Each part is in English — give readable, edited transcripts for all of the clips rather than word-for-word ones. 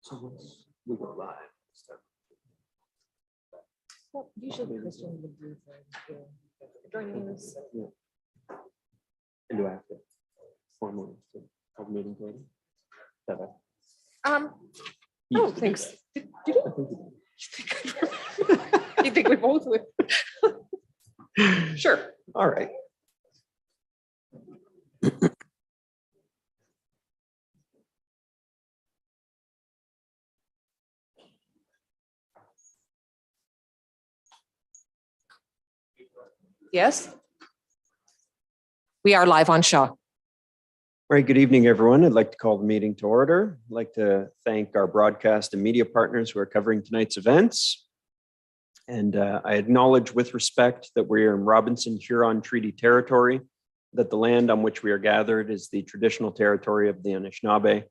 So we go live. Well, usually Christian would do joining us. Yeah. And do I have to formally have a meeting today? I don't think so. Did you? You think we both would? Sure. All right. Yes. We are live on Shaw. All right, good evening, everyone. I'd like to call the meeting to order. I'd like to thank our broadcast and media partners who are covering tonight's events. And I acknowledge with respect that we are in Robinson Huron Treaty territory, that the land on which we are gathered is the traditional territory of the Anishinaabe,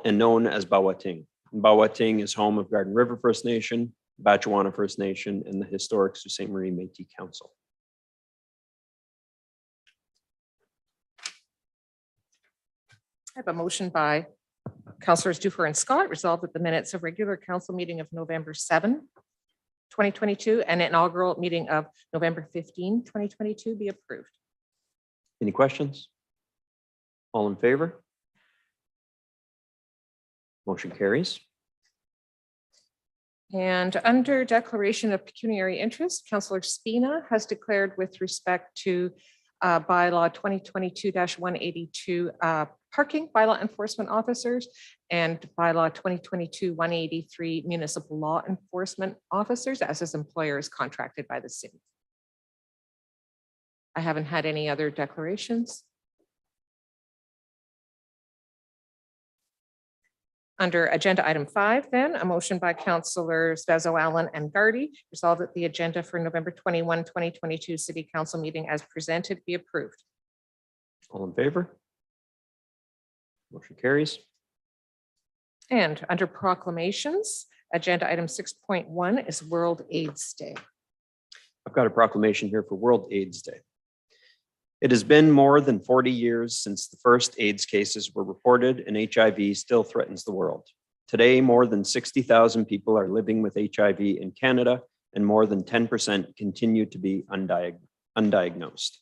and known as Bawating. Bawating is home of Garden River First Nation, Batchewana First Nation, and the historic Sault Ste. Marie Métis Council. I have a motion by Councillors Dufour and Scott, resolved that the minutes of regular council meeting of November 7, 2022, and inaugural meeting of November 15, 2022 be approved. Any questions? All in favor? Motion carries. And under declaration of pecuniary interest, Councillor Spina has declared with respect to bylaw 2022-182 parking bylaw enforcement officers and bylaw 2022-183 municipal law enforcement officers as his employer is contracted by the city. I haven't had any other declarations. Under agenda item 5, then, a motion by Councillors Vezo, Allen, and Gardy resolved that the agenda for November 21, 2022 City Council meeting as presented be approved. All in favor? Motion carries. And under proclamations, agenda item 6.1 is World AIDS Day. I've got a proclamation here for World AIDS Day. It has been more than 40 years since the first AIDS cases were reported, and HIV still threatens the world. Today, more than 60,000 people are living with HIV in Canada, and more than 10% continue to be undiagnosed.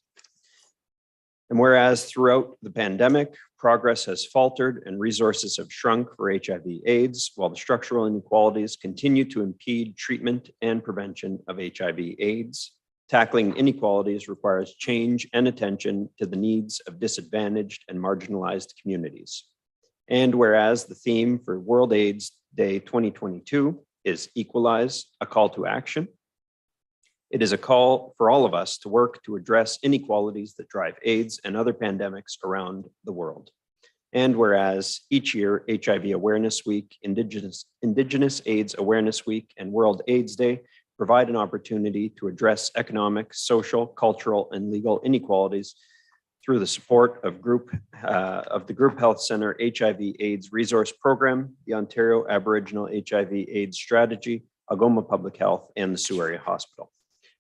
And whereas throughout the pandemic, progress has faltered and resources have shrunk for HIV/AIDS, while the structural inequalities continue to impede treatment and prevention of HIV/AIDS, tackling inequalities requires change and attention to the needs of disadvantaged and marginalized communities. And whereas the theme for World AIDS Day 2022 is Equalize, a call to action, it is a call for all of us to work to address inequalities that drive AIDS and other pandemics around the world. And whereas each year, HIV Awareness Week, Indigenous AIDS Awareness Week, and World AIDS Day provide an opportunity to address economic, social, cultural, and legal inequalities through the support of the Group Health Center HIV/AIDS Resource Program, the Ontario Aboriginal HIV/AIDS Strategy, Algoma Public Health, and the Sioux Area Hospital.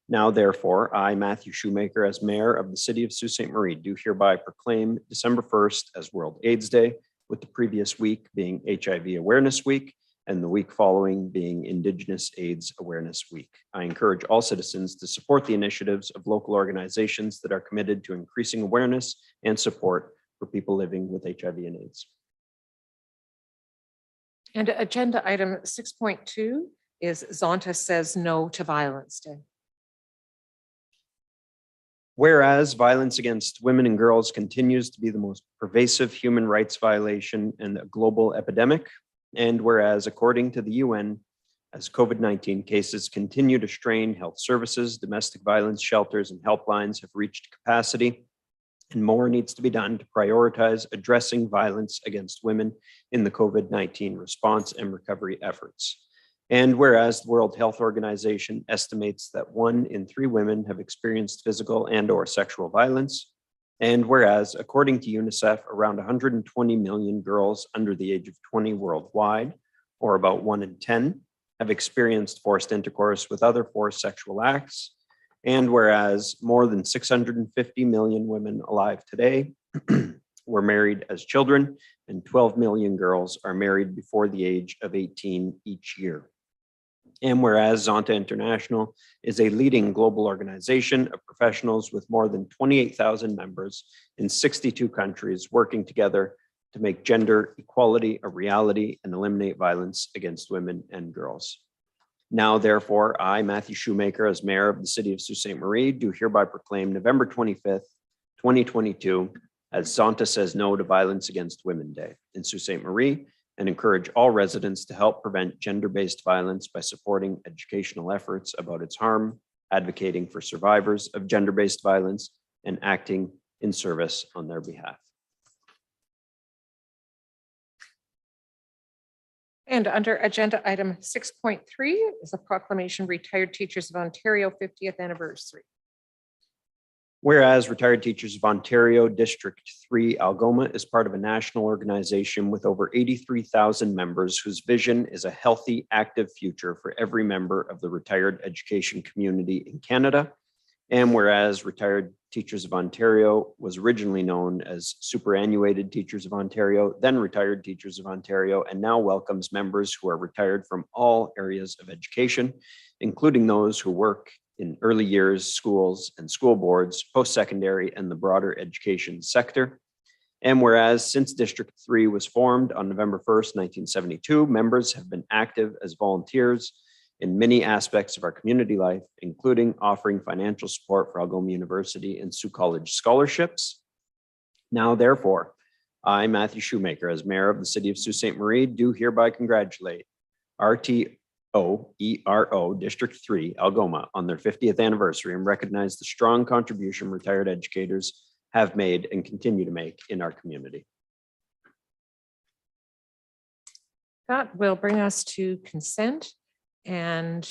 Now, therefore, I, Matthew Shoemaker, as Mayor of the City of Sault Ste. Marie, do hereby proclaim December 1st as World AIDS Day, with the previous week being HIV Awareness Week, and the week following being Indigenous AIDS Awareness Week. I encourage all citizens to support the initiatives of local organizations that are committed to increasing awareness and support for people living with HIV and AIDS. And agenda item 6.2 is Zonta Says No to Violence Day. Whereas violence against women and girls continues to be the most pervasive human rights violation and a global epidemic, and whereas, according to the UN, as COVID-19 cases continue to strain health services, domestic violence shelters and helplines have reached capacity, and more needs to be done to prioritize addressing violence against women in the COVID-19 response and recovery efforts. And whereas the World Health Organization estimates that 1 in 3 women have experienced physical and/or sexual violence, And whereas, according to UNICEF, around 120 million girls under the age of 20 worldwide, or about 1 in 10, have experienced forced intercourse with other forced sexual acts. And whereas more than 650 million women alive today were married as children, and 12 million girls are married before the age of 18 each year. And whereas Zonta International is a leading global organization of professionals with more than 28,000 members in 62 countries working together to make gender equality a reality and eliminate violence against women and girls. Now, therefore, I, Matthew Shoemaker, as mayor of the city of Sault Ste. Marie, do hereby proclaim November 25th, 2022, as Zonta Says No to Violence Against Women Day in Sault Ste. Marie, and encourage all residents to help prevent gender-based violence by supporting educational efforts about its harm, advocating for survivors of gender-based violence, and acting in service on their behalf. And under agenda item 6.3 is a proclamation Retired Teachers of Ontario 50th anniversary. Whereas Retired Teachers of Ontario District 3 Algoma is part of a national organization with over 83,000 members whose vision is a healthy, active future for every member of the retired education community in Canada. And whereas Retired Teachers of Ontario was originally known as Superannuated Teachers of Ontario, then Retired Teachers of Ontario, and now welcomes members who are retired from all areas of education, including those who work in early years schools and school boards, post-secondary, and the broader education sector. And whereas since District 3 was formed on November 1st, 1972, members have been active as volunteers in many aspects of our community life, including offering financial support for Algoma University and Sioux College scholarships. Now, therefore, I, Matthew Shoemaker, as mayor of the city of Sault Ste. Marie, do hereby congratulate RTOERO District 3 Algoma on their 50th anniversary and recognize the strong contribution retired educators have made and continue to make in our community. That will bring us to consent, and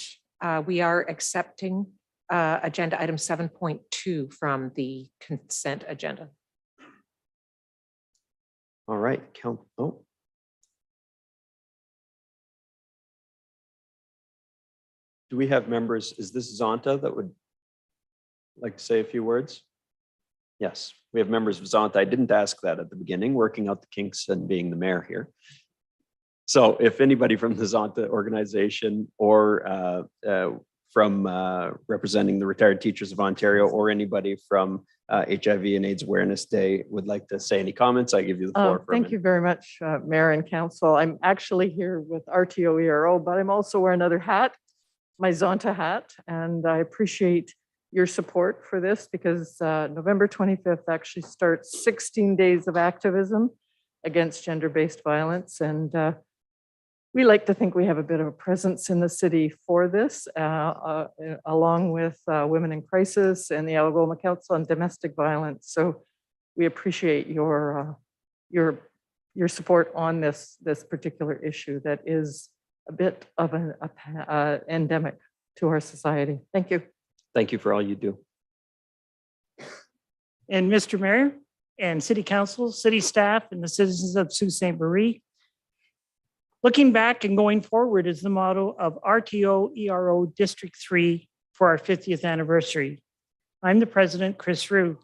we are accepting agenda item 7.2 from the consent agenda. All right, do we have members? Is this Zonta that would like to say a few words? Yes, we have members of Zonta. I didn't ask that at the beginning, working out the kinks and being the mayor here. So if anybody from the Zonta organization or from representing the Retired Teachers of Ontario or anybody from HIV and AIDS Awareness Day would like to say any comments, I give you the floor. Thank you very much, Mayor and Council. I'm actually here with RTOERO, but I'm also wearing another hat, my Zonta hat, and I appreciate your support for this because November 25th actually starts 16 days of activism against gender-based violence. And we like to think we have a bit of a presence in the city for this, along with Women in Crisis and the Algoma Council on Domestic Violence. So we appreciate your support on this particular issue that is a bit of an endemic to our society. Thank you. Thank you for all you do. And Mr. Mayor and City Council, city staff, and the citizens of Sault Ste. Marie, looking back and going forward is the motto of RTOERO District 3 for our 50th anniversary. I'm the president, Chris Rue.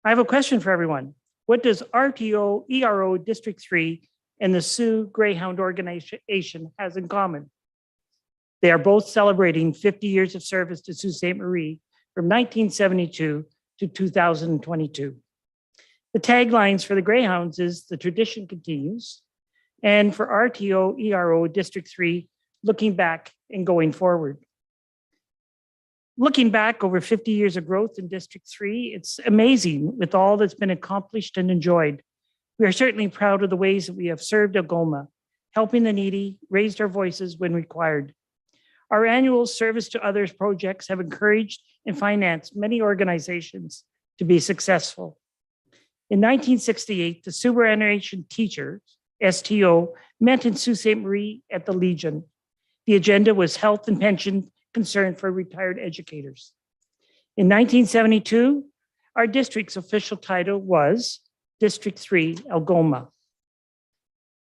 I have a question for everyone. What does RTOERO District 3 and the Sioux Greyhound organization has in common? They are both celebrating 50 years of service to Sault Ste. Marie from 1972 to 2022. The taglines for the Greyhounds is "The tradition continues," and for RTOERO District 3, "Looking back and going forward." Looking back over 50 years of growth in District 3, it's amazing with all that's been accomplished and enjoyed. We are certainly proud of the ways that we have served Algoma, helping the needy, raised our voices when required. Our annual Service to Others projects have encouraged and financed many organizations to be successful. In 1968, the Superannuation Teachers, STO, met in Sault Ste. Marie at the Legion. The agenda was health and pension concern for retired educators. In 1972, Our district's official title was District 3, Algoma.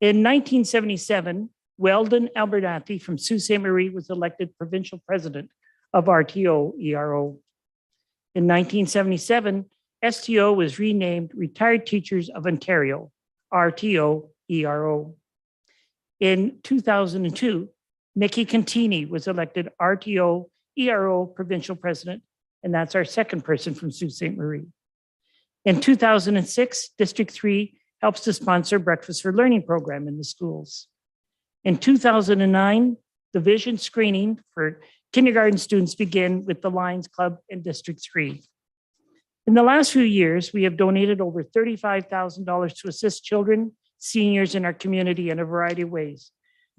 In 1977, Weldon Abernathy from Sault Ste. Marie was elected provincial president of RTO-ERO. In 1977, STO was renamed Retired Teachers of Ontario, RTO-ERO. In 2002, Mickey Contini was elected RTO-ERO provincial president, and that's our second person from Sault Ste. Marie. In 2006, District 3 helps to sponsor Breakfast for Learning program in the schools. In 2009, the vision screening for kindergarten students began with the Lions Club in District 3. In the last few years, we have donated over $35,000 to assist children, seniors in our community in a variety of ways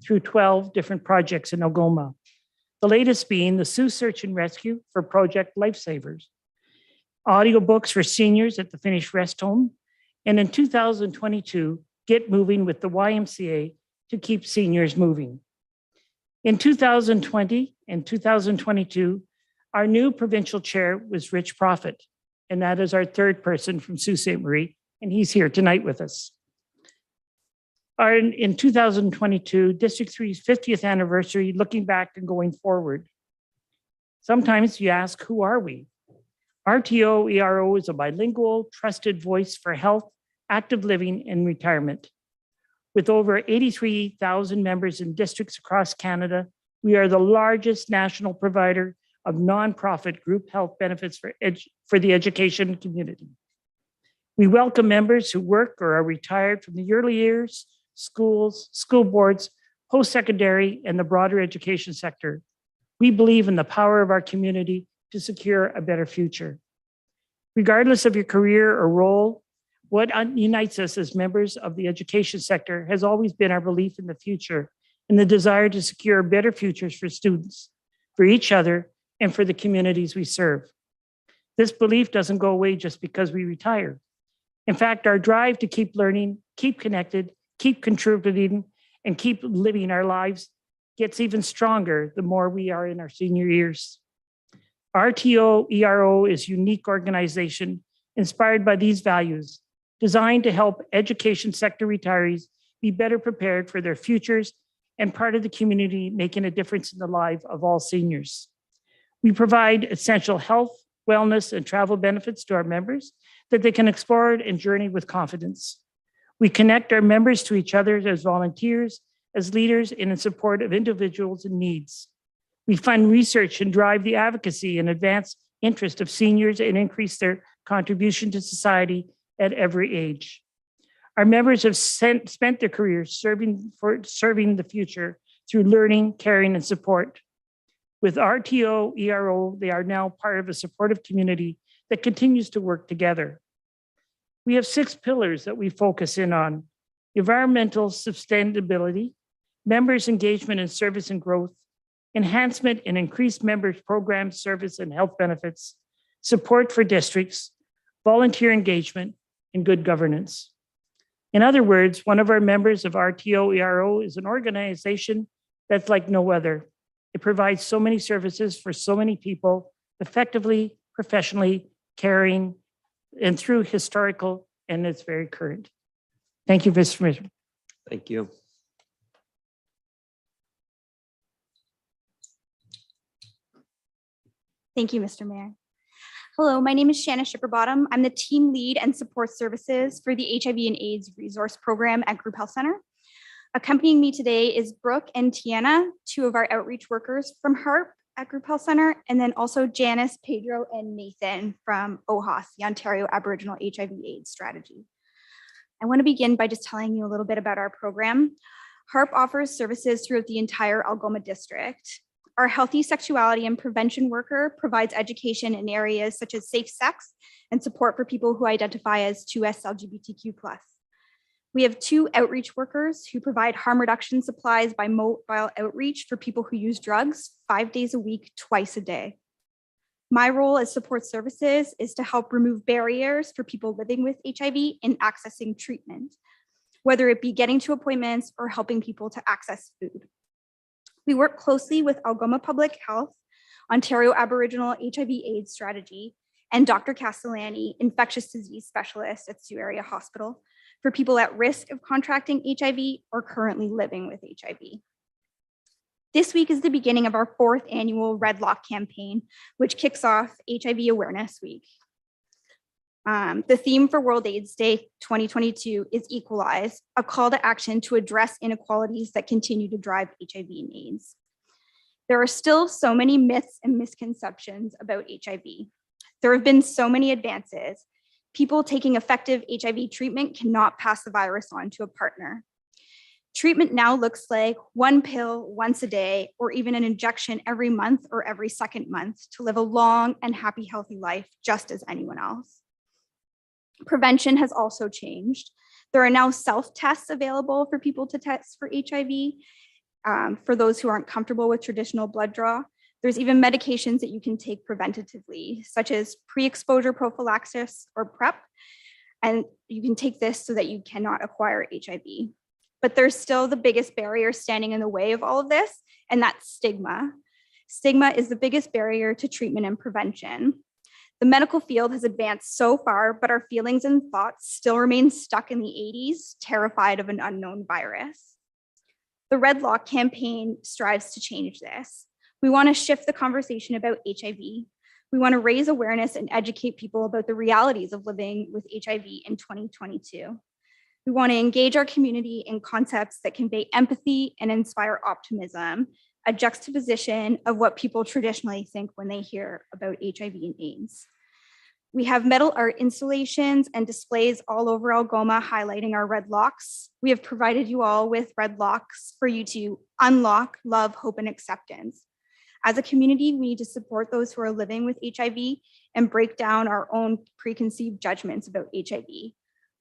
through 12 different projects in Algoma. The latest being the Sioux Search and Rescue for Project Lifesavers, audiobooks for seniors at the Finished Rest Home, and in 2022, Get Moving with the YMCA to keep seniors moving. In 2020 and 2022, our new provincial chair was Rich Profit, and that is our third person from Sault Ste. Marie, and he's here tonight with us. In 2022, District 3's 50th anniversary, looking back and going forward. Sometimes you ask, who are we? RTO-ERO is a bilingual, trusted voice for health, active living, and retirement. With over 83,000 members in districts across Canada, we are the largest national provider of nonprofit group health benefits for the education community. We welcome members who work or are retired from the early years, schools, school boards, post-secondary, and the broader education sector. We believe in the power of our community to secure a better future. Regardless of your career or role, what unites us as members of the education sector has always been our belief in the future and the desire to secure better futures for students, for each other, and for the communities we serve. This belief doesn't go away just because we retire. In fact, our drive to keep learning, keep connected, keep contributing, and keep living our lives gets even stronger the more we are in our senior years. RTO-ERO is a unique organization inspired by these values, designed to help education sector retirees be better prepared for their futures and part of the community making a difference in the life of all seniors. We provide essential health, wellness, and travel benefits to our members that they can explore and journey with confidence. We connect our members to each other as volunteers, as leaders, and in support of individuals in needs. We fund research and drive the advocacy and advance interest of seniors and increase their contribution to society at every age. Our members have spent their careers serving the future through learning, caring, and support. With RTO-ERO, they are now part of a supportive community that continues to work together. We have 6 pillars that we focus in on: environmental sustainability, members' engagement in service and growth, enhancement and increased members' program service and health benefits, support for districts, volunteer engagement, and good governance. In other words, one of our members of RTO-ERO is an organization that's like no other. It provides so many services for so many people, effectively, professionally, caring, and through historical, and it's very current. Thank you, Mr. Commissioner. Thank you. Thank you, Mr. Mayor. Hello, my name is Shanna Shipperbottom. I'm the team lead and support services for the HIV and AIDS resource program at Group Health Center. Accompanying me today is Brooke and Tiana, 2 of our outreach workers from HARP at Group Health Center, and then also Janice, Pedro, and Nathan from OHAS, the Ontario Aboriginal HIV/AIDS Strategy. I want to begin by just telling you a little bit about our program. HARP offers services throughout the entire Algoma district. Our healthy sexuality and prevention worker provides education in areas such as safe sex and support for people who identify as 2S LGBTQ+. We have 2 outreach workers who provide harm reduction supplies by mobile outreach for people who use drugs 5 days a week, twice a day. My role as support services is to help remove barriers for people living with HIV in accessing treatment, whether it be getting to appointments or helping people to access food. We work closely with Algoma Public Health, Ontario Aboriginal HIV/AIDS Strategy, and Dr. Castellani, infectious disease specialist at Sioux Area Hospital, for people at risk of contracting HIV or currently living with HIV. This week is the beginning of our 4th annual Red Lock campaign, which kicks off HIV Awareness Week. The theme for World AIDS Day 2022 is Equalize, a call to action to address inequalities that continue to drive HIV and AIDS. There are still so many myths and misconceptions about HIV. There have been so many advances. People taking effective HIV treatment cannot pass the virus on to a partner. Treatment now looks like one pill once a day, or even an injection every month or every second month to live a long and happy, healthy life just as anyone else. Prevention has also changed. There are now self-tests available for people to test for HIV. For those who aren't comfortable with traditional blood draw, there's even medications that you can take preventatively, such as pre-exposure prophylaxis or PrEP. And you can take this so that you cannot acquire HIV. But there's still the biggest barrier standing in the way of all of this, and that's stigma. Stigma is the biggest barrier to treatment and prevention. The medical field has advanced so far, but our feelings and thoughts still remain stuck in the 80s, terrified of an unknown virus. The Red Lock campaign strives to change this. We want to shift the conversation about HIV. We want to raise awareness and educate people about the realities of living with HIV in 2022. We want to engage our community in concepts that convey empathy and inspire optimism, a juxtaposition of what people traditionally think when they hear about HIV and AIDS. We have metal art installations and displays all over Algoma highlighting our red locks. We have provided you all with red locks for you to unlock love, hope, and acceptance. As a community, we need to support those who are living with HIV and break down our own preconceived judgments about HIV.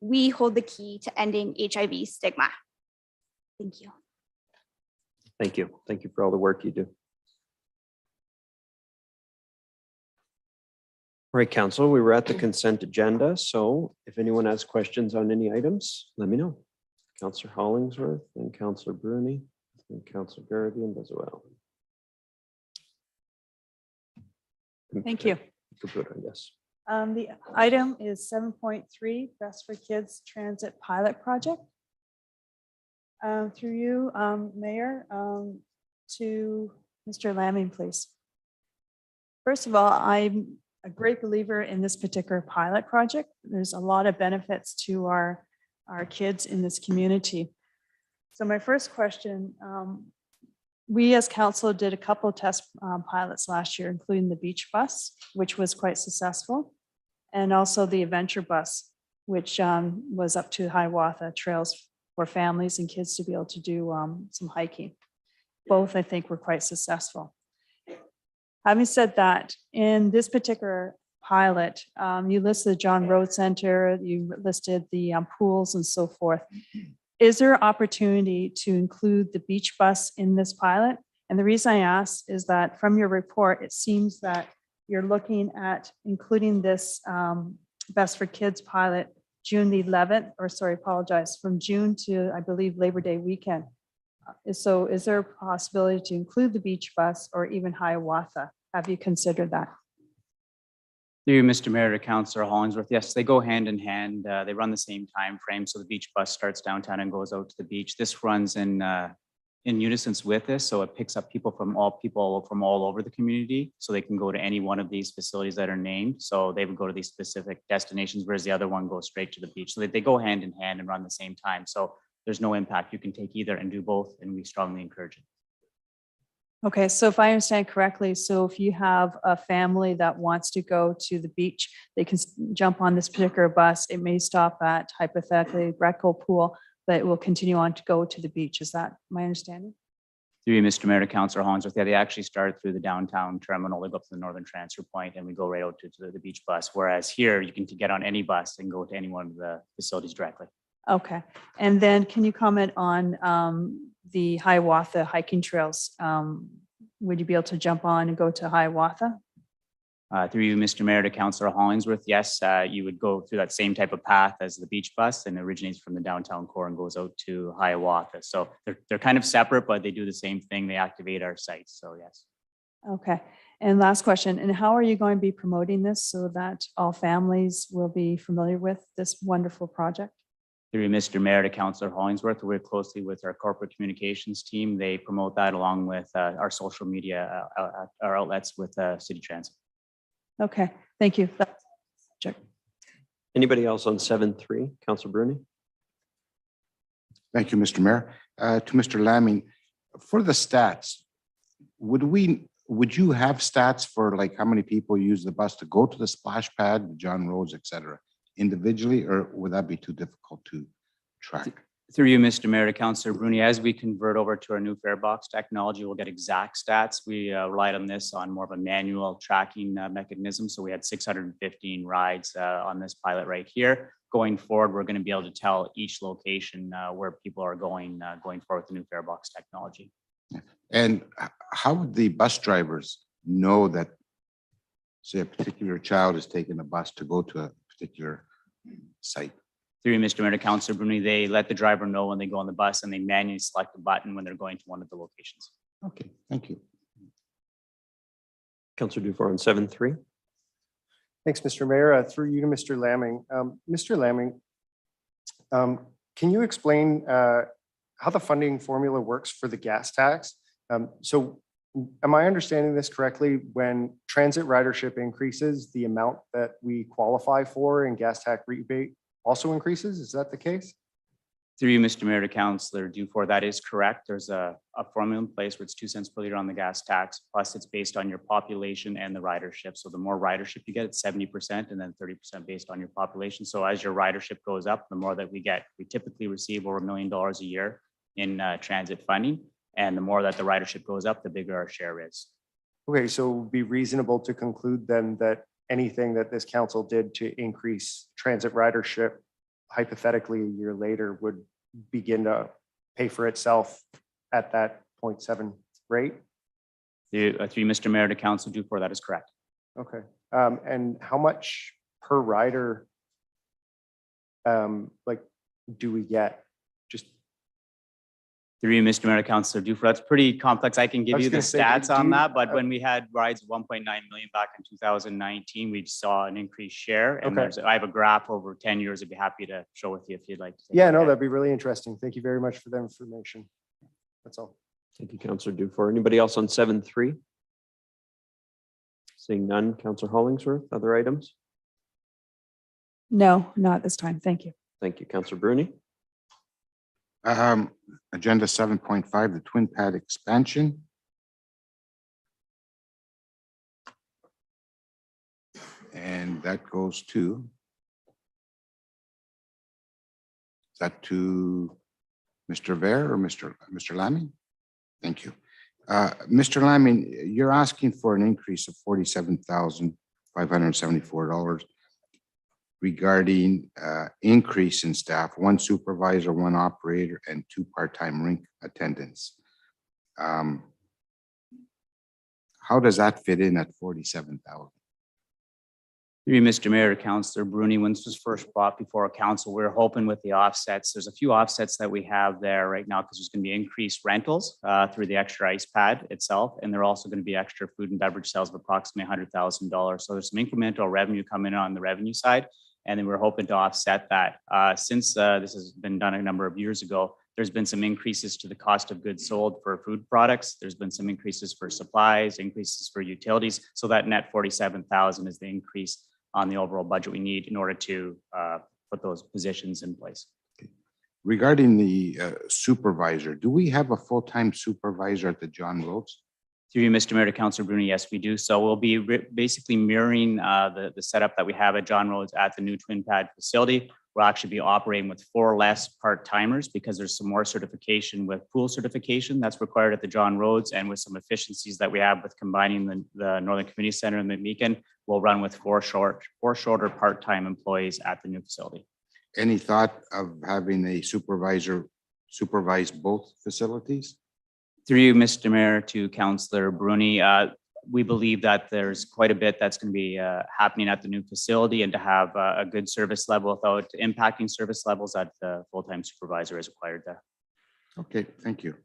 We hold the key to ending HIV stigma. Thank you. Thank you. Thank you for all the work you do. All right, Council, we were at the consent agenda, so if anyone has questions on any items, let me know. Councillor Hollingsworth and Councillor Bruni and Councillor Garabedian as well. Thank you. Caputo, yes. The item is 7.3, Best for Kids Transit Pilot Project. Through you, Mayor, to Mr. Lamming, please. First of all, I'm a great believer in this particular pilot project. There's a lot of benefits to our kids in this community. So my first question, we as council did a couple of test pilots last year, including the beach bus, which was quite successful, and also the adventure bus, which was up to Hiawatha trails for families and kids to be able to do some hiking. Both, I think, were quite successful. Having said that, in this particular pilot, you listed the John Road Center, you listed the pools and so forth. Is there opportunity to include the beach bus in this pilot? And the reason I ask is that from your report, it seems that you're looking at including this Best for Kids pilot June the 11th, or sorry, apologize, from June to, I believe, Labor Day weekend. So is there a possibility to include the beach bus or even Hiawatha? Have you considered that? Through you, Mr. Mayor, to Councillor Hollingsworth, yes, they go hand in hand. They run the same time frame. So the beach bus starts downtown and goes out to the beach. This runs in unison with this, so it picks up people from all over the community, so they can go to any one of these facilities that are named. So they would go to these specific destinations, whereas the other one goes straight to the beach. So they go hand in hand and run the same time. So there's no impact. You can take either and do both, and we strongly encourage it. Okay, so if I understand correctly, so if you have a family that wants to go to the beach, they can jump on this particular bus. It may stop at hypothetically Brecko Pool, but it will continue on to go to the beach. Is that my understanding? Through you, Mr. Mayor, to Councillor Hollingsworth, yeah, they actually start through the downtown terminal. They go up to the northern transfer point, and we go right out to the beach bus. Whereas here, you can get on any bus and go to any one of the facilities directly. Okay, and then can you comment on the Hiawatha hiking trails? Would you be able to jump on and go to Hiawatha? Through you, Mr. Mayor, to Councillor Hollingsworth, yes, you would go through that same type of path as the beach bus, and originates from the downtown core and goes out to Hiawatha. So they're kind of separate, but they do the same thing. They activate our sites. So yes. Okay, And last question, and how are you going to be promoting this so that all families will be familiar with this wonderful project? Through Mr. Mayor to Councillor Hollingsworth, we work closely with our corporate communications team. They promote that along with our social media, our outlets with City Transit. Okay, thank you. Anybody else on 7.3? Councillor Bruni? Thank you, Mr. Mayor. To Mr. Lamming, for the stats, would you have stats for like how many people use the bus to go to the splash pad, the John Rhodes, et cetera, individually, or would that be too difficult to track? Through you, Mr. Mayor to Councillor Bruni, as we convert over to our new fare box technology, we'll get exact stats. We relied on this on more of a manual tracking mechanism. So we had 615 rides on this pilot right here. Going forward, we're going to be able to tell each location where people are going forward with the new fare box technology. And how would the bus drivers know that, say, a particular child is taking a bus to go to a particular site? Through you, Mr. Mayor to Councillor Bruni, they let the driver know when they go on the bus and they manually select the button when they're going to one of the locations. Okay, thank you. Councillor Dufour on 7.3. Thanks, Mr. Mayor. Through you to Mr. Lamming. Mr. Lamming, can you explain how the funding formula works for the gas tax? So am I understanding this correctly? When transit ridership increases, the amount that we qualify for in gas tax rebate also increases? Is that the case? Through you, Mr. Mayor to Councillor Dufour, that is correct. There's a formula in place where it's 2 cents per liter on the gas tax, plus it's based on your population and the ridership. So the more ridership you get, it's 70% and then 30% based on your population. So as your ridership goes up, the more that we get. We typically receive over $1 million a year in transit funding. And the more that the ridership goes up, the bigger our share is. Okay, so it would be reasonable to conclude then that anything that this council did to increase transit ridership hypothetically a year later would begin to pay for itself at that 0.7 rate? Through you, Mr. Mayor to Councillor Dufour, that is correct. Okay, and how much per rider like do we get? Just Through you, Mr. Mayor to Councillor Dufour, that's pretty complex. I can give was you the gonna say, stats do on you- that, but when we had rides of 1.9 million back in 2019, we saw an increased share. And Okay. I have a graph over 10 years. I'd be happy to show with you if you'd like to. take a yeah, look no, at it. that'd be really interesting. Thank you very much for that information. That's all. Thank you, Councillor Dufour. Anybody else on 7.3? Seeing none, Councillor Hollingsworth, other items? No, not this time. Thank you. Thank you, Councillor Bruni. Agenda 7.5, the twin pad expansion. And that goes to, is that to Mr. Ver or Mr. Lamming? Thank you. Mr. Lamming, you're asking for an increase of $47,574 regarding increase in staff, 1 supervisor, 1 operator, and 2 part-time rink attendants. How does that fit in at 47,000? Through you, Mr. Mayor, Councillor Bruni, when this was first brought before council, we were hoping with the offsets. There's a few offsets that we have there right now because there's going to be increased rentals through the extra ice pad itself. And there are also going to be extra food and beverage sales of approximately $100,000. So there's some incremental revenue coming in on the revenue side. And then we're hoping to offset that. Since this has been done a number of years ago, there's been some increases to the cost of goods sold for food products. There's been some increases for supplies, increases for utilities. So that net 47,000 is the increase on the overall budget we need in order to put those positions in place. Regarding the supervisor, do we have a full-time supervisor at the John Rhodes? Through you, Mr. Mayor to Councillor Bruni, yes, we do. So we'll be basically mirroring the setup that we have at John Rhodes at the new twin pad facility. We'll actually be operating with 4 less part-timers because there's some more certification with pool certification that's required at the John Rhodes, and with some efficiencies that we have with combining the Northern Community Center and the Meekin, we'll run with 4 shorter part-time employees at the new facility. Any thought of having a supervisor supervise both facilities? Through you, Mr. Mayor to Councillor Bruni, we believe that there's quite a bit that's going to be happening at the new facility, and to have a good service level without impacting service levels that the full-time supervisor is required there. Okay, thank you.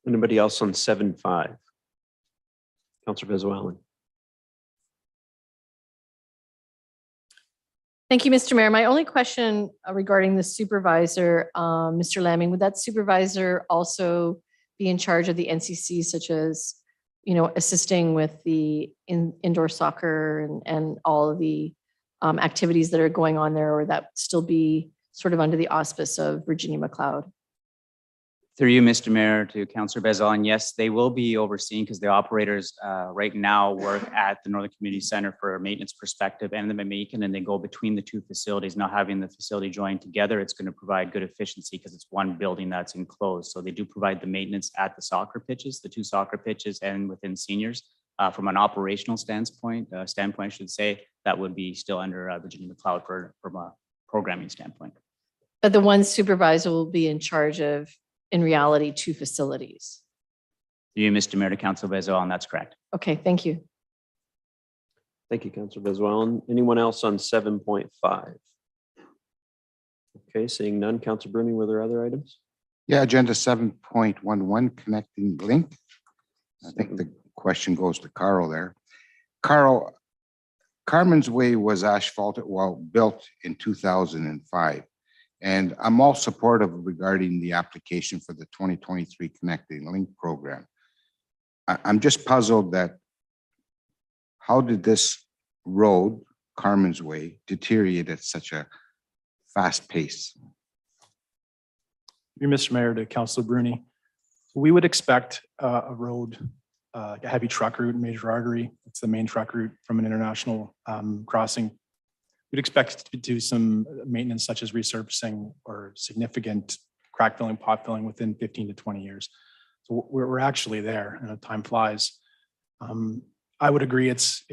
Anybody else on 7.5? Councillor Venezuelan. Thank you, Mr. Mayor. My only question regarding the supervisor, Mr. Lamming, would that supervisor also be in charge of the NCC, such as, assisting with the indoor soccer and all of the activities that are going on there, or that still be sort of under the auspice of Virginia McLeod? Through you, Mr. Mayor, to Councillor Bezel, yes, they will be overseen because the operators right now work at the Northern Community Center for a maintenance perspective and the Mamaken, and they go between the two facilities. Now having the facility joined together, it's going to provide good efficiency because it's one building that's enclosed. So they do provide the maintenance at the soccer pitches, the two soccer pitches, and within seniors. From an operational standpoint, I should say, that would be still under Virginia McLeod from a programming standpoint. But the one supervisor will be in charge of, in reality, two facilities. Through you, Mr. Mayor, to Councillor Bezel, and that's correct. Okay, thank you. Thank you, Councillor Venezuelan. Anyone else on 7.5? Okay, seeing none. Councillor Bruni, were there other items? Yeah, agenda 7.11, connecting link. I think the question goes to Carl there. Carl, Carmen's Way was asphalted, built in 2005. And I'm all supportive regarding the application for the 2023 Connecting Link program. I'm just puzzled that how did this road, Carmen's Way, deteriorate at such a fast pace? You're Mr. Mayor, to Councillor Bruni. We would expect a road, a heavy truck route, major artery. It's the main truck route from an international crossing. We'd expect to do some maintenance such as resurfacing or significant crack filling, pot filling within 15 to 20 years. So we're actually there, and time flies. I would agree it's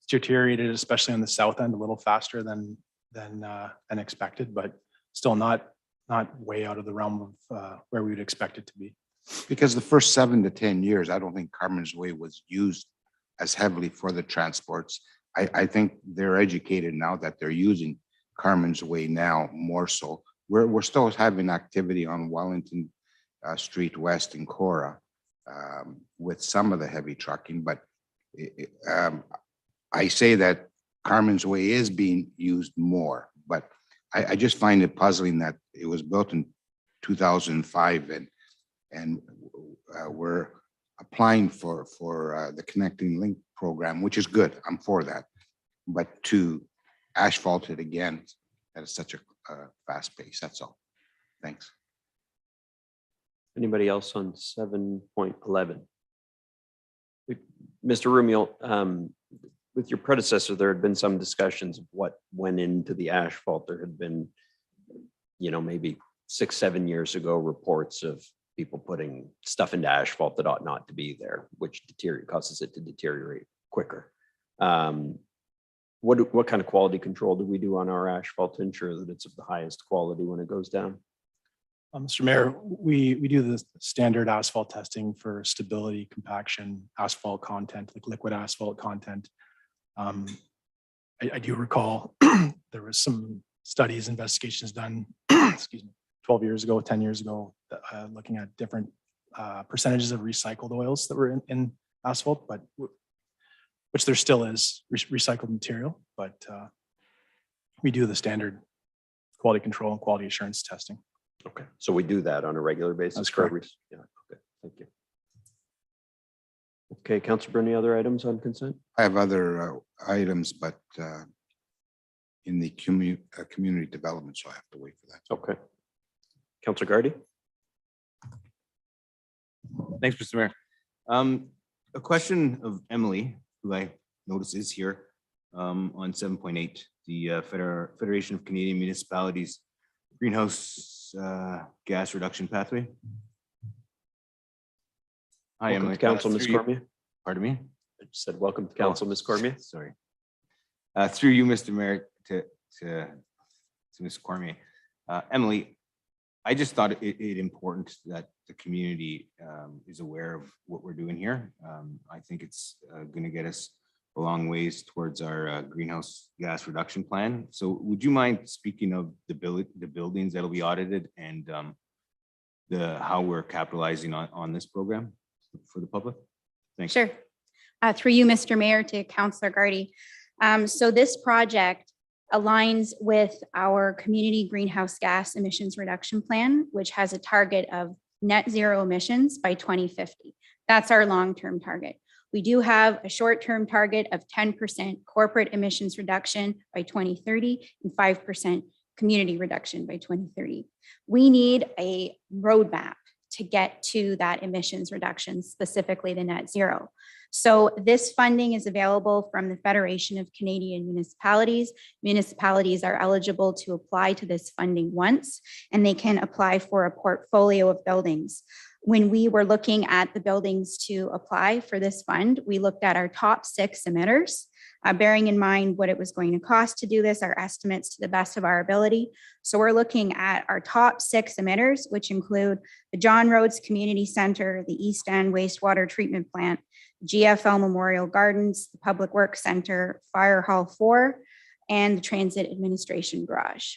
deteriorated, especially on the south end, a little faster than expected, but still not way out of the realm of where we would expect it to be. Because the first 7 to 10 years, I don't think Carmen's Way was used as heavily for the transports. I think they're educated now that they're using Carmen's Way now more so. We're still having activity on Wellington Street West in Cora with some of the heavy trucking, but I say that Carmen's Way is being used more, but I just find it puzzling that it was built in 2005 and we're applying for the Connecting Link program, which is good. I'm for that. But to asphalt it again at such a fast pace, that's all. Thanks. Anybody else on 7.11? Mr. Rumiel, with your predecessor, there had been some discussions of what went into the asphalt. There had been, maybe 6-7 years ago, reports of people putting stuff into asphalt that ought not to be there, which causes it to deteriorate quicker. What kind of quality control do we do on our asphalt to ensure that it's of the highest quality when it goes down? Mr. Mayor, we do the standard asphalt testing for stability, compaction, asphalt content, like liquid asphalt content. I do recall there was some studies, investigations done, excuse me, 12 years ago, 10 years ago, looking at different percentages of recycled oils that were in asphalt, but which there still is recycled material, but we do the standard quality control and quality assurance testing. Okay, so we do that on a regular basis? That's correct. Yeah, okay, thank you. Okay, Councilor Bruni, other items on consent? I have other items, but in the community development, so I have to wait for that. Okay. Councilor Gardy? Thanks, Mr. Mayor. A question of Emily, who I notice is here on 7.8, the Federation of Canadian Municipalities Greenhouse Gas Reduction Pathway. Hi, Welcome Emily. to council, Ms. Through you- Cormier. Pardon me? I just said, welcome to council, Ms. Cormier. Sorry. Through you, Mr. Mayor, to Ms. Cormier. Emily, I just thought it important that the community is aware of what we're doing here. I think it's going to get us a long ways towards our greenhouse gas reduction plan. So would you mind speaking of the buildings that'll be audited and how we're capitalizing on this program for the public? Thanks. Sure. Through you, Mr. Mayor, to Councillor Gardy. So this project aligns with our community greenhouse gas emissions reduction plan, which has a target of net zero emissions by 2050. That's our long-term target. We do have a short-term target of 10% corporate emissions reduction by 2030 and 5% community reduction by 2030. We need a roadmap to get to that emissions reduction, specifically the net zero. So this funding is available from the Federation of Canadian Municipalities. Municipalities are eligible to apply to this funding once, and they can apply for a portfolio of buildings. When we were looking at the buildings to apply for this fund, we looked at our top 6 emitters, bearing in mind what it was going to cost to do this, our estimates to the best of our ability. So we're looking at our top 6 emitters, which include the John Rhodes Community Center, the East End Wastewater Treatment Plant, GFL Memorial Gardens, the Public Works Center, Fire Hall 4, and the Transit Administration Garage.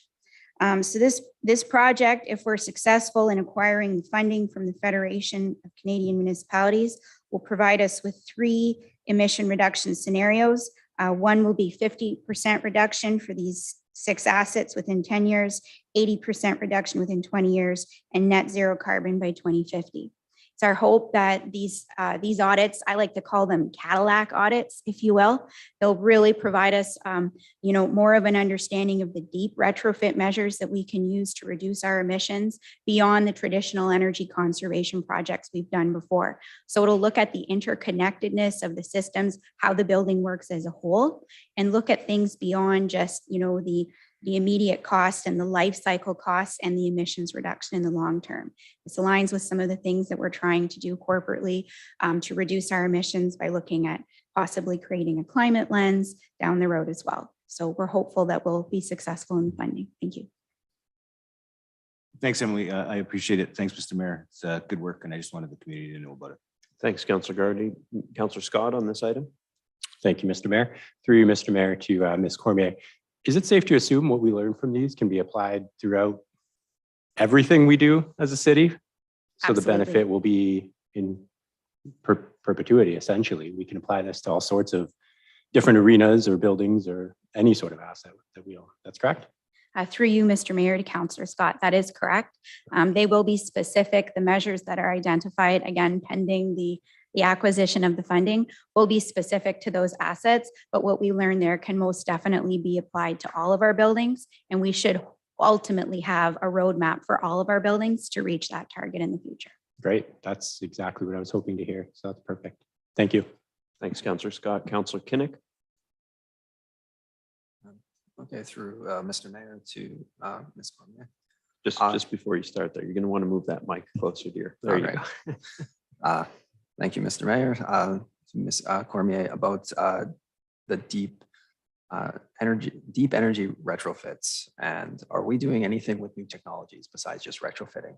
So this project, if we're successful in acquiring the funding from the Federation of Canadian Municipalities, will provide us with 3 emission reduction scenarios. One will be 50% reduction for these 6 assets within 10 years, 80% reduction within 20 years, and net zero carbon by 2050. It's our hope that these audits, I like to call them Cadillac audits, if you will, they'll really provide us, more of an understanding of the deep retrofit measures that we can use to reduce our emissions beyond the traditional energy conservation projects we've done before. So it'll look at the interconnectedness of the systems, how the building works as a whole, and look at things beyond just, the immediate cost and the life cycle costs and the emissions reduction in the long term. This aligns with some of the things that we're trying to do corporately to reduce our emissions by looking at possibly creating a climate lens down the road as well. So we're hopeful that we'll be successful in the funding. Thank you. Thanks, Emily. I appreciate it. Thanks, Mr. Mayor. It's good work, and I just wanted the community to know about it. Thanks, Councillor Gardy. Councillor Scott on this item. Thank you, Mr. Mayor. Through you, Mr. Mayor, to Ms. Cormier. Is it safe to assume what we learn from these can be applied throughout everything we do as a city? So Absolutely. the benefit will be in perpetuity, essentially. We can apply this to all sorts of different arenas or buildings or any sort of asset that we own. That's correct? Through you, Mr. Mayor, to Councillor Scott, that is correct. They will be specific. The measures that are identified, again, pending the acquisition of the funding, will be specific to those assets. But what we learn there can most definitely be applied to all of our buildings. And we should ultimately have a roadmap for all of our buildings to reach that target in the future. Great. That's exactly what I was hoping to hear. So that's perfect. Thank you. Thanks, Councillor Scott. Councillor Kinnick. Okay, through Mr. Mayor to Ms. Cormier. Just before you start there, you're going to want to move that mic closer to your. There you go. Thank you, Mr. Mayor. To Ms. Cormier about the deep energy retrofits, and are we doing anything with new technologies besides just retrofitting?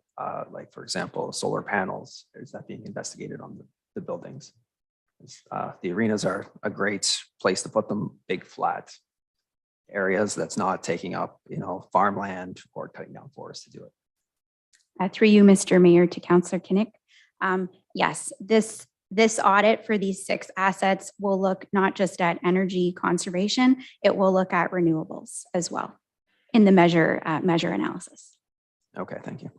Like, for example, solar panels. Is that being investigated on the buildings? The arenas are a great place to put them, big flat areas that's not taking up, farmland or cutting down forests to do it. Through you, Mr. Mayor, to Councillor Kinnick. Yes, this audit for these 6 assets will look not just at energy conservation, it will look at renewables as well in the measure analysis. Okay, thank you.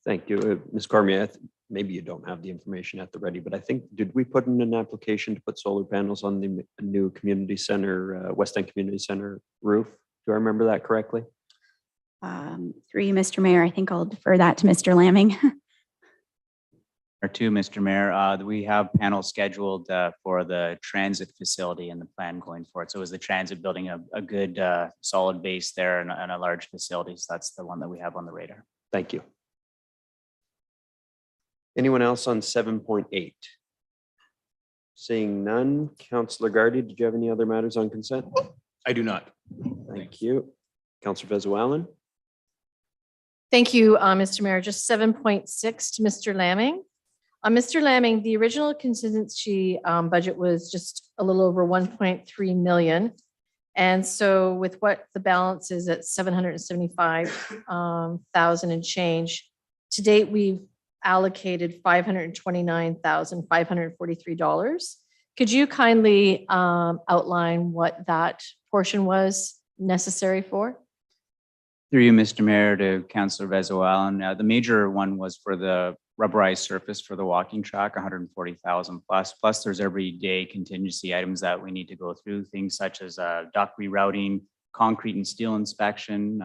Thank you. Ms. Cormier, maybe you don't have the information at the ready, but I think, did we put in an application to put solar panels on the new community center, West End Community Center roof? Do I remember that correctly? Through you, Mr. Mayor, I think I'll defer that to Mr. Lamming. Or two, Mr. Mayor, we have panels scheduled for the transit facility and the plan going forward. So is the transit building a good solid base there and a large facility? So that's the one that we have on the radar. Thank you. Anyone else on 7.8? Seeing none. Councillor Gardy, did you have any other matters on consent? I do not. Thank you. Councillor Vezo-Allen. Thank you, Mr. Mayor. Just 7.6 to Mr. Lamming. Mr. Lamming, the original contingency budget was just a little over 1.3 million. And so with what the balance is at 775,000 and change, to date, we've allocated $529,543. Could you kindly outline what that portion was necessary for? Through you, Mr. Mayor, to Councillor Bezo Allen, the major one was for the rubberized surface for the walking track, 140,000 plus. Plus, there's everyday contingency items that we need to go through, things such as dock rerouting, concrete and steel inspection,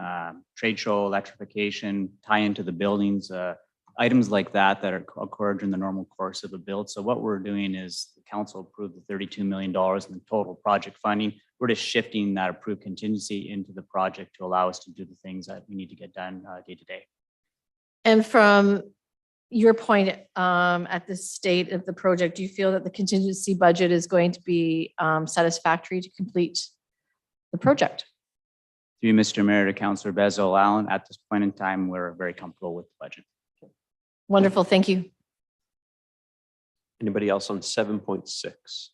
trade show electrification, tie into the buildings, items like that that are occurred in the normal course of a build. So what we're doing is the council approved the $32 million in the total project funding. We're just shifting that approved contingency into the project to allow us to do the things that we need to get done day to day. And from your point at this state of the project, do you feel that the contingency budget is going to be satisfactory to complete the project? Through you, Mr. Mayor, to Councillor Bezo Allen, at this point in time, we're very comfortable with the budget. Wonderful, thank you. Anybody else on 7.6?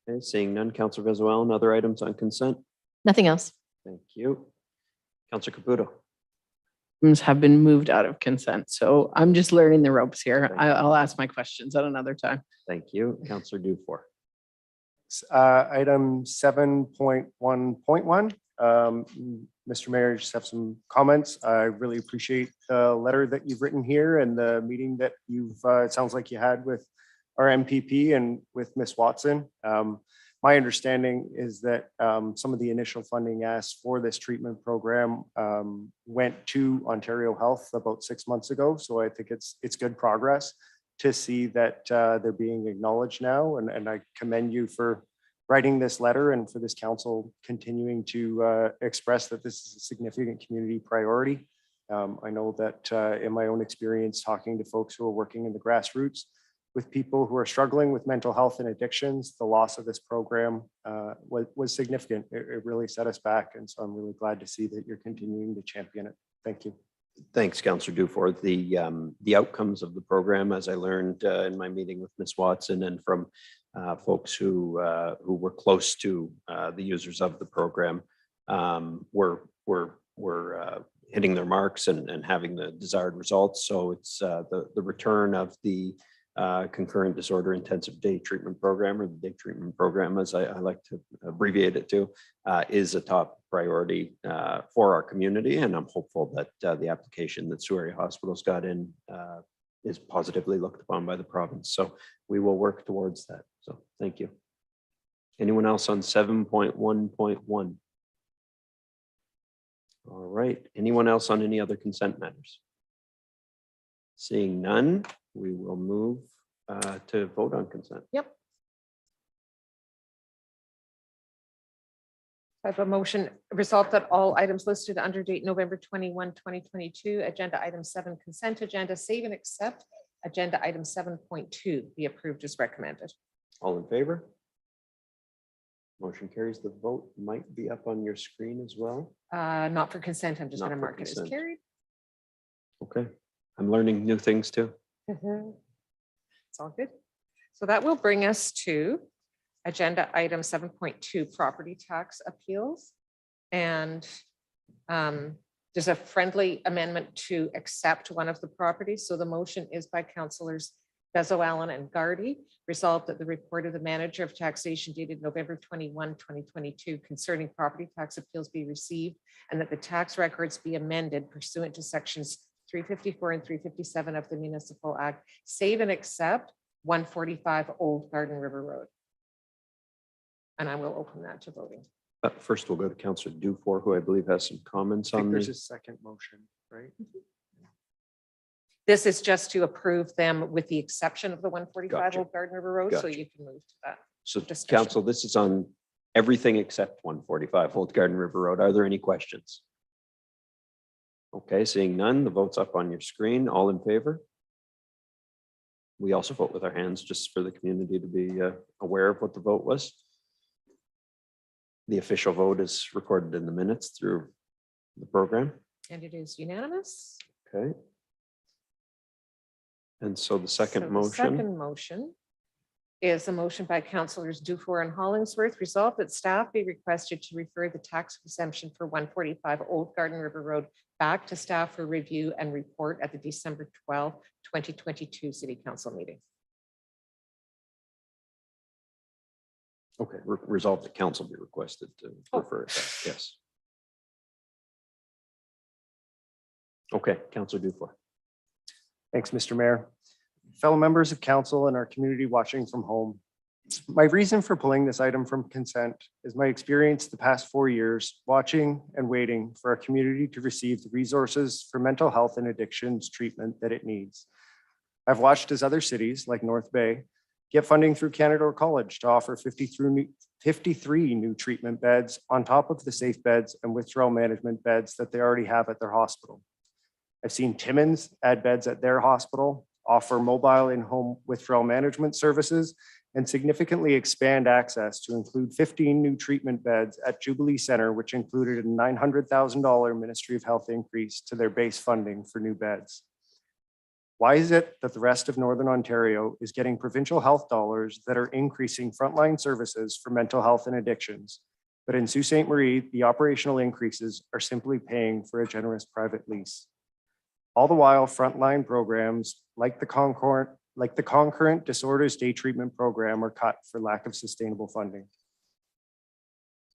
Okay, seeing none, Councillor Venezuela, other items on consent? Nothing else. Thank you. Councillor Caputo. Items have been moved out of consent, so I'm just learning the ropes here. Thank you. I'll ask my questions at another time. Thank you. Councillor Dufour. Item 7.1.1. Mr. Mayor, just have some comments. I really appreciate the letter that you've written here and the meeting that you've, it sounds like you had with our MPP and with Ms. Watson. My understanding is that some of the initial funding asked for this treatment program went to Ontario Health about 6 months ago. So I think it's good progress to see that they're being acknowledged now. And I commend you for writing this letter and for this council continuing to express that this is a significant community priority. I know that in my own experience talking to folks who are working in the grassroots with people who are struggling with mental health and addictions, the loss of this program was significant. It really set us back. And so I'm really glad to see that you're continuing to champion it. Thank you. Thanks, Councillor Dufour. The outcomes of the program, as I learned in my meeting with Ms. Watson and from folks who were close to the users of the program, were hitting their marks and having the desired results. So it's the return of the concurrent disorder intensive day treatment program, or the day treatment program, as I like to abbreviate it to, is a top priority for our community. And I'm hopeful that the application that Surrey Hospital's got in is positively looked upon by the province. So we will work towards that. So thank you. Anyone else on 7.1.1? All right. Anyone else on any other consent matters? Seeing none, we will move to vote on consent. Yep. I have a motion resolved that all items listed under date November 21, 2022, agenda item 7 consent agenda, save and accept agenda item 7.2 be approved as recommended. All in favor? Motion carries. The vote might be up on your screen as well. Not for consent. I'm just Not going to for mark it as consent. carried. Okay. I'm learning new things too. It's all good. So that will bring us to agenda item 7.2 property tax appeals. And there's a friendly amendment to accept one of the properties. So the motion is by councillors Bezo Allen and Gardy, resolved that the report of the manager of taxation dated November 21, 2022 concerning property tax appeals be received, and that the tax records be amended pursuant to sections 354 and 357 of the Municipal Act, save and accept 145 Old Garden River Road. And I will open that to voting. First, we'll go to Councillor Dufour, who I believe has some comments I think on there's the. a second motion, right? This is just to approve them with the exception of the 145 Gotcha. Old Garden River Road, so Gotcha. you can move to that. So discussion. council, this is on everything except 145 Old Garden River Road. Are there any questions? Okay, seeing none, the vote's up on your screen. All in favor? We also vote with our hands just for the community to be aware of what the vote was. The official vote is recorded in the minutes through the program. And it is unanimous. Okay. And so the So second the motion, Second motion is a motion by councillors Dufour and Hollingsworth, resolved that staff be requested to refer the tax exemption for 145 Old Garden River Road back to staff for review and report at the December 12th, 2022 City Council meeting. Okay, resolve that council be requested to refer it back. Yes. Okay, Councilor Dufour. Thanks, Mr. Mayor. Fellow members of council and our community watching from home. My reason for pulling this item from consent is my experience the past 4 years watching and waiting for our community to receive the resources for mental health and addictions treatment that it needs. I've watched as other cities like North Bay get funding through Canada College to offer 53 new treatment beds on top of the safe beds and withdrawal management beds that they already have at their hospital. I've seen Timmins add beds at their hospital, offer mobile in-home withdrawal management services, and significantly expand access to include 15 new treatment beds at Jubilee Center, which included a $900,000 Ministry of Health increase to their base funding for new beds. Why is it that the rest of Northern Ontario is getting provincial health dollars that are increasing frontline services for mental health and addictions, but in Sault Ste. Marie, the operational increases are simply paying for a generous private lease? All the while, frontline programs like the concurrent disorders day treatment program are cut for lack of sustainable funding.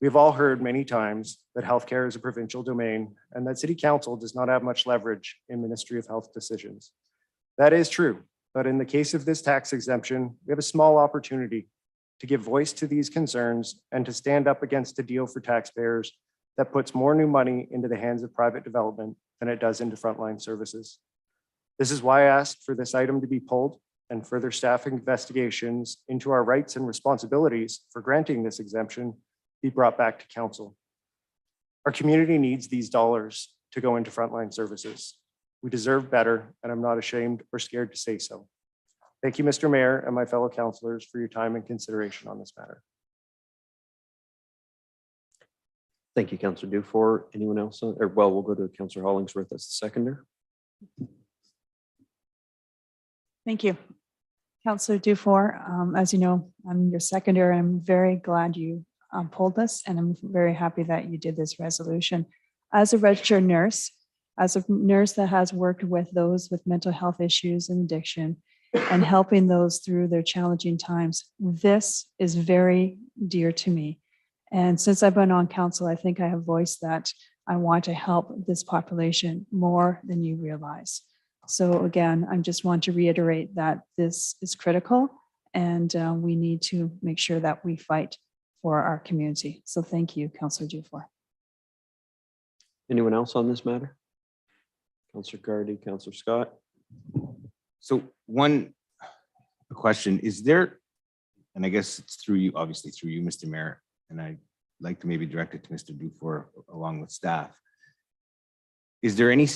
We've all heard many times that healthcare is a provincial domain and that City Council does not have much leverage in Ministry of Health decisions. That is true, but in the case of this tax exemption, we have a small opportunity to give voice to these concerns and to stand up against a deal for taxpayers that puts more new money into the hands of private development than it does into frontline services. This is why I asked for this item to be pulled and further staff investigations into our rights and responsibilities for granting this exemption be brought back to council. Our community needs these dollars to go into frontline services. We deserve better, and I'm not ashamed or scared to say so. Thank you, Mr. Mayor, and my fellow councillors for your time and consideration on this matter. Thank you, Councilor Dufour. Anyone else? Or well, we'll go to Councilor Hollingsworth as the seconder. Thank you. Councillor Dufour, as you know, I'm your seconder. I'm very glad you pulled this, and I'm very happy that you did this resolution. As a registered nurse, as a nurse that has worked with those with mental health issues and addiction and helping those through their challenging times, this is very dear to me. And since I've been on council, I think I have voiced that I want to help this population more than you realize. So again, I just want to reiterate that this is critical and we need to make sure that we fight for our community. So thank you, Councillor Dufour. Anyone else on this matter? Councilor Gardy, Councilor Scott. So one question, is there, and I guess it's through you, obviously through you, Mr. Mayor, and I'd like to maybe direct it to Mr. Dufour along with staff. Is there any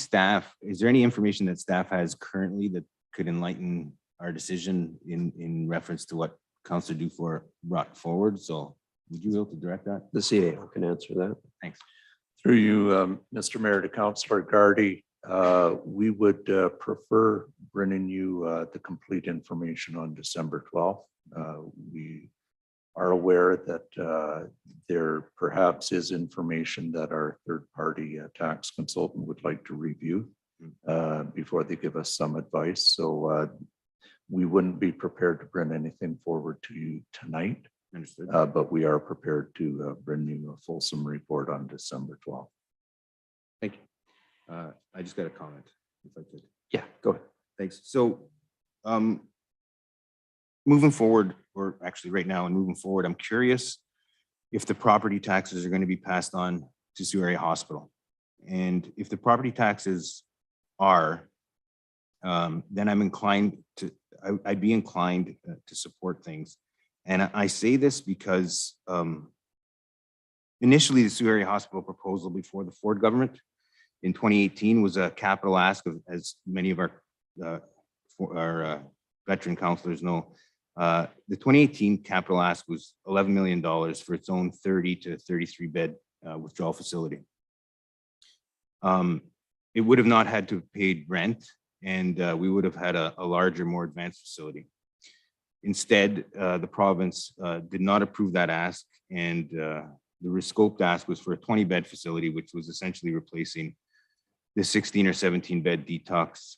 information that staff has currently that could enlighten our decision in reference to what Councilor Dufour brought forward? So would you be able to direct that? The CAO can answer that. Thanks. Through you, Mr. Mayor, to Councillor Gardy, we would prefer bringing you the complete information on December 12th. We are aware that there perhaps is information that our third-party tax consultant would like to review before they give us some advice. So we wouldn't be prepared to bring anything forward to you tonight. Understood. But we are prepared to bring you a fulsome report on December 12th. Thank you. I just got a comment, if I could. Yeah, go ahead. Thanks. So moving forward, or actually right now and moving forward, I'm curious if the property taxes are going to be passed on to Sioux Area Hospital. And if the property taxes are, then I'm inclined to, I'd be inclined to support things. And I say this because initially the Sioux Area Hospital proposal before the Ford government in 2018 was a capital ask of, as many of our veteran counselors know, the 2018 capital ask was $11 million for its own 30 to 33 bed withdrawal facility. It would have not had to have paid rent, and we would have had a larger, more advanced facility. Instead, the province did not approve that ask, and the rescoped ask was for a 20 bed facility, which was essentially replacing the 16 or 17 bed detox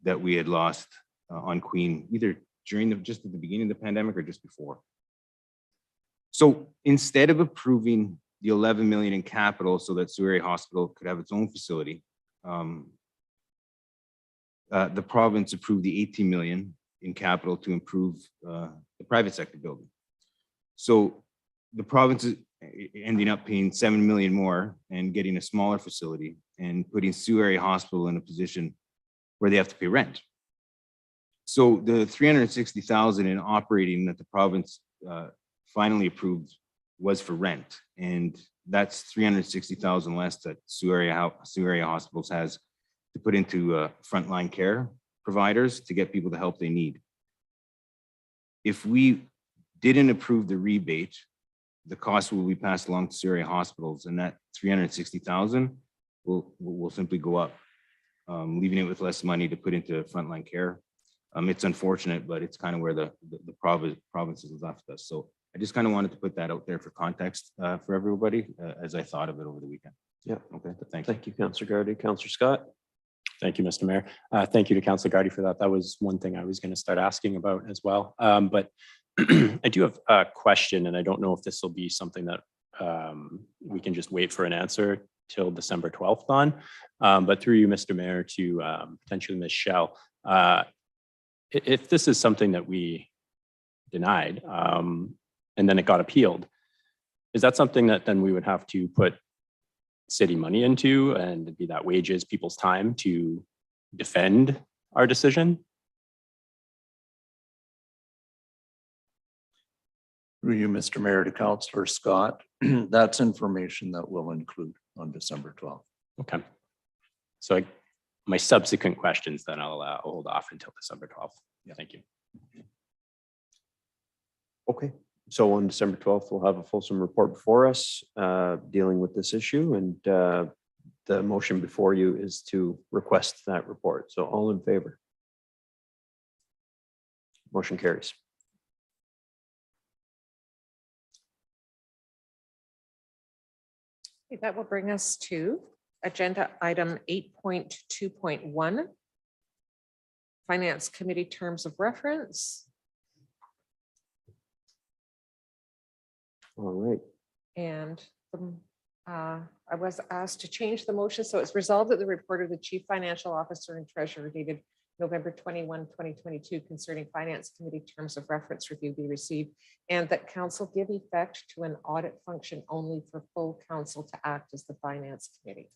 that we had lost on Queen, either just at the beginning of the pandemic or just before. So instead of approving the 11 million in capital so that Surrey Hospital could have its own facility, the province approved the 18 million in capital to improve the private sector building. So the province is ending up paying 7 million more and getting a smaller facility and putting Surrey Hospital in a position where they have to pay rent. So the 360,000 in operating that the province finally approved was for rent, and that's 360,000 less that Surrey Hospitals has to put into frontline care providers to get people the help they need. If we didn't approve the rebate, the cost will be passed along to Surrey Hospitals, and that 360,000 will simply go up, leaving it with less money to put into frontline care. It's unfortunate, but it's kind of where the province has left us. So I just kind of wanted to put that out there for context for everybody as I thought of it over the weekend. Yeah. Okay. Thank you. Thank you, Councillor Gardy. Councillor Scott? Thank you, Mr. Mayor. Thank you to Councillor Gardy for that. That was one thing I was going to start asking about as well. But I do have a question, and I don't know if this will be something that we can just wait for an answer till December 12th on. But through you, Mr. Mayor, to potentially Ms. Shell, if this is something that we denied and then it got appealed, is that something that then we would have to put city money into, and it'd be that wages, people's time to defend our decision? Through you, Mr. Mayor, to Councillor Scott, that's information that we'll include on December 12th. Okay. So my subsequent questions, then I'll hold off until December 12th. Yeah, thank you. Okay. So on December 12th, we'll have a fulsome report before us dealing with this issue, and the motion before you is to request that report. So all in favor? Motion carries. Okay, that will bring us to agenda item 8.2.1, Finance Committee Terms of Reference. All right. And I was asked to change the motion. So it's resolved that the report of the Chief Financial Officer and Treasurer dated November 21, 2022 concerning Finance Committee Terms of Reference review be received, and that council give effect to an audit function only for full council to act as the Finance Committee.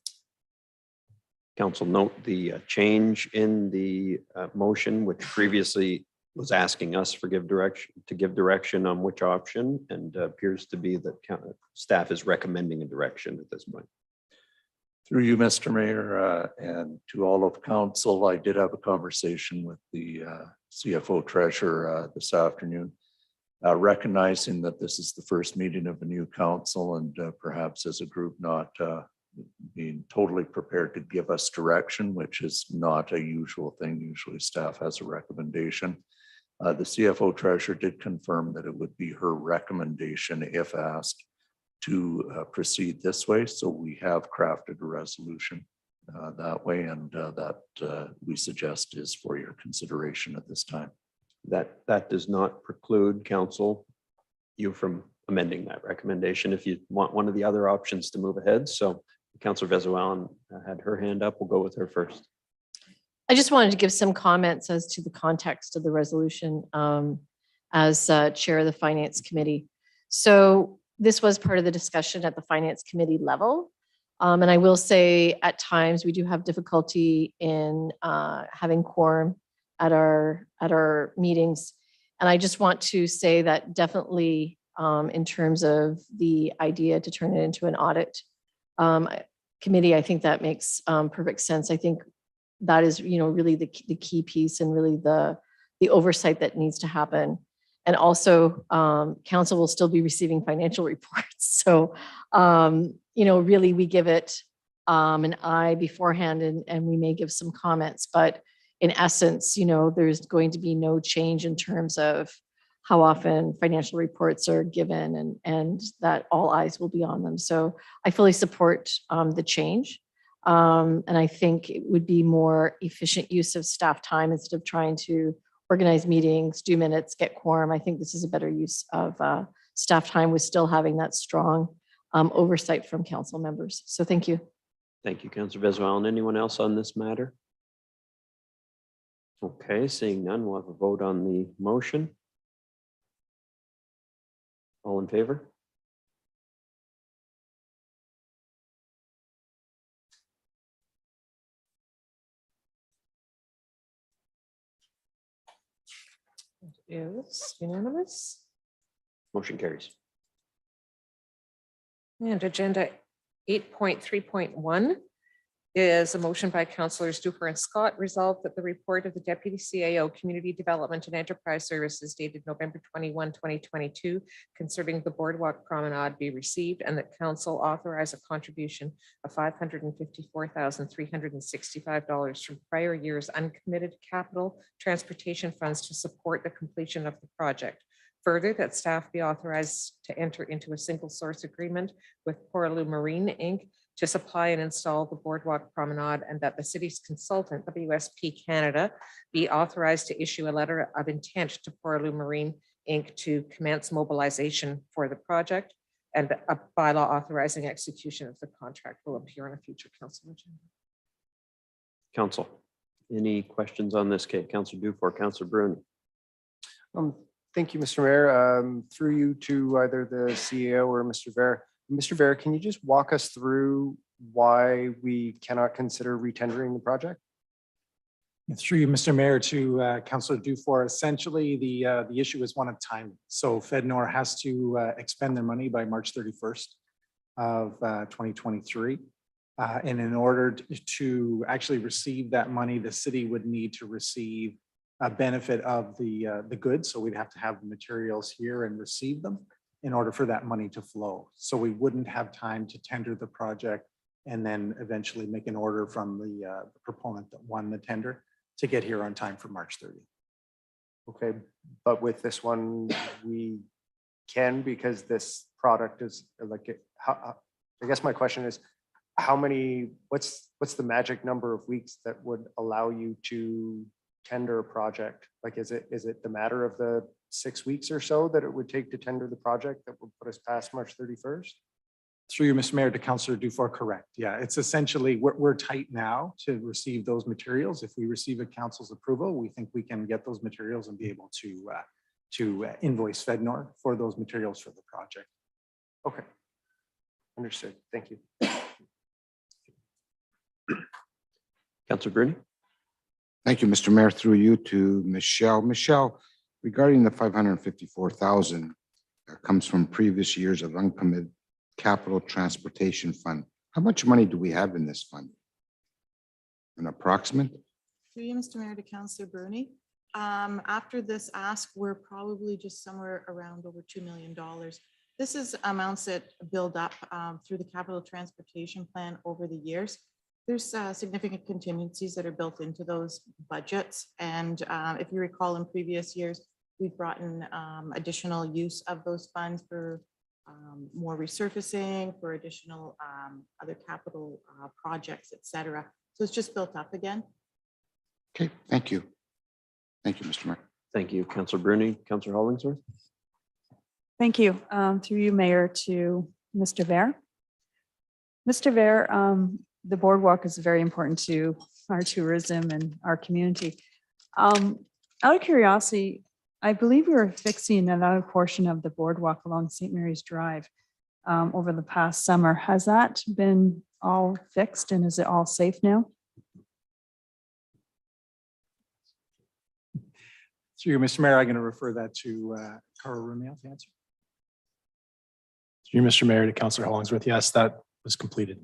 Council, note the change in the motion, which previously was asking us for give direction on which option, and appears to be that staff is recommending a direction at this point. Through you, Mr. Mayor, and to all of council, I did have a conversation with the CFO treasurer this afternoon, recognizing that this is the first meeting of a new council, and perhaps as a group not being totally prepared to give us direction, which is not a usual thing. Usually staff has a recommendation. The CFO treasurer did confirm that it would be her recommendation, if asked, to proceed this way. So we have crafted a resolution that way, and that we suggest is for your consideration at this time. That does not preclude council you from amending that recommendation if you want one of the other options to move ahead. So Councillor Vesuallen had her hand up. We'll go with her first. I just wanted to give some comments as to the context of the resolution as chair of the Finance Committee. So this was part of the discussion at the Finance Committee level. And I will say at times we do have difficulty in having quorum at our meetings. And I just want to say that definitely in terms of the idea to turn it into an audit committee, I think that makes perfect sense. I think that is, really the key piece and really the oversight that needs to happen. And also, council will still be receiving financial reports. So, really we give it an eye beforehand, and we may give some comments, but in essence, there's going to be no change in terms of how often financial reports are given, and that all eyes will be on them. So I fully support the change. And I think it would be more efficient use of staff time instead of trying to organize meetings, do minutes, get quorum. I think this is a better use of staff time with still having that strong oversight from council members. So thank you. Thank you, Councillor Beswell. And anyone else on this matter? Okay, seeing none, we'll have a vote on the motion. All in favor? It is unanimous. Motion carries. And agenda 8.3.1 is a motion by councillors Dufour and Scott resolved that the report of the Deputy CAO Community Development and Enterprise Services dated November 21, 2022 concerning the Boardwalk Promenade be received and that council authorize a contribution of $554,365 from prior year's uncommitted capital transportation funds to support the completion of the project. Further, that staff be authorized to enter into a single source agreement with Poraloo Marine, Inc. to supply and install the Boardwalk Promenade, and that the city's consultant, WSP Canada, be authorized to issue a letter of intent to Poraloo Marine, Inc. to commence mobilization for the project, and a bylaw authorizing execution of the contract will appear on a future council agenda. Council, any questions on this case? Councillor Dufour, Councillor Bruni. Thank you, Mr. Mayor. Through you to either the CEO or Mr. Ver. Mr. Ver, can you just walk us through why we cannot consider retendering the project? Through you, Mr. Mayor, to Councillor Dufour, essentially the issue is one of time. So FedNor has to expend their money by March 31st of 2023. And in order to actually receive that money, the city would need to receive a benefit of the goods. So we'd have to have the materials here and receive them in order for that money to flow. So we wouldn't have time to tender the project and then eventually make an order from the proponent that won the tender to get here on time for March 30th. Okay, but with this one, we can, because this product is like, I guess my question is, how many, what's the magic number of weeks that would allow you to tender a project? Like, is it the matter of the 6 weeks or so that it would take to tender the project that would put us past March 31st? Through you, Mr. Mayor, to Councillor Dufour, correct. Yeah, it's essentially, we're tight now to receive those materials. If we receive a council's approval, we think we can get those materials and be able to invoice FedNor for those materials for the project. Okay, understood. Thank you. Councillor Bruni. Thank you, Mr. Mayor. Through you to Michelle. Michelle, regarding the 554,000 that comes from previous years of uncommitted capital transportation fund, how much money do we have in this fund? An approximate? Through you, Mr. Mayor, to Councillor Bruni. After this ask, we're probably just somewhere around over $2 million. This is amounts that build up through the capital transportation plan over the years. There's significant contingencies that are built into those budgets. And if you recall, in previous years, we've brought in additional use of those funds for more resurfacing, for additional other capital projects, et cetera. So it's just built up again. Okay, thank you. Thank you, Mr. Mayor. Thank you, Councillor Bruni. Councillor Hollingsworth. Thank you. Through you, Mayor, to Mr. Ver. Mr. Ver, the boardwalk is very important to our tourism and our community. Out of curiosity, I believe we were fixing another portion of the boardwalk along St. Mary's Drive over the past summer. Has that been all fixed and is it all safe now? Through you, Mr. Mayor, I'm going to refer that to Carl Rumia to answer. Through you, Mr. Mayor, to Councillor Hollingsworth. Yes, that was completed.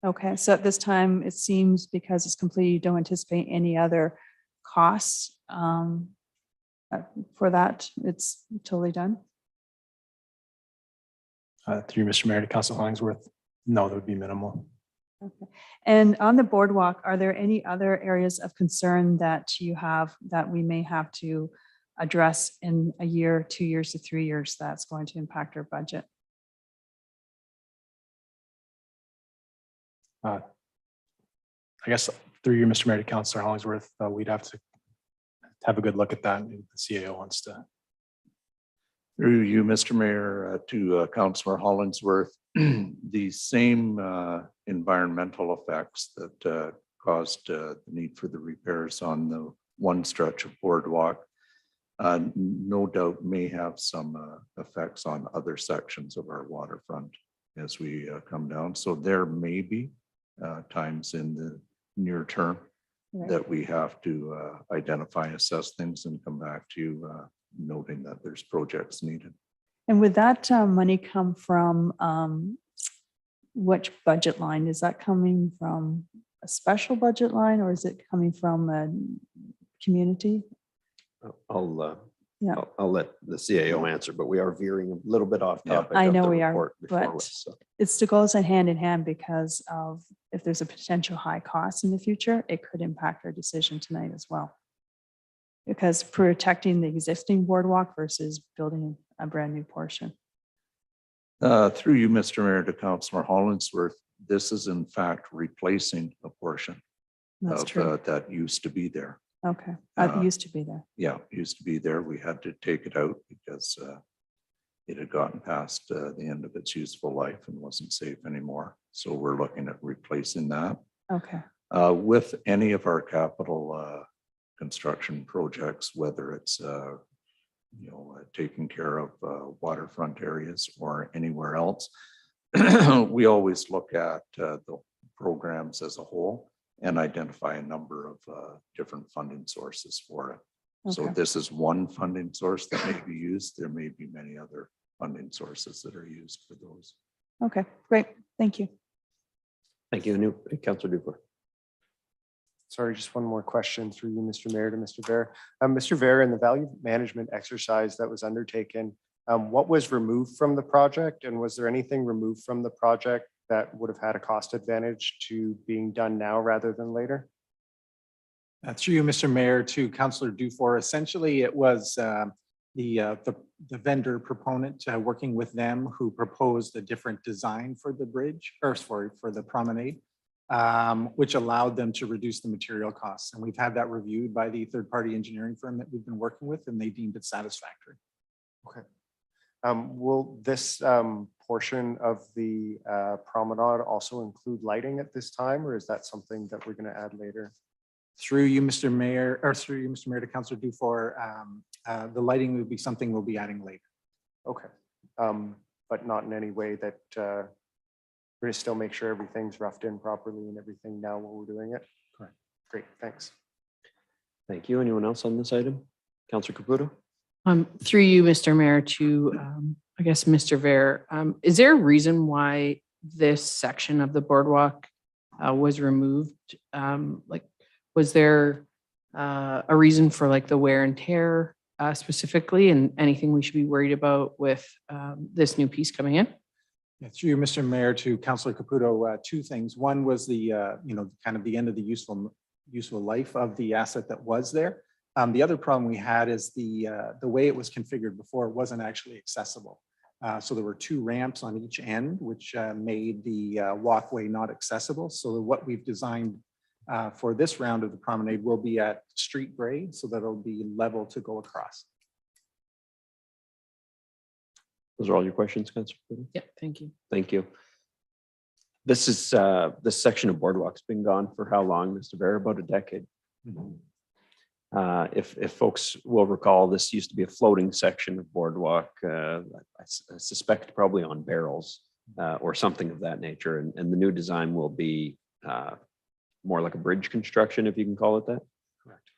Okay, so at this time, it seems because it's complete, you don't anticipate any other costs for that. It's totally done. Through you, Mr. Mayor, to Councillor Hollingsworth. No, that would be minimal. Okay. And on the boardwalk, are there any other areas of concern that you have that we may have to address in a year, 2 years to 3 years that's going to impact our budget? I guess through you, Mr. Mayor, to Councillor Hollingsworth, we'd have to have a good look at that if the CAO wants to. Through you, Mr. Mayor, to Councillor Hollingsworth, the same environmental effects that caused the need for the repairs on the one stretch of Boardwalk, no doubt may have some effects on other sections of our waterfront as we come down. So there may be times in the near term that we have to identify, assess things and come back to you, noting that there's projects needed. And would that money come from which budget line? Is that coming from a special budget line or is it coming from a community? Yeah. I'll let the CAO answer, but we are veering a little bit off topic. I of know the we are, report before but us, so. it still goes hand in hand because of if there's a potential high cost in the future, it could impact our decision tonight as well. Because protecting the existing boardwalk versus building a brand new portion. Through you, Mr. Mayor, to Councillor Hollingsworth, this is in fact replacing a portion That's of true. that used to be there. Okay, it used to be there. Yeah, used to be there. We had to take it out because it had gotten past the end of its useful life and wasn't safe anymore. So we're looking at replacing that. Okay, With any of our capital construction projects, whether it's taking care of waterfront areas or anywhere else, we always look at the programs as a whole and identify a number of different funding sources for it. So Okay. this is one funding source that may be used. There may be many other funding sources that are used for those. okay, great. Thank you. Thank you, Councillor Dufour. Sorry, just one more question through you, Mr. Mayor, to Mr. Bear. Mr. Bear, in the value management exercise that was undertaken, what was removed from the project? And was there anything removed from the project that would have had a cost advantage to being done now rather than later? Through you, Mr. Mayor, to Councillor Dufour. Essentially, it was the vendor proponent working with them who proposed a different design for the bridge, or sorry, for the promenade, which allowed them to reduce the material costs. And we've had that reviewed by the third-party engineering firm that we've been working with, and they deemed it satisfactory. Okay. Will this portion of the promenade also include lighting at this time, or is that something that we're going to add later? Through you, Mr. Mayor, or through you, Mr. Mayor, to Councillor Dufour, the lighting will be something we'll be adding later. Okay. But not in any way that we're going to still make sure everything's roughed in properly and everything now while we're doing it? Correct. Great, thanks. Thank you. Anyone else on this item? Councillor Caputo? Through you, Mr. Mayor, to, I guess, Mr. Ver, is there a reason why this section of the boardwalk was removed? Was there a reason for like the wear and tear specifically, and anything we should be worried about with this new piece coming in? Yeah, through you, Mr. Mayor, to Councillor Caputo, two things. One was the, kind of the end of the useful life of the asset that was there. The other problem we had is the way it was configured before wasn't actually accessible. So there were two ramps on each end, which made the walkway not accessible. So what we've designed for this round of the promenade will be at street grade, so that it'll be level to go across. Those are all your questions, Councillor Caputo? Yeah, thank you. Thank you. This is this section of boardwalk's been gone for how long, Mr. Bear? About a decade. If folks will recall, this used to be a floating section of boardwalk. I suspect probably on barrels or something of that nature. And the new design will be more like a bridge construction, if you can call it that. Correct.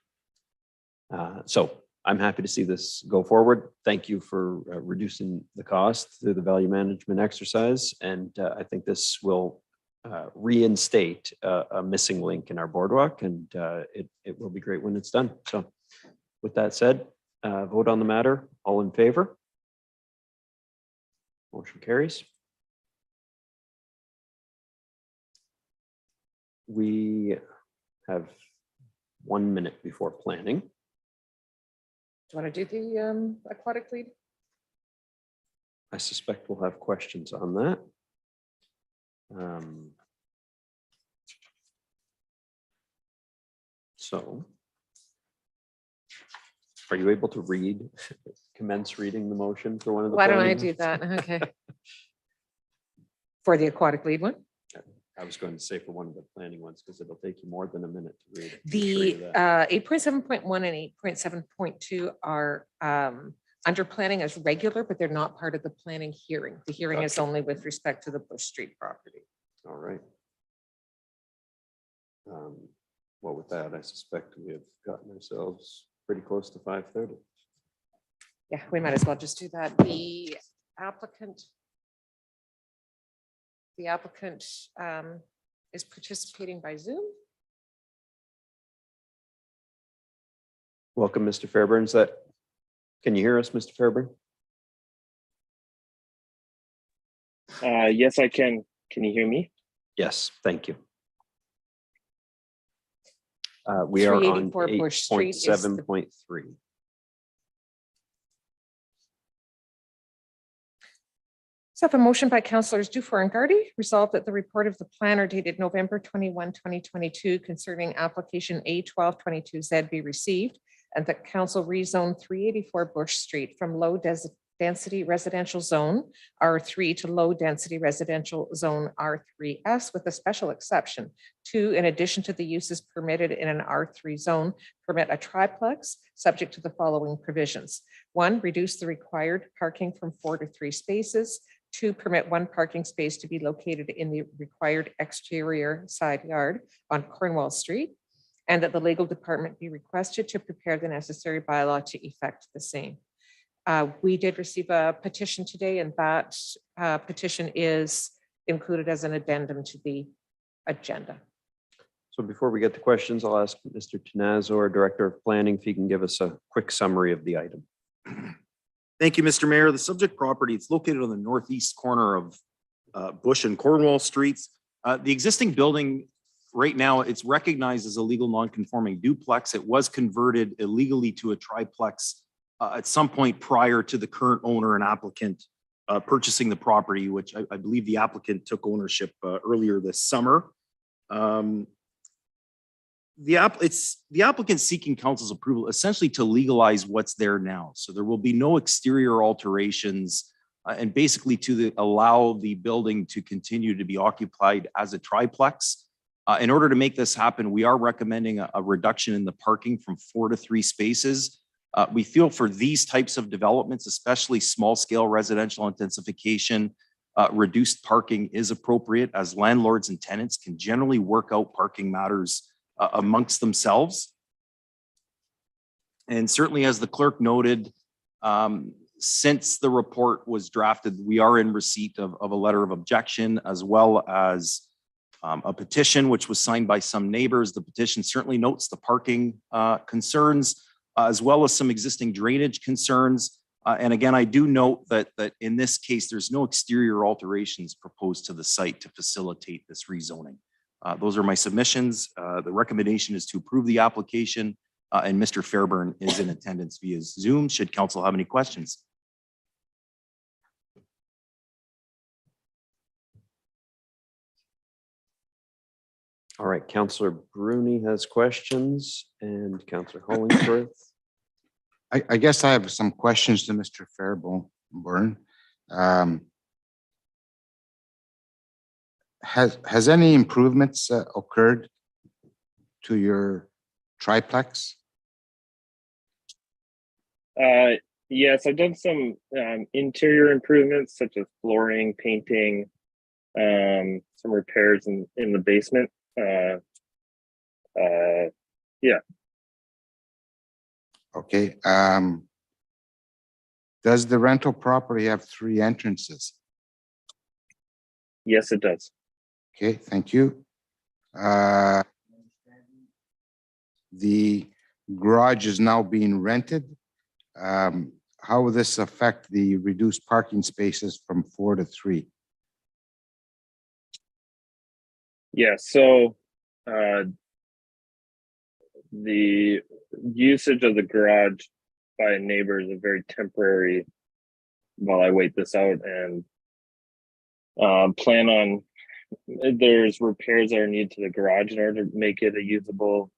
So I'm happy to see this go forward. Thank you for reducing the cost through the value management exercise. And I think this will reinstate a missing link in our boardwalk, and it will be great when it's done. So with that said, vote on the matter. All in favor? Motion carries. We have 1 minute before planning. Do you want to do the aquatic lead? I suspect we'll have questions on that. So are you able to commence reading the motion for one of the? Why don't I planning do ones? that? Okay. For the aquatic lead one? I was going to say for one of the planning ones, because it'll take you more than a minute to read it. I'm sure The of that. 8.7.1 and 8.7.2 are under planning as regular, but they're not part of the planning hearing. The hearing is Gotcha. only with respect to the Bush Street property. All right. Well, with that, I suspect we have gotten ourselves pretty close to 5:30. Yeah, we might as well just do that. The applicant is participating by Zoom. Welcome, Mr. Fairburn. Can you hear us, Mr. Fairburn? Yes, I can. Can you hear me? Yes, thank you. We are on 384 Bush Street is the- 8.7.3. So I have a motion by councillors Dufour and Gardy, resolved that the report of the planner dated November 21, 2022 concerning application A1222Z be received, and that council rezone 384 Bush Street from low density residential zone R3 to low density residential zone R3S with a special exception. 2, in addition to the uses permitted in an R3 zone, permit a triplex subject to the following provisions. 1, reduce the required parking from 4 to 3 spaces. 2, permit 1 parking space to be located in the required exterior side yard on Cornwall Street, and that the legal department be requested to prepare the necessary bylaw to effect the same. We did receive a petition today, and that petition is included as an addendum to the agenda. So before we get to questions, I'll ask Mr. Tenazzo, our Director of Planning, if he can give us a quick summary of the item. Thank you, Mr. Mayor. The subject property, it's located on the northeast corner of Bush and Cornwall Streets. The existing building right now, it's recognized as a legal non-conforming duplex. It was converted illegally to a triplex at some point prior to the current owner and applicant purchasing the property, which I believe the applicant took ownership earlier this summer. The applicant seeking council's approval essentially to legalize what's there now. So there will be no exterior alterations and basically to allow the building to continue to be occupied as a triplex. In order to make this happen, we are recommending a reduction in the parking from 4 to 3 spaces. We feel for these types of developments, especially small scale residential intensification, reduced parking is appropriate as landlords and tenants can generally work out parking matters amongst themselves. And certainly, as the clerk noted, since the report was drafted, we are in receipt of a letter of objection as well as a petition which was signed by some neighbors. The petition certainly notes the parking concerns as well as some existing drainage concerns. And again, I do note that in this case, there's no exterior alterations proposed to the site to facilitate this rezoning. Those are my submissions. The recommendation is to approve the application, and Mr. Fairburn is in attendance via Zoom. Should council have any questions? All right, Councillor Bruni has questions and Councillor Hollingsworth. I guess I have some questions to Mr. Fairburn. Has any improvements occurred to your triplex? Yes, I've done some interior improvements such as flooring, painting, some repairs in the basement. Yeah. Okay. Does the rental property have 3 entrances? Yes, it does. Okay, thank you. The garage is now being rented. How will this affect the reduced parking spaces from 4 to 3? Yeah, so the usage of the garage by a neighbor is a very temporary while I wait this out and plan on there's repairs that are needed to the garage in order to make it a usable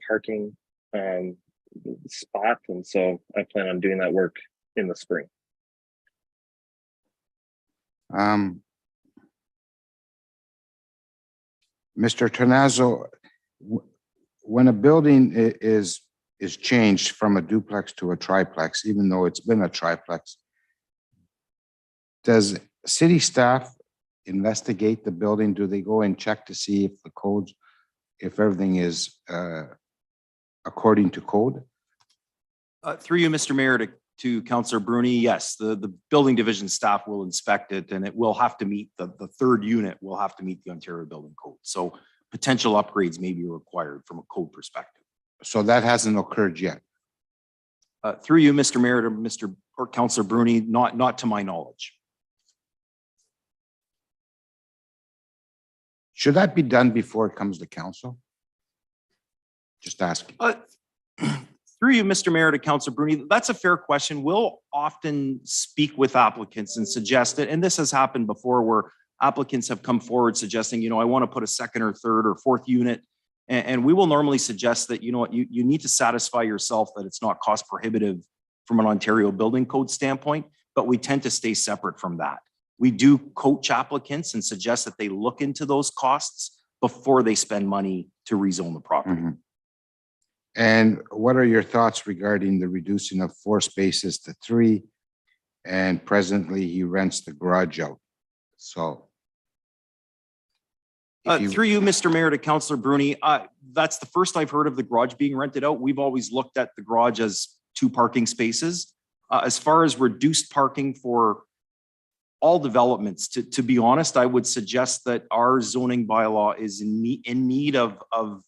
parking spot. And so I plan on doing that work in the spring. Mr. Tenazzo, when a building is changed from a duplex to a triplex, even though it's been a triplex, does city staff investigate the building? Do they go and check to see if the codes, if everything is according to code? Through you, Mr. Mayor, to Councillor Bruni, yes, the building division staff will inspect it, and it will have to meet the third unit will have to meet the Ontario Building Code. So potential upgrades may be required from a code perspective. So that hasn't occurred yet. Through you, Mr. Mayor, to Mr. or Councillor Bruni, not to my knowledge. Should that be done before it comes to council? Just asking. Through you, Mr. Mayor, to Councillor Bruni, that's a fair question. We'll often speak with applicants and suggest it, and this has happened before where applicants have come forward suggesting, you know, I want to put a second or third or fourth unit, and we will normally suggest that, you know what, you need to satisfy yourself that it's not cost prohibitive from an Ontario Building Code standpoint, but we tend to stay separate from that. We do coach applicants and suggest that they look into those costs before they spend money to rezone the property. Mm-hmm. And what are your thoughts regarding the reducing of 4 spaces to 3? And presently he rents the garage out. So. Through you, Mr. Mayor, to Councillor Bruni, that's the first I've heard of the garage being rented out. We've always looked at the garage as 2 parking spaces. As far as reduced parking for all developments, to be honest, I would suggest that our zoning bylaw is in need of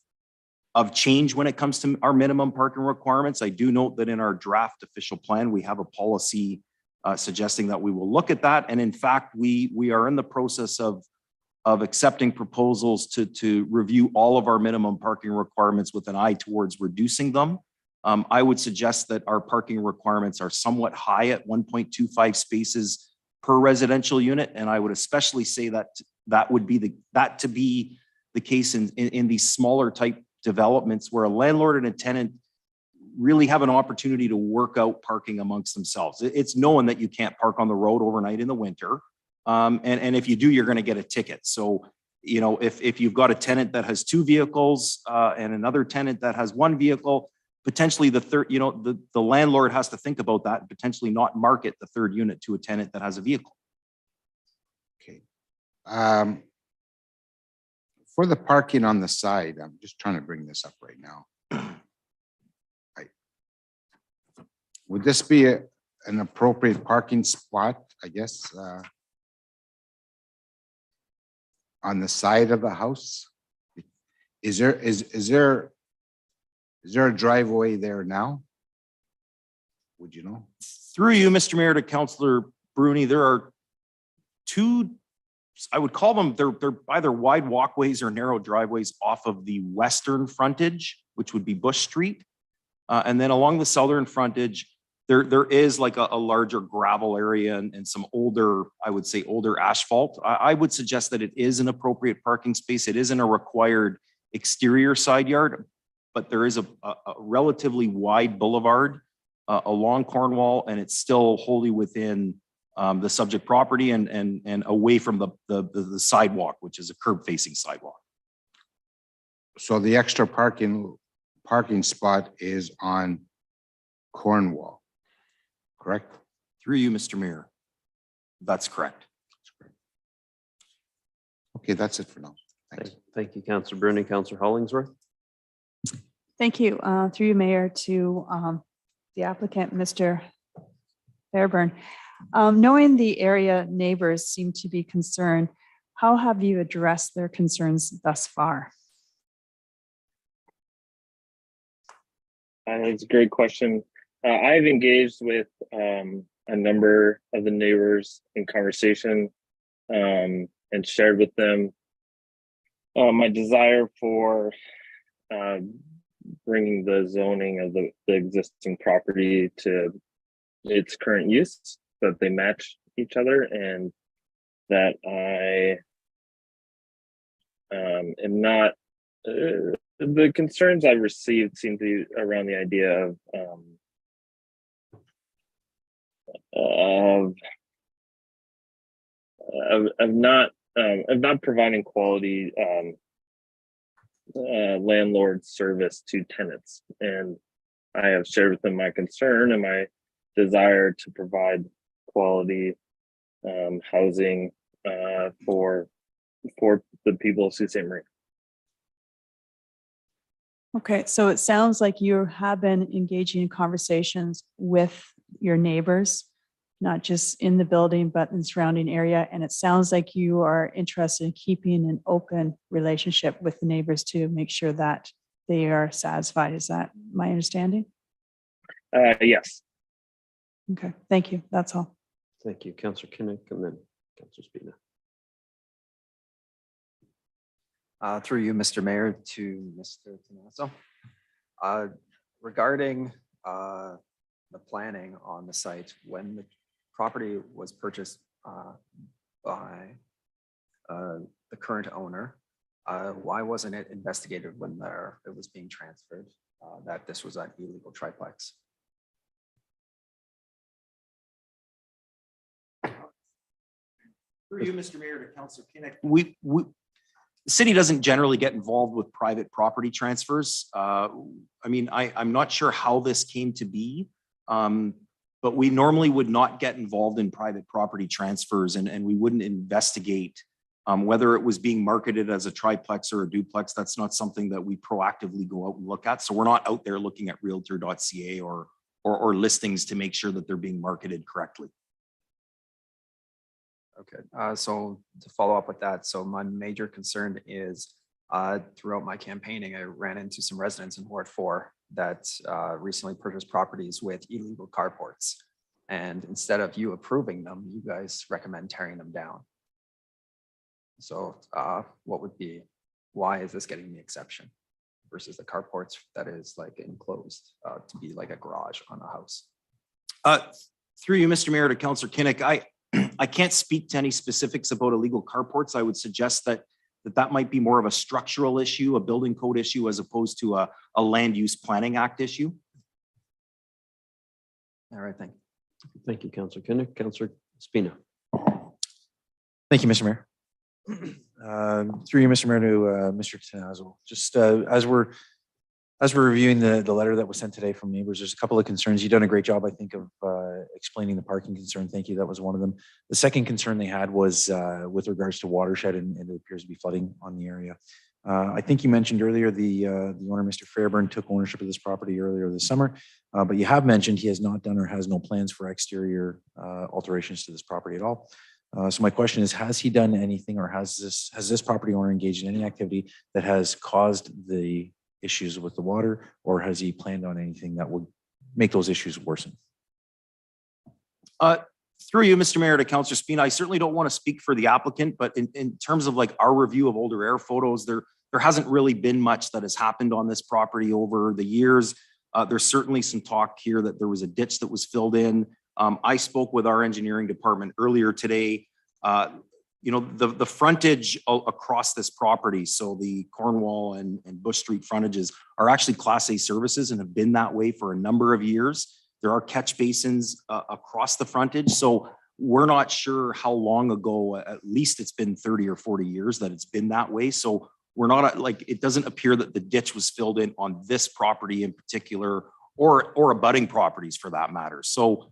change when it comes to our minimum parking requirements. I do note that in our draft official plan, we have a policy suggesting that we will look at that. And in fact, we are in the process of accepting proposals to review all of our minimum parking requirements with an eye towards reducing them. I would suggest that our parking requirements are somewhat high at 1.25 spaces per residential unit. And I would especially say that would be the case in these smaller type developments where a landlord and a tenant really have an opportunity to work out parking amongst themselves. It's known that you can't park on the road overnight in the winter. And if you do, you're going to get a ticket. So, you know, if you've got a tenant that has 2 vehicles and another tenant that has 1 vehicle, potentially the third, you know, the landlord has to think about that and potentially not market the third unit to a tenant that has a vehicle. Okay. For the parking on the side, I'm just trying to bring this up right now. Would this be an appropriate parking spot, I guess, on the side of the house? Is there a driveway there now? Would you know? Through you, Mr. Mayor, to Councillor Bruni, there are 2, I would call them, they're either wide walkways or narrow driveways off of the western frontage, which would be Bush Street. And then along the southern frontage, there is like a larger gravel area and some older, I would say older asphalt. I would suggest that it is an appropriate parking space. It isn't a required exterior side yard, but there is a relatively wide boulevard along Cornwall, and it's still wholly within the subject property and away from the sidewalk, which is a curb-facing sidewalk. So the extra parking spot is on Cornwall, correct? Through you, Mr. Mayor. That's correct. Okay, that's it for now. Thanks. Thank you, Councillor Bruni. Councillor Hollingsworth. Thank you. Through you, Mayor, to the applicant, Mr. Fairburn. Knowing the area neighbors seem to be concerned, how have you addressed their concerns thus far? That's a great question. I've engaged with a number of the neighbors in conversation and shared with them my desire for bringing the zoning of the existing property to its current use, that they match each other, and that I am not, the concerns I've received seem to be around the idea of not providing quality landlord service to tenants. And I have shared with them my concern and my desire to provide quality housing for the people of Sault Ste. Marie. Okay, so it sounds like you have been engaging in conversations with your neighbors, not just in the building, but in the surrounding area. And it sounds like you are interested in keeping an open relationship with the neighbors to make sure that they are satisfied. Is that my understanding? Yes. Okay, thank you. That's all. Thank you, Councillor Kinnick, and then Councillor Spina. Through you, Mr. Mayor, to Mr. Tanasso. Regarding the planning on the site, when the property was purchased by the current owner, why wasn't it investigated when it was being transferred that this was an illegal triplex? Through you, Mr. Mayor, to Councillor Kinnick. The city doesn't generally get involved with private property transfers. I mean, I'm not sure how this came to be, but we normally would not get involved in private property transfers, and we wouldn't investigate whether it was being marketed as a triplex or a duplex. That's not something that we proactively go out and look at. So we're not out there looking at realtor.ca or listings to make sure that they're being marketed correctly. Okay, so to follow up with that, so my major concern is throughout my campaigning, I ran into some residents in Ward 4 that recently purchased properties with illegal carports. And instead of you approving them, you guys recommend tearing them down. So why is this getting the exception versus the carports that is like enclosed to be like a garage on a house? Through you, Mr. Mayor, to Councillor Kinnick, I can't speak to any specifics about illegal carports. I would suggest that might be more of a structural issue, a building code issue, as opposed to a land use planning act issue. All right, thank you. Thank you, Councillor Kinnick. Councillor Spina. Thank you, Mr. Mayor. Through you, Mr. Mayor, to Mr. Tanazo. Just as we're reviewing the letter that was sent today from neighbors, there's a couple of concerns. You've done a great job, I think, of explaining the parking concern. Thank you. That was one of them. The second concern they had was with regards to watershed, and it appears to be flooding on the area. I think you mentioned earlier the owner, Mr. Fairburn, took ownership of this property earlier this summer, but you have mentioned he has not done or has no plans for exterior alterations to this property at all. So my question is, has he done anything, or has this property owner engaged in any activity that has caused the issues with the water, or has he planned on anything that would make those issues worsen? Through you, Mr. Mayor, to Councillor Spina, I certainly don't want to speak for the applicant, but in terms of like our review of older air photos, there hasn't really been much that has happened on this property over the years. There's certainly some talk here that there was a ditch that was filled in. I spoke with our engineering department earlier today. You know, the frontage across this property, so the Cornwall and Bush Street frontages are actually Class A services and have been that way for a number of years. There are catch basins across the frontage. So we're not sure how long ago, at least it's been 30 or 40 years that it's been that way. So we're not like, it doesn't appear that the ditch was filled in on this property in particular, or abutting properties for that matter. So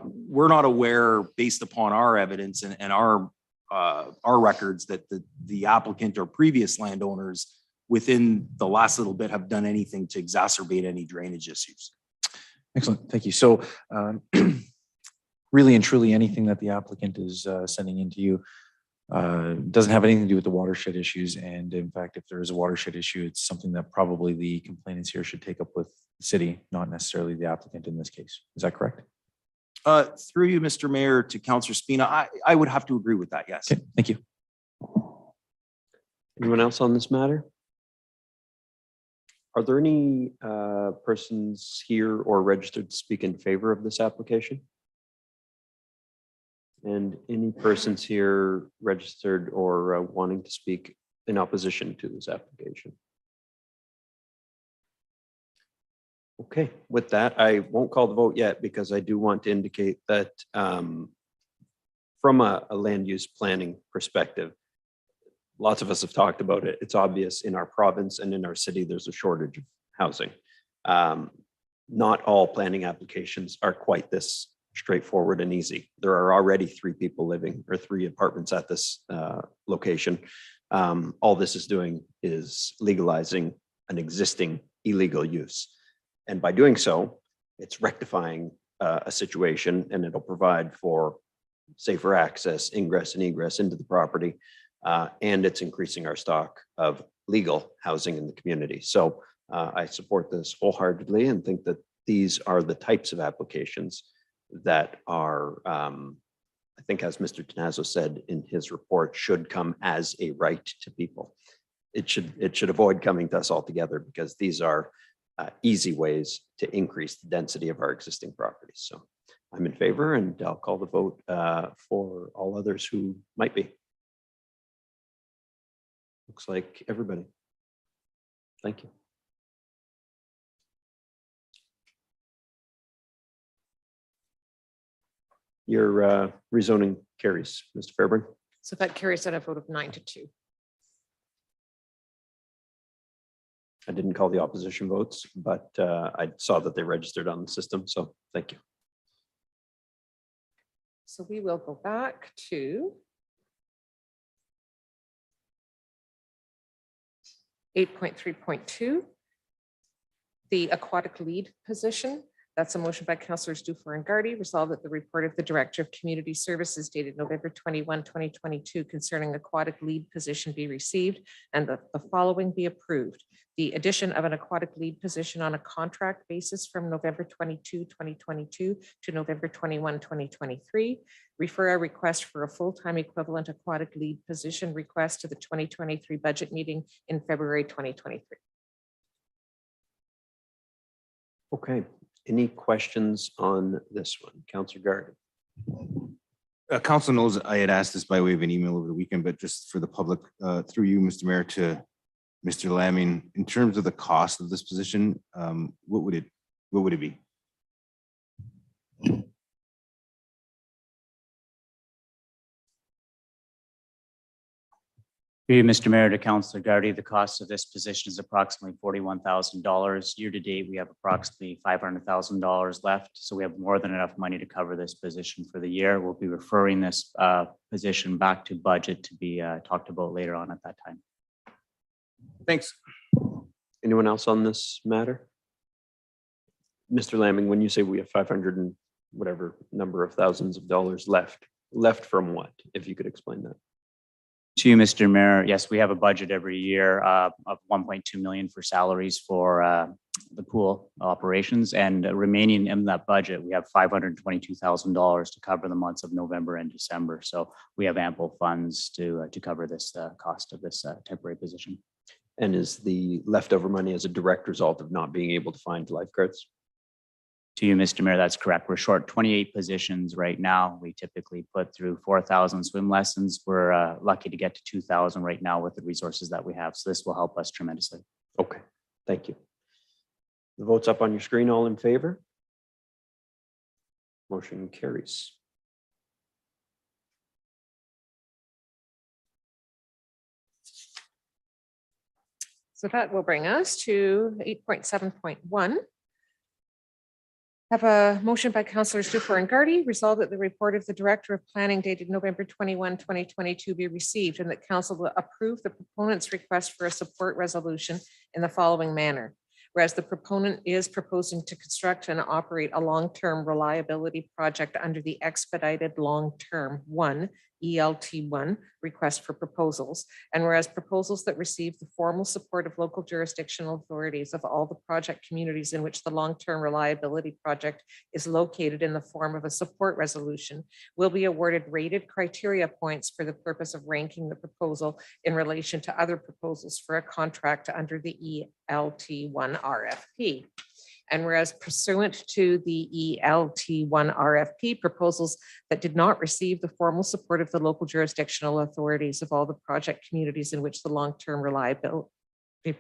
we're not aware, based upon our evidence and our records, that the applicant or previous landowners within the last little bit have done anything to exacerbate any drainage issues. Excellent, thank you. So really and truly, anything that the applicant is sending into you doesn't have anything to do with the watershed issues. And in fact, if there is a watershed issue, it's something that probably the complainants here should take up with the city, not necessarily the applicant in this case. Is that correct? Through you, Mr. Mayor, to Councillor Spina, I would have to agree with that, yes. Okay, thank you. Anyone else on this matter? Are there any persons here or registered to speak in favor of this application? And any persons here registered or wanting to speak in opposition to this application? Okay, with that, I won't call the vote yet because I do want to indicate that from a land use planning perspective, lots of us have talked about it. It's obvious in our province and in our city, there's a shortage of housing. Not all planning applications are quite this straightforward and easy. There are already 3 people living or 3 apartments at this location. All this is doing is legalizing an existing illegal use. And by doing so, it's rectifying a situation, and it'll provide for safer access, ingress and egress into the property. And it's increasing our stock of legal housing in the community. So I support this wholeheartedly and think that these are the types of applications that are, I think, as Mr. Tenazzo said in his report, should come as a right to people. It should avoid coming to us altogether, because these are easy ways to increase the density of our existing properties. So I'm in favor, and I'll call the vote for all others who might be. Looks like everybody. Thank you. Your rezoning carries, Mr. Fairburn. So that carries at a vote of 9-2. I didn't call the opposition votes, but I saw that they registered on the system, so thank you. So we will go back to 8.3.2, the aquatic lead position. That's a motion by councillors Dufour and Gardy. Resolved that the report of the Director of Community Services dated November 21, 2022 concerning aquatic lead position be received, and the following be approved. The addition of an aquatic lead position on a contract basis from November 22, 2022 to November 21, 2023. Refer a request for a full-time equivalent aquatic lead position request to the 2023 budget meeting in February 2023. Okay. Any questions on this one? Councillor Garden. Council knows I had asked this by way of an email over the weekend, but just for the public, through you, Mr. Mayor, to Mr. Lamming, in terms of the cost of this position, what would it be? Through you, Mr. Mayor, to Councillor Gardy, the cost of this position is approximately $41,000. Year to date, we have approximately $500,000 left. So we have more than enough money to cover this position for the year. We'll be referring this position back to budget to be talked about later on at that time. Thanks. Anyone else on this matter? Mr. Lamming, when you say we have 500 and whatever number of thousands of dollars left from what? If you could explain that. To you, Mr. Mayor, yes, we have a budget every year of 1.2 million for salaries for the pool operations, and remaining in that budget, we have $522,000 to cover the months of November and December. So we have ample funds to cover this cost of this temporary position. And is the leftover money as a direct result of not being able to find lifeguards? To you, Mr. Mayor, that's correct. We're short 28 positions right now. We typically put through 4,000 swim lessons. We're lucky to get to 2,000 right now with the resources that we have. So this will help us tremendously. Okay, thank you. The vote's up on your screen. All in favor? Motion carries. So that will bring us to 8.7.1. Have a motion by councillors Dufour and Gardy. Resolved that the report of the Director of Planning dated November 21, 2022 be received, and that council will approve the proponent's request for a support resolution in the following manner. Whereas the proponent is proposing to construct and operate a long-term reliability project under the expedited long-term 1 ELT1 request for proposals. And whereas proposals that receive the formal support of local jurisdictional authorities of all the project communities in which the long-term reliability project is located in the form of a support resolution will be awarded rated criteria points for the purpose of ranking the proposal in relation to other proposals for a contract under the ELT1 RFP. And whereas pursuant to the ELT1 RFP, proposals that did not receive the formal support of the local jurisdictional authorities of all the project communities in which the long-term reliability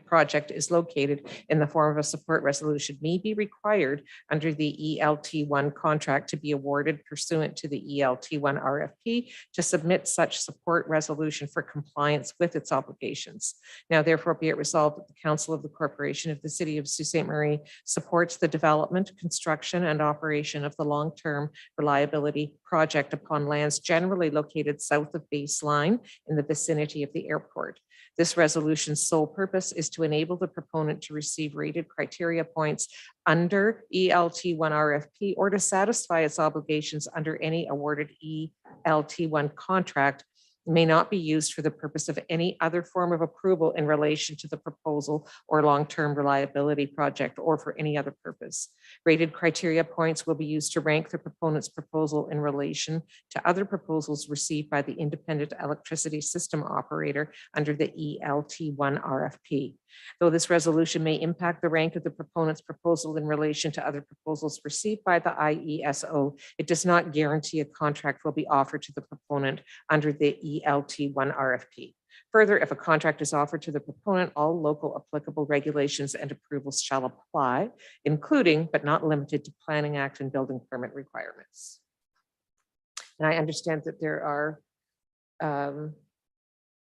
project is located in the form of a support resolution may be required under the ELT1 contract to be awarded pursuant to the ELT1 RFP to submit such support resolution for compliance with its obligations. Now therefore be it resolved that the Council of the Corporation of the City of Sault Ste. Marie supports the development, construction, and operation of the long-term reliability project upon lands generally located south of baseline in the vicinity of the airport. This resolution's sole purpose is to enable the proponent to receive rated criteria points under ELT1 RFP or to satisfy its obligations under any awarded ELT1 contract, may not be used for the purpose of any other form of approval in relation to the proposal or long-term reliability project or for any other purpose. Rated criteria points will be used to rank the proponent's proposal in relation to other proposals received by the independent electricity system operator under the ELT1 RFP. Though this resolution may impact the rank of the proponent's proposal in relation to other proposals received by the IESO, it does not guarantee a contract will be offered to the proponent under the ELT1 RFP. Further, if a contract is offered to the proponent, all local applicable regulations and approvals shall apply, including but not limited to Planning Act and building permit requirements. And I understand that there are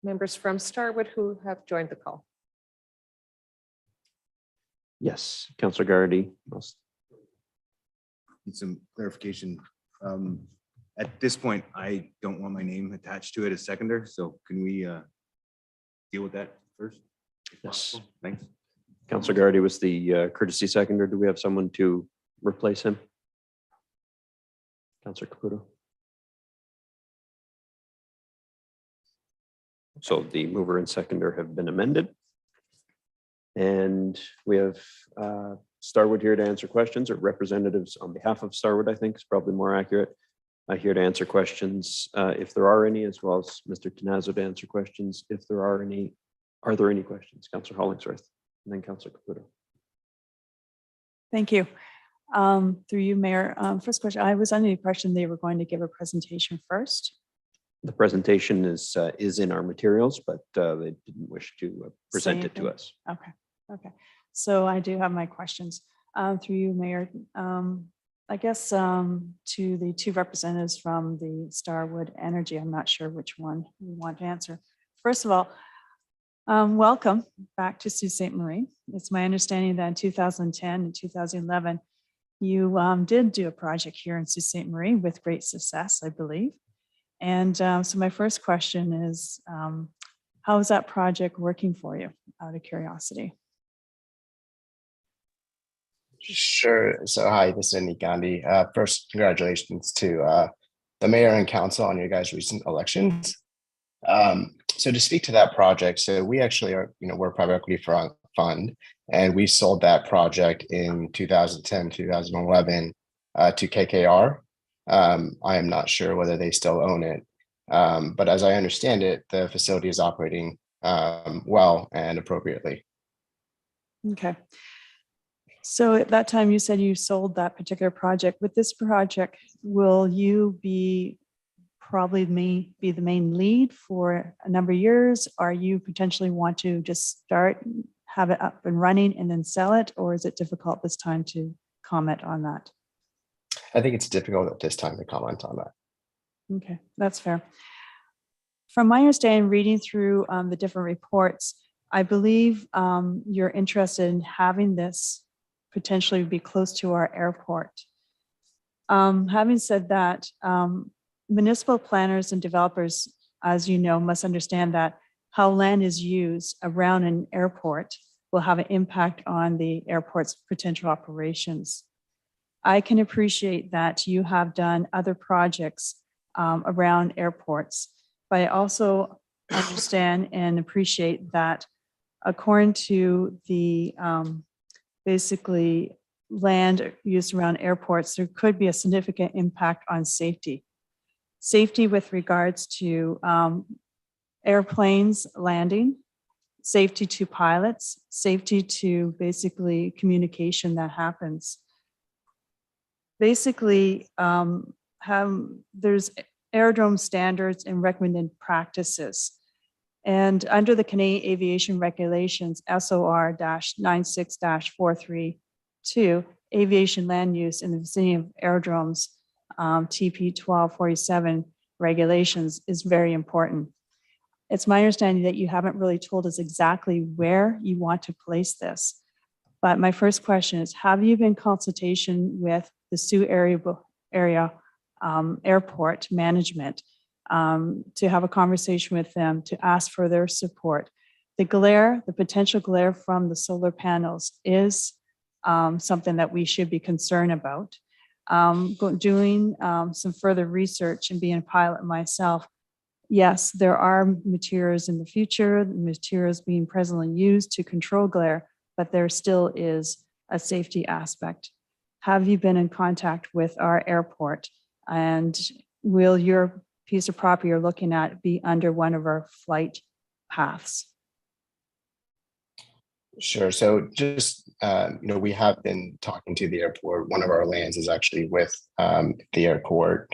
members from Starwood who have joined the call. Yes, Councillor Gardy. Need some clarification. At this point, I don't want my name attached to it as seconder, so can we deal with that first? Yes. Thanks. Councillor Gardy was the courtesy seconder. Do we have someone to replace him? Councillor Caputo. So the mover and seconder have been amended. And we have Starwood here to answer questions, or representatives on behalf of Starwood, I think is probably more accurate. Here to answer questions, if there are any, as well as Mr. Tenazzo to answer questions, if there are any. Are there any questions? Councillor Hollingsworth and then Councillor Caputo. Thank you. Through you, Mayor. First question, I was under the impression they were going to give a presentation first. The presentation is in our materials, but they didn't wish to present it to us. Okay, okay. So I do have my questions. Through you, Mayor. I guess to the two representatives from the Starwood Energy, I'm not sure which one you want to answer. First of all, welcome back to Sault Ste. Marie. It's my understanding that in 2010 and 2011, you did do a project here in Sault Ste. Marie with great success, I believe. And so my first question is, how is that project working for you, out of curiosity? Sure. So hi, this is Nick Gandhi. First, congratulations to the mayor and council on your guys' recent elections. So to speak to that project, so we actually are, we're a private equity fund, and we sold that project in 2010, 2011 to KKR. I am not sure whether they still own it, but as I understand it, the facility is operating well and appropriately. Okay. So at that time, you said you sold that particular project. With this project, will you be probably be the main lead for a number of years? Or you potentially want to just start, have it up and running and then sell it? Or is it difficult this time to comment on that? I think it's difficult at this time to comment on that. Okay, that's fair. From my understanding, reading through the different reports, I believe you're interested in having this potentially be close to our airport. Having said that, municipal planners and developers, as you know, must understand that how land is used around an airport will have an impact on the airport's potential operations. I can appreciate that you have done other projects around airports, but I also understand and appreciate that according to the basically land used around airports, there could be a significant impact on safety. Safety with regards to airplanes landing, safety to pilots, safety to basically communication that happens. Basically, there's aerodrome standards and recommended practices. And under the Canadian Aviation Regulations, SOR-96-432, aviation land use in the vicinity of aerodromes, TP 1247 regulations is very important. It's my understanding that you haven't really told us exactly where you want to place this. But my first question is, have you been in consultation with the Sioux area airport management to have a conversation with them to ask for their support? The potential glare from the solar panels is something that we should be concerned about. Doing some further research and being a pilot myself, yes, there are materials in the future, materials being presently used to control glare, but there still is a safety aspect. Have you been in contact with our airport? And will your piece of property you're looking at be under one of our flight paths? Sure. So just, we have been talking to the airport. One of our lands is actually with the airport.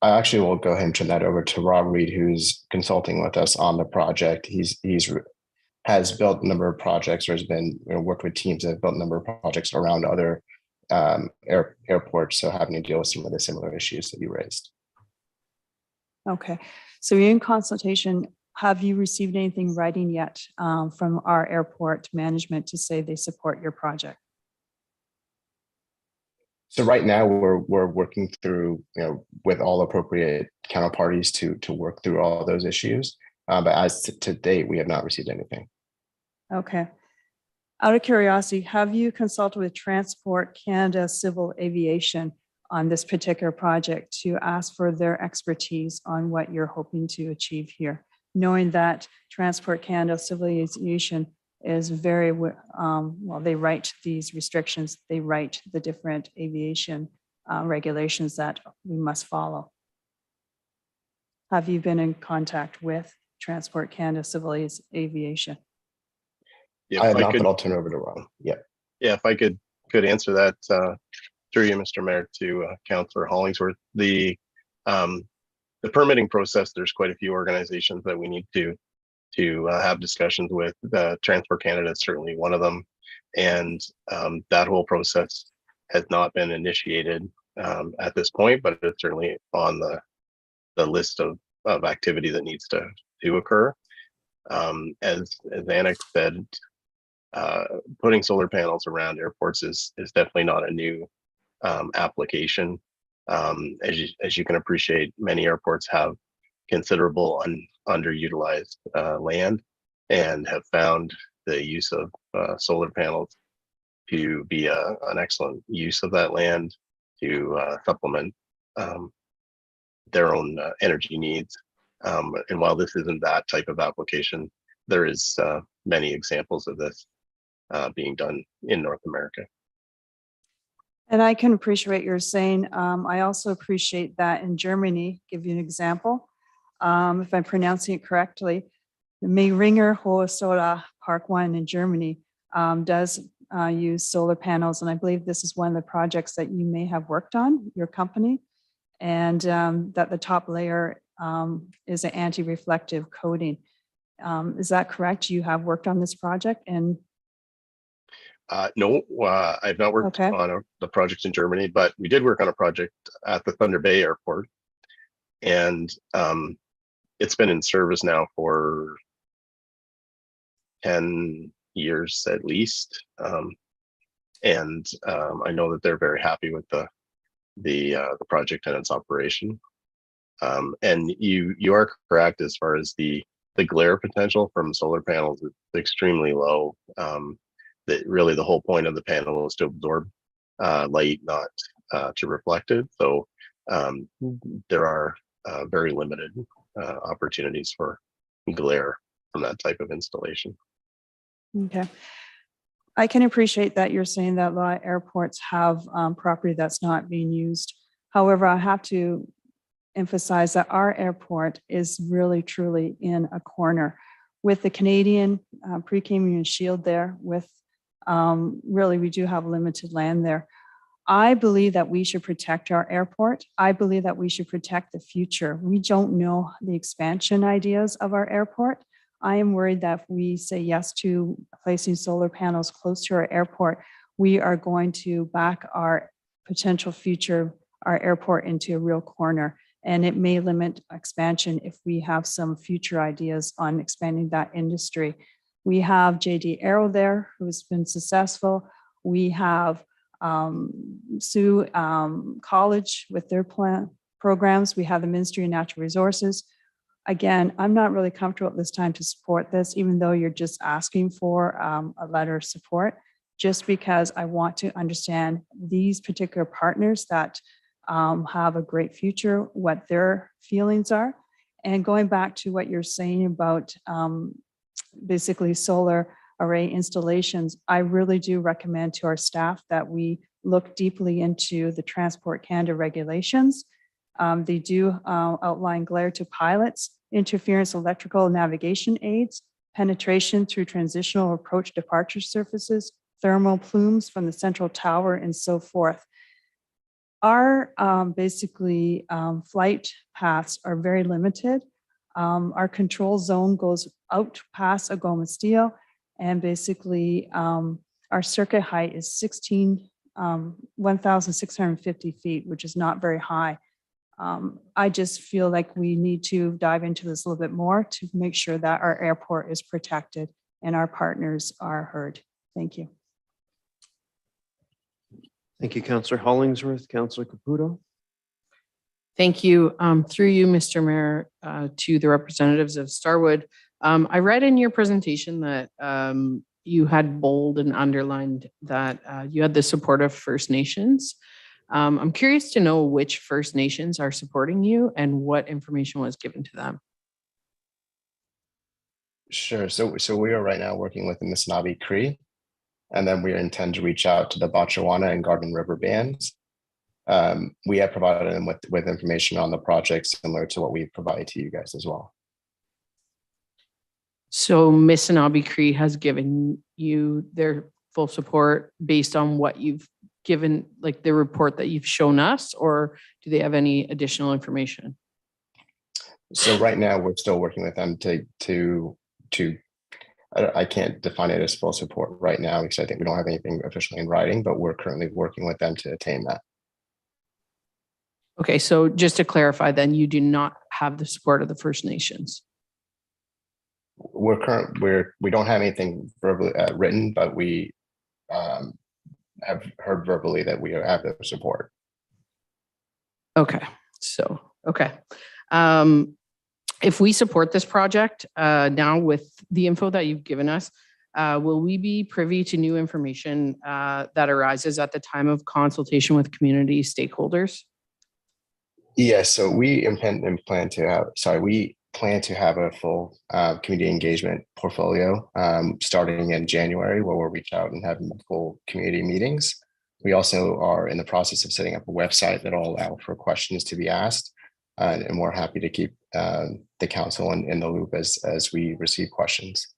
I actually will go ahead and turn that over to Rob Reed, who's consulting with us on the project. Has built a number of projects, or has been worked with teams that have built a number of projects around other airports, so having to deal with some of the similar issues that you raised. Okay, so you're in consultation. Have you received anything in writing yet from our airport management to say they support your project? So right now we're working through, with all appropriate counterparties to work through all those issues. But as to date, we have not received anything. Okay. Out of curiosity, have you consulted with Transport Canada Civil Aviation on this particular project to ask for their expertise on what you're hoping to achieve here? Knowing that Transport Canada Civil Aviation is very, they write these restrictions, they write the different aviation regulations that we must follow. Have you been in contact with Transport Canada Civil Aviation? I have not, but I'll turn over to Ron. Yeah. Yeah, if I could answer that through you, Mr. Mayor, to Councillor Hollingsworth. The permitting process, there's quite a few organizations that we need to have discussions with. Transport Canada is certainly one of them, and that whole process has not been initiated at this point, but it's certainly on the list of activity that needs to occur. As Anna said, putting solar panels around airports is definitely not a new application. As you can appreciate, many airports have considerable underutilized land and have found the use of solar panels to be an excellent use of that land to supplement their own energy needs. And while this isn't that type of application, there is many examples of this being done in North America. And I can appreciate what you're saying. I also appreciate that in Germany, give you an example, if I'm pronouncing it correctly, the Mehringer Hohenzollern Park 1 in Germany does use solar panels. And I believe this is one of the projects that you may have worked on, your company, and that the top layer is an anti-reflective coating. Is that correct? You have worked on this project? And no, I've not worked on the project in Germany, but we did work on a project at the Thunder Bay Airport, and it's been in service now for 10 years at least. And I know that they're very happy with the project and its operation. And you are correct as far as the glare potential from solar panels is extremely low. That really the whole point of the panel is to absorb light, not to reflect it. So there are very limited opportunities for glare from that type of installation. okay. I can appreciate that you're saying that a lot of airports have property that's not being used. However, I have to emphasize that our airport is really truly in a corner. with the Canadian pre-Cambrian shield there with, really, we do have limited land there. I believe that we should protect our airport. I believe that we should protect the future. We don't know the expansion ideas of our airport. I am worried that if we say yes to placing solar panels close to our airport, we are going to back our potential future, our airport, into a real corner. And it may limit expansion if we have some future ideas on expanding that industry. We have JD Aero there, who has been successful. We have Sioux College with their programs. We have the Ministry of Natural Resources. Again, I'm not really comfortable at this time to support this, even though you're just asking for a letter of support, just because I want to understand these particular partners that have a great future, what their feelings are. And going back to what you're saying about basically solar array installations, I really do recommend to our staff that we look deeply into the Transport Canada regulations. They do outline glare to pilots, interference electrical navigation aids, penetration through transitional approach departure surfaces, thermal plumes from the central tower, and so forth. Our basically flight paths are very limited. Our control zone goes out past Agoma Steel, and basically our circuit height is 1,650 feet, which is not very high. I just feel like we need to dive into this a little bit more to make sure that our airport is protected and our partners are heard. Thank you. Thank you, Councillor Hollingsworth. Councillor Caputo. Thank you. Through you, Mr. Mayor, to the representatives of Starwood. I read in your presentation that you had bold and underlined that you had the support of First Nations. I'm curious to know which First Nations are supporting you and what information was given to them. Sure. So we are right now working with the Missinaibi Cree, and then we intend to reach out to the Botswana and Garden River bands. We have provided them with information on the project similar to what we've provided to you guys as well. So Missinaibi Cree has given you their full support based on what you've given, like the report that you've shown us, or do they have any additional information? So right now we're still working with them I can't define it as full support right now because I think we don't have anything officially in writing, but we're currently working with them to attain that. Okay, so just to clarify then, you do not have the support of the First Nations. We don't have anything verbally written, but we have heard verbally that we have their support. Okay, so, okay. If we support this project now with the info that you've given us, will we be privy to new information that arises at the time of consultation with community stakeholders? Yes, so we plan to have a full community engagement portfolio starting in January, where we'll reach out and have multiple community meetings. We also are in the process of setting up a website that will allow for questions to be asked, and we're happy to keep the council in the loop as we receive questions.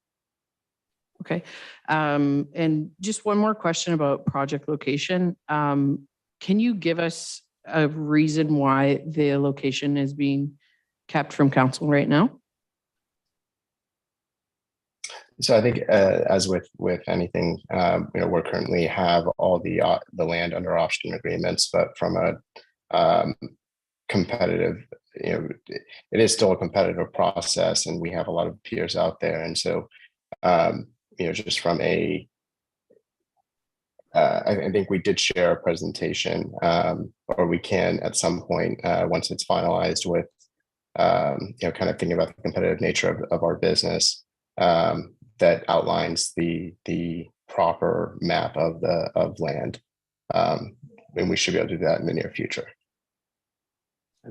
Okay, and just one more question about project location. Can you give us a reason why the location is being kept from council right now? So I think as with anything, we currently have all the land under option agreements, but from a competitive, it is still a competitive process, and we have a lot of peers out there, and so just from I think we did share a presentation, or we can at some point once it's finalized with kind of thinking about the competitive nature of our business that outlines the proper map of land, and we should be able to do that in the near future. I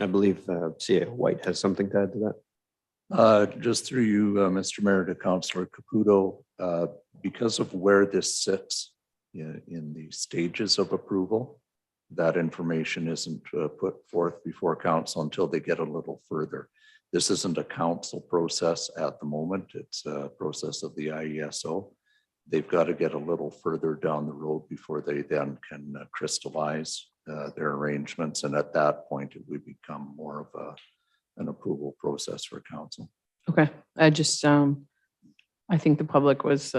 believe CA White has something to add to that. Just through you, Mr. Mayor, to Councillor Caputo, because of where this sits in the stages of approval, that information isn't put forth before council until they get a little further. This isn't a council process at the moment. It's a process of the IESO. They've got to get a little further down the road before they then can crystallize their arrangements. And at that point, it would become more of an approval process for council. Okay, I just, I think the public was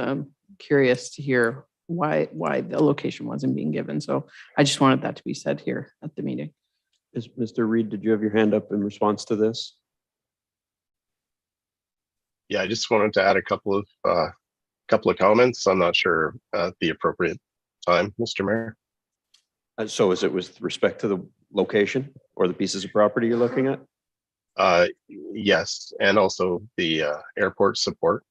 curious to hear why the location wasn't being given. So I just wanted that to be said here at the meeting. Mr. Reed, did you have your hand up in response to this? Yeah, I just wanted to add a couple of comments. I'm not sure the appropriate time, Mr. Mayor. So is it with respect to the location or the pieces of property you're looking at? Yes, and also the airport support.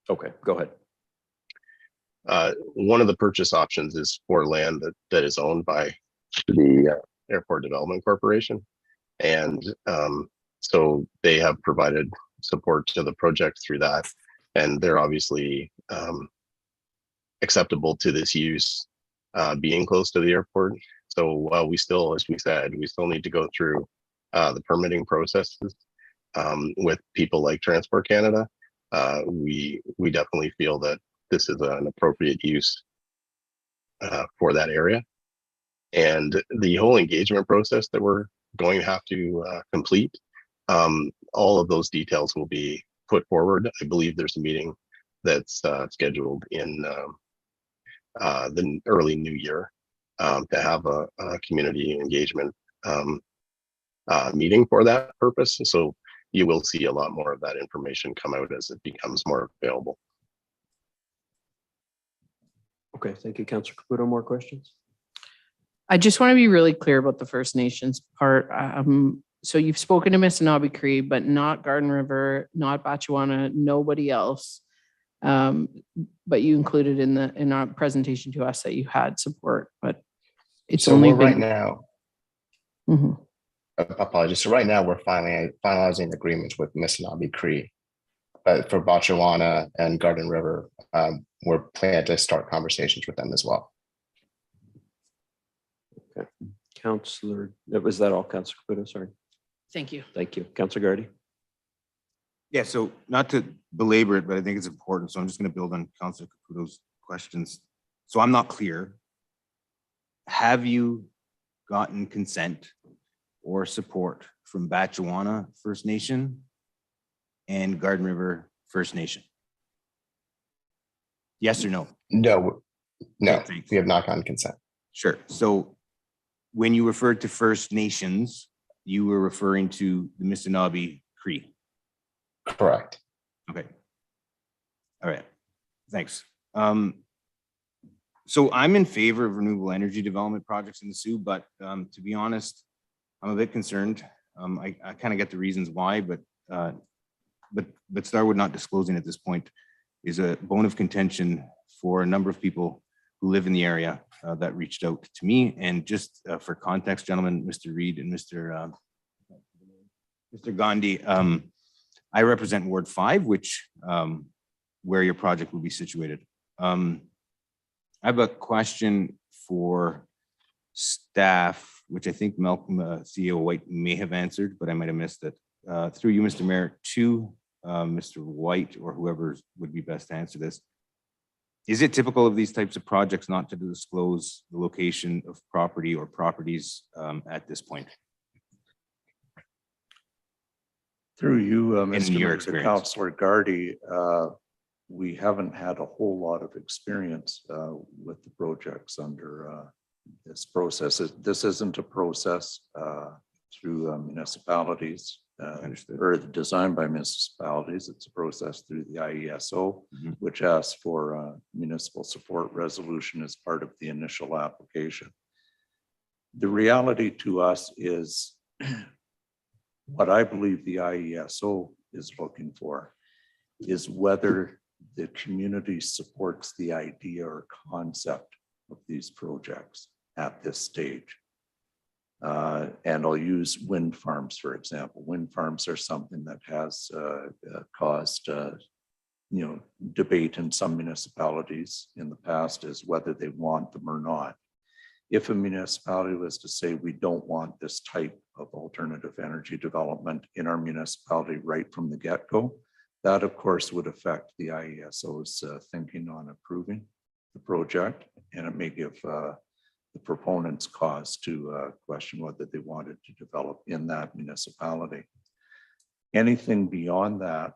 Okay, go ahead. One of the purchase options is for land that is owned by the Airport Development Corporation. And so they have provided support to the project through that. And they're obviously acceptable to this use being close to the airport. So while we still, as we said, we still need to go through the permitting processes with people like Transport Canada, we definitely feel that this is an appropriate use for that area. And the whole engagement process that we're going to have to complete, all of those details will be put forward. I believe there's a meeting that's scheduled in the early new year to have a community engagement meeting for that purpose. So you will see a lot more of that information come out as it becomes more available. Okay, thank you, Councillor Caputo. More questions? I just want to be really clear about the First Nations part. So you've spoken to Missinaba Cree, but not Garden River, not Batchewana, nobody else. But you included in our presentation to us that you had support, but it's So only we're right been. now, Mhm. apologies. So right now we're finalizing agreements with Missinaba Cree. But for Batchewana and Garden River, we're planning to start conversations with them as well. Okay, Councillor, was that all, Councillor Caputo? Sorry. Thank you. Thank you, Councillor Gardy. Yeah, so not to belabor it, but I think it's important. So I'm just going to build on Councillor Caputo's questions. So I'm not clear. Have you gotten consent or support from Batchewana First Nation and Garden River First Nation? Yes or no? No, Okay, we have not gotten consent. Sure. So when you referred to First Nations, you were referring to the Missinaba Cree. Correct. Okay. All right. Thanks. So I'm in favor of renewable energy development projects in the Sioux, but to be honest, I'm a bit concerned. I kind of get the reasons why, but Starwood not disclosing at this point is a bone of contention for a number of people who live in the area that reached out to me. And just for context, gentlemen, Mr. Reed and Mr. Gandhi, I represent Ward 5, which where your project will be situated. I have a question for staff, which I think Malcolm, CEO White may have answered, but I might have missed it. Through you, Mr. Mayor, to Mr. White or whoever would be best to answer this. Is it typical of these types of projects not to disclose the location of property or properties at this point? Through you, Mr. your Mayor, to experience. Councillor Gardy, we haven't had a whole lot of experience with the projects under this process. This isn't a process through municipalities or designed by municipalities. It's a process through the IESO, which asks for a municipal support resolution as part of the initial application. The reality to us is what I believe the IESO is looking for is whether the community supports the idea or concept of these projects at this stage. And I'll use wind farms, for example. Wind farms are something that has caused debate in some municipalities in the past as whether they want them or not. If a municipality was to say, we don't want this type of alternative energy development in our municipality right from the get-go, that of course would affect the IESO's thinking on approving the project, and it may give the proponents cause to question whether they wanted to develop in that municipality. Anything beyond that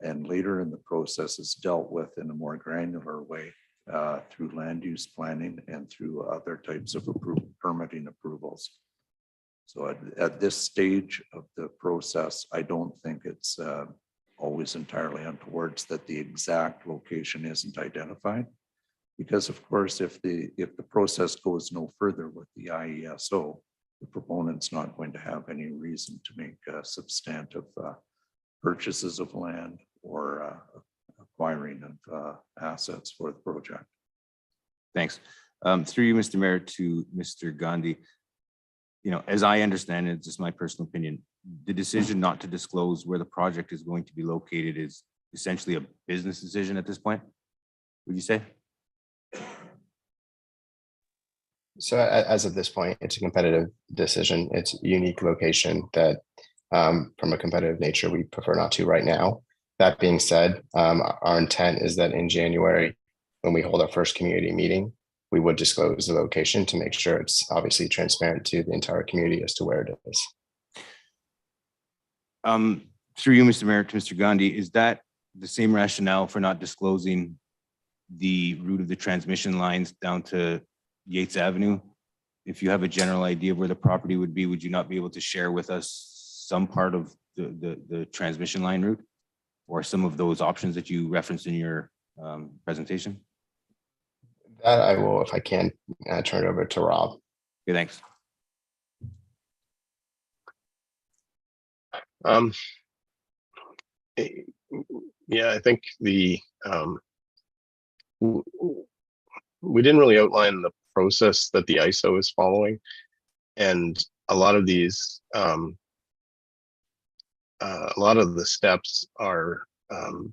and later in the process is dealt with in a more granular way through land use planning and through other types of permitting approvals. So at this stage of the process, I don't think it's always entirely untowards that the exact location isn't identified. Because of course, if the process goes no further with the IESO, the proponent's not going to have any reason to make substantive purchases of land or acquiring of assets for the project. Thanks. Through you, Mr. Mayor, to Mr. Gandhi. You know, as I understand it, just my personal opinion, the decision not to disclose where the project is going to be located is essentially a business decision at this point, would you say? So as of this point, it's a competitive decision. It's a unique location that from a competitive nature, we prefer not to right now. That being said, our intent is that in January, when we hold our first community meeting, we would disclose the location to make sure it's obviously transparent to the entire community as to where it is. Through you, Mr. Mayor, to Mr. Gandhi, is that the same rationale for not disclosing the route of the transmission lines down to Yates Avenue? If you have a general idea of where the property would be, would you not be able to share with us some part of the transmission line route or some of those options that you referenced in your presentation? That I will, if I can, turn it over to Rob. Okay, thanks. Yeah, I think the we didn't really outline the process that the ISO is following, and a lot of these a lot of the steps are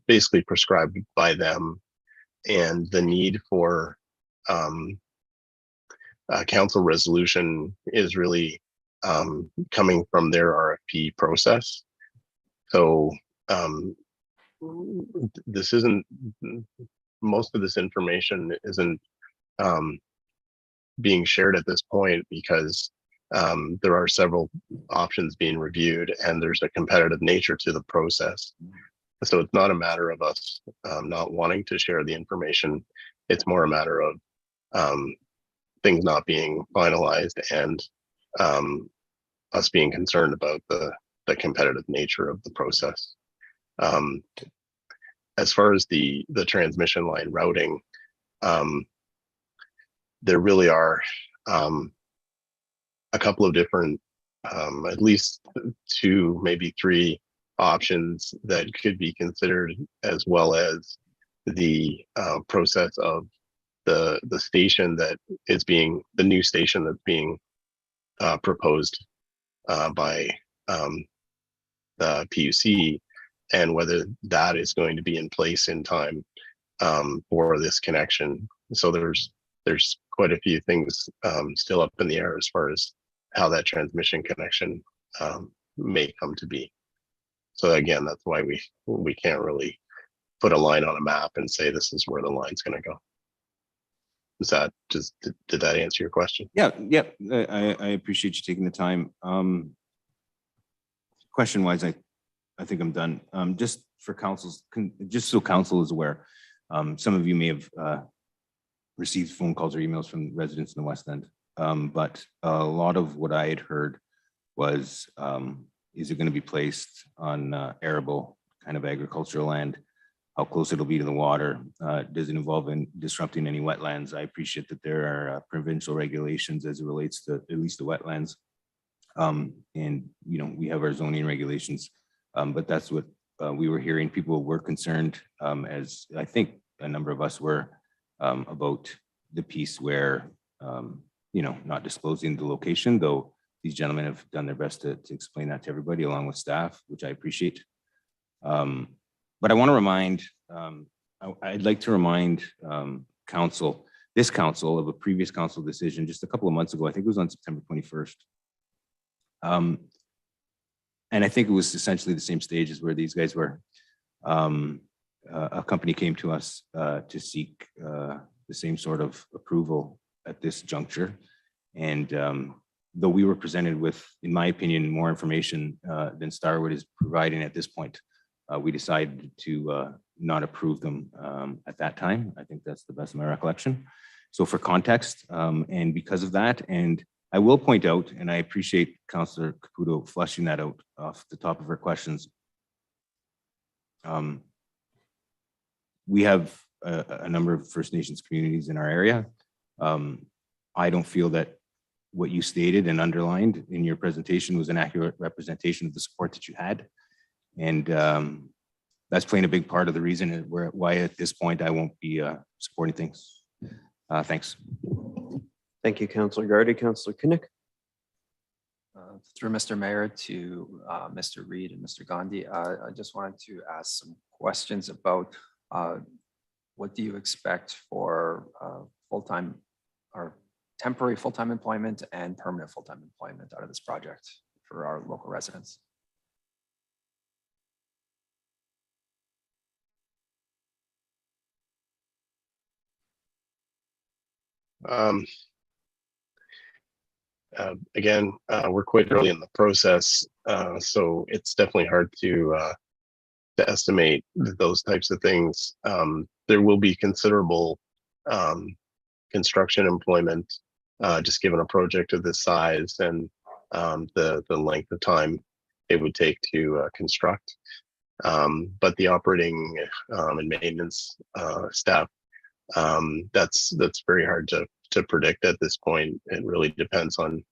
basically prescribed by them, and the need for council resolution is really coming from their RFP process. So this isn't, most of this information isn't being shared at this point because there are several options being reviewed and there's a competitive nature to the process. So it's not a matter of us not wanting to share the information. It's more a matter of things not being finalized and us being concerned about the competitive nature of the process. As far as the transmission line routing, there really are a couple of different, at least 2, maybe 3 options that could be considered, as well as the process of the station that is being, the new station that's being proposed by the PUC, and whether that is going to be in place in time for this connection. So there's quite a few things still up in the air as far as how that transmission connection may come to be. So again, that's why we can't really put a line on a map and say this is where the line's going to go. Is that just, did that answer your question? Yeah, I appreciate you taking the time. Question wise, I think I'm done. Just for council's, just so council is aware, some of you may have received phone calls or emails from residents in the West End, but a lot of what I had heard was, is it going to be placed on arable kind of agricultural land? How close it'll be to the water? Does it involve in disrupting any wetlands? I appreciate that there are provincial regulations as it relates to at least the wetlands. And, you know, we have our zoning regulations, but that's what we were hearing. People were concerned, as I think a number of us were, about the piece where, you know, not disclosing the location, though these gentlemen have done their best to explain that to everybody along with staff, which I appreciate. But I want to remind, I'd like to remind council this council of a previous council decision just a couple of months ago. I think it was on September 21st. And I think it was essentially the same stages where these guys were. A company came to us to seek the same sort of approval at this juncture. And though we were presented with, in my opinion, more information than Starwood is providing at this point, we decided to not approve them at that time. I think that's the best of my recollection. So for context, and because of that, and I will point out, and I appreciate Councillor Caputo fleshing that out off the top of her questions. We have a number of First Nations communities in our area. I don't feel that what you stated and underlined in your presentation was an accurate representation of the support that you had. And that's playing a big part of the reason why at this point I won't be supporting things. Thanks. Thank you, Councillor Gardy. Councillor Kinnick. Through Mr. Mayor to Mr. Reid and Mr. Gandhi, I just wanted to ask some questions about what do you expect for full-time or temporary full-time employment and permanent full-time employment out of this project for our local residents? Again, we're quite early in the process, so it's definitely hard to estimate those types of things. There will be considerable construction employment, just given a project of this size and the length of time it would take to construct. But the operating and maintenance staff, that's very hard to predict at this point. It really depends on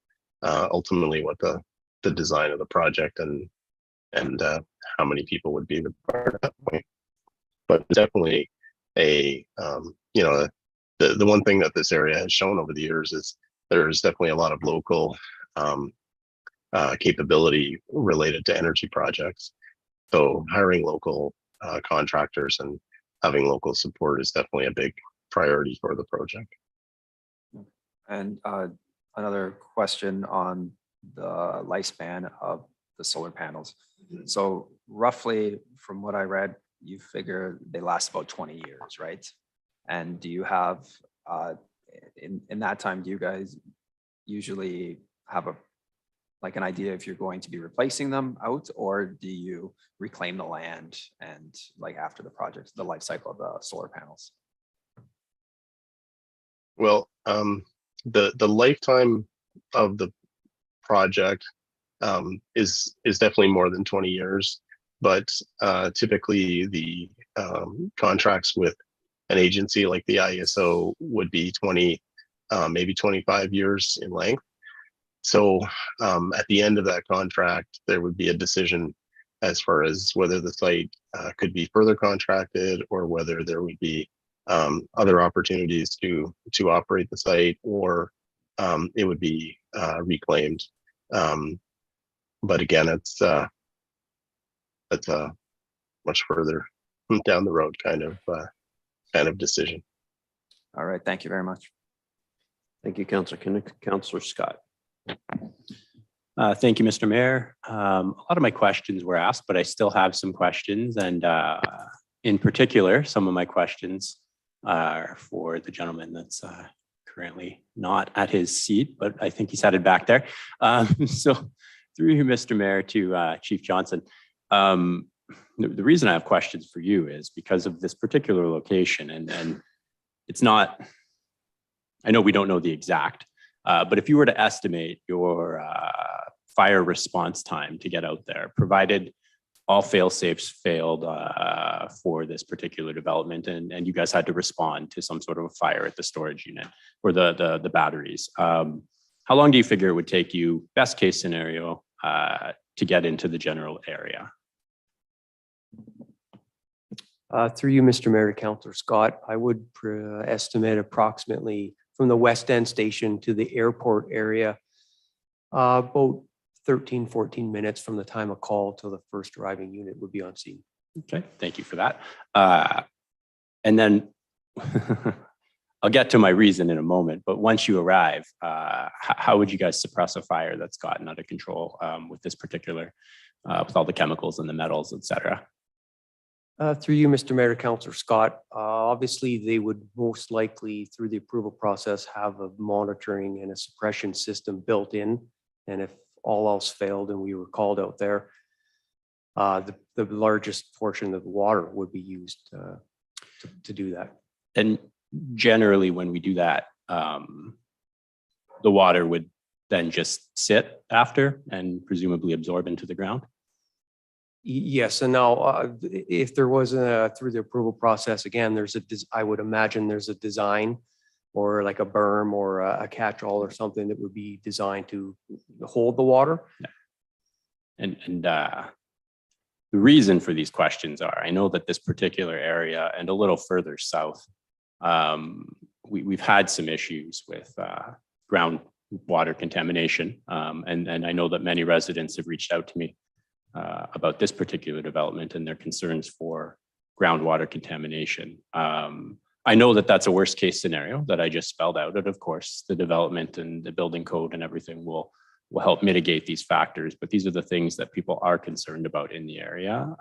ultimately what the design of the project and how many people would be the part at that point. But definitely a the one thing that this area has shown over the years is there's definitely a lot of local capability related to energy projects. So hiring local contractors and having local support is definitely a big priority for the project. And another question on the lifespan of the solar panels. So roughly from what I read, you figure they last about 20 years, right? And do you have, in that time, do you guys usually have an idea if you're going to be replacing them out, or do you reclaim the land and after the project, the life cycle of the solar panels? Well, the lifetime of the project is definitely more than 20 years, but typically the contracts with an agency like the ISO would be 20, maybe 25 years in length. So at the end of that contract, there would be a decision as far as whether the site could be further contracted or whether there would be other opportunities to operate the site, or it would be reclaimed. But again, it's a much further down the road kind of decision. All right, thank you very much. Thank you, Councillor Kinnick. Councillor Scott. Thank you, Mr. Mayor. A lot of my questions were asked, but I still have some questions. And in particular, some of my questions are for the gentleman that's currently not at his seat, but I think he's headed back there. So through you, Mr. Mayor, to Chief Johnson. The reason I have questions for you is because of this particular location, and it's not, I know we don't know the exact, but if you were to estimate your fire response time to get out there, provided all fail-safes failed for this particular development, and you guys had to respond to some sort of a fire at the storage unit or the batteries, how long do you figure it would take you, best case scenario, to get into the general area? Through you, Mr. Mayor, to Councillor Scott, I would estimate approximately from the West End station to the airport area, about 13, 14 minutes from the time of call till the first arriving unit would be on scene. Okay, thank you for that. And then I'll get to my reason in a moment, but once you arrive, how would you guys suppress a fire that's gotten out of control with this particular, with all the chemicals and the metals, et cetera? Through you, Mr. Mayor, Councillor Scott, obviously they would most likely through the approval process have a monitoring and a suppression system built in. And if all else failed and we were called out there, the largest portion of the water would be used to do that. And generally, when we do that, the water would then just sit after and presumably absorb into the ground? Yes, and now if there was through the approval process, again, I would imagine there's a design or like a berm or a catch-all or something that would be designed to hold the water. And the reason for these questions are, I know that this particular area and a little further south, we've had some issues with groundwater contamination. And I know that many residents have reached out to me about this particular development and their concerns for groundwater contamination. I know that that's a worst case scenario that I just spelled out. And of course, the development and the building code and everything will help mitigate these factors. But these are the things that people are concerned about in the area.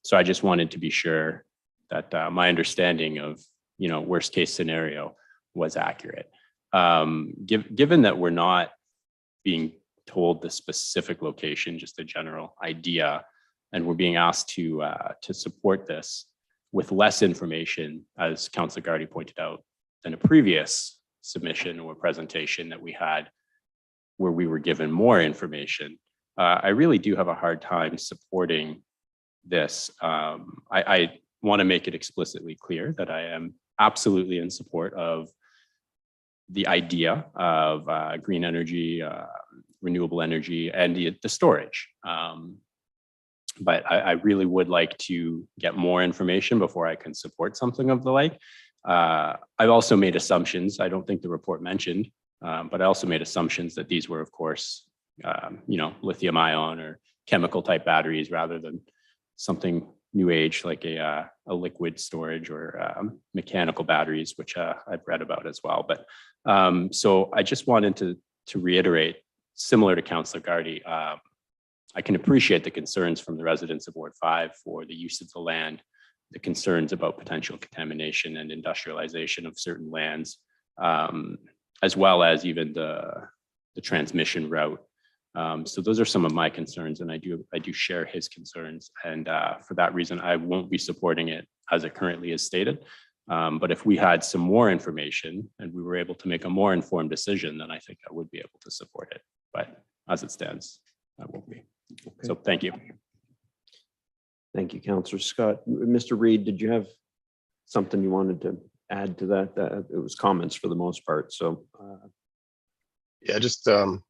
So I just wanted to be sure that my understanding of, worst case scenario was accurate. Given that we're not being told the specific location, just a general idea, and we're being asked to support this with less information, as Councillor Gardy pointed out, than a previous submission or presentation that we had where we were given more information. I really do have a hard time supporting this. I want to make it explicitly clear that I am absolutely in support of the idea of green energy, renewable energy, and the storage. But I really would like to get more information before I can support something of the like. I've also made assumptions. I don't think the report mentioned, but I also made assumptions that these were, of course, lithium ion or chemical type batteries rather than something new age like a liquid storage or mechanical batteries, which I've read about as well. But so I just wanted to reiterate, similar to Councillor Gardy, I can appreciate the concerns from the residents of Ward 5 for the use of the land, the concerns about potential contamination and industrialization of certain lands, as well as even the transmission route. So those are some of my concerns, and I do share his concerns. And for that reason, I won't be supporting it as it currently is stated. But if we had some more information and we were able to make a more informed decision, then I think I would be able to support it. But as it stands, I won't be. Okay. So thank you. Thank you, Councillor Scott. Mr. Reid, did you have something you wanted to add to that? It was comments for the most part. So yeah, just on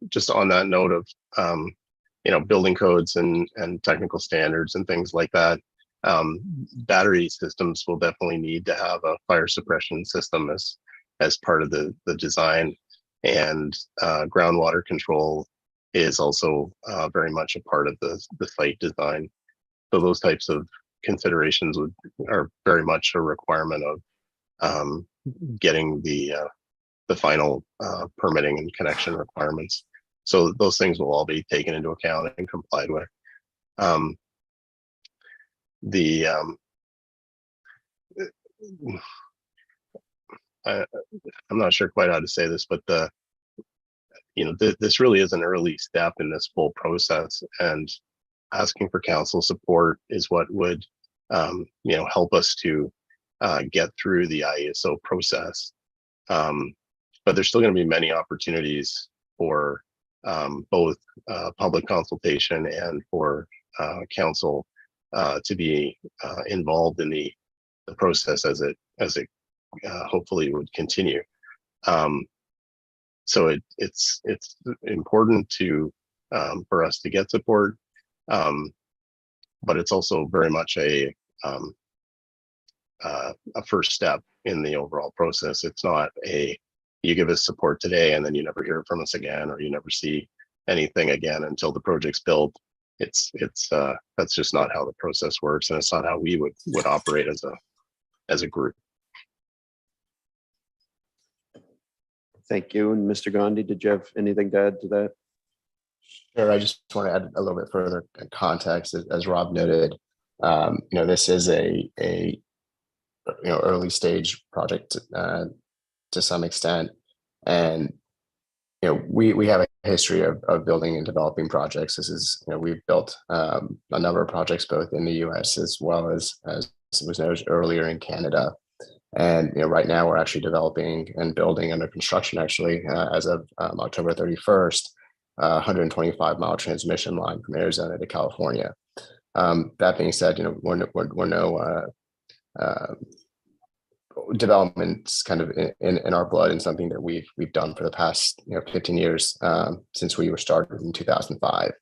that note of building codes and technical standards and things like that. Battery systems will definitely need to have a fire suppression system as part of the design, and groundwater control is also very much a part of the site design. So those types of considerations are very much a requirement of getting the final permitting and connection requirements. So those things will all be taken into account and complied with. I'm not sure quite how to say this, but this really is an early step in this full process, and asking for council support is what would help us to get through the IESO process. But there's still going to be many opportunities for both public consultation and for council to be involved in the process as it hopefully would continue. So it's important for us to get support, but it's also very much a first step in the overall process. It's not you give us support today and then you never hear from us again, or you never see anything again until the project's built. That's just not how the process works, and it's not how we would operate as a group. Thank you. And Mr. Gandhi, did you have anything to add to that? Sure, I just want to add a little bit further context, as Rob noted. This is a early stage project to some extent, and we have a history of building and developing projects. This is we've built a number of projects both in the U.S. as well as was noted earlier in Canada. And right now we're actually developing and building under construction actually as of October 31st. 125-mile transmission line from Arizona to California. That being said, we're no development's kind of in our blood and something that we've done for the past 15 years since we were started in 2005.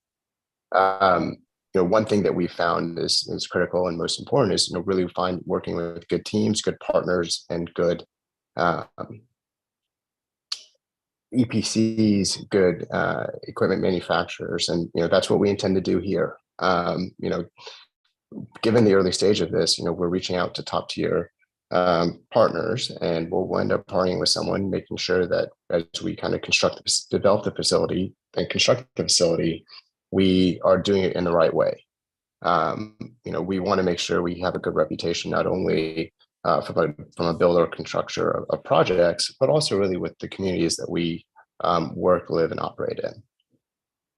One thing that we found is critical and most important is really working with good teams, good partners, and good EPCs, good equipment manufacturers, and that's what we intend to do here. Given the early stage of this, we're reaching out to top tier partners, and we'll end up partnering with someone, making sure that as we kind of develop the facility and construct the facility, we are doing it in the right way. We want to make sure we have a good reputation, not only from a builder or constructor of projects, but also really with the communities that we work, live, and operate in.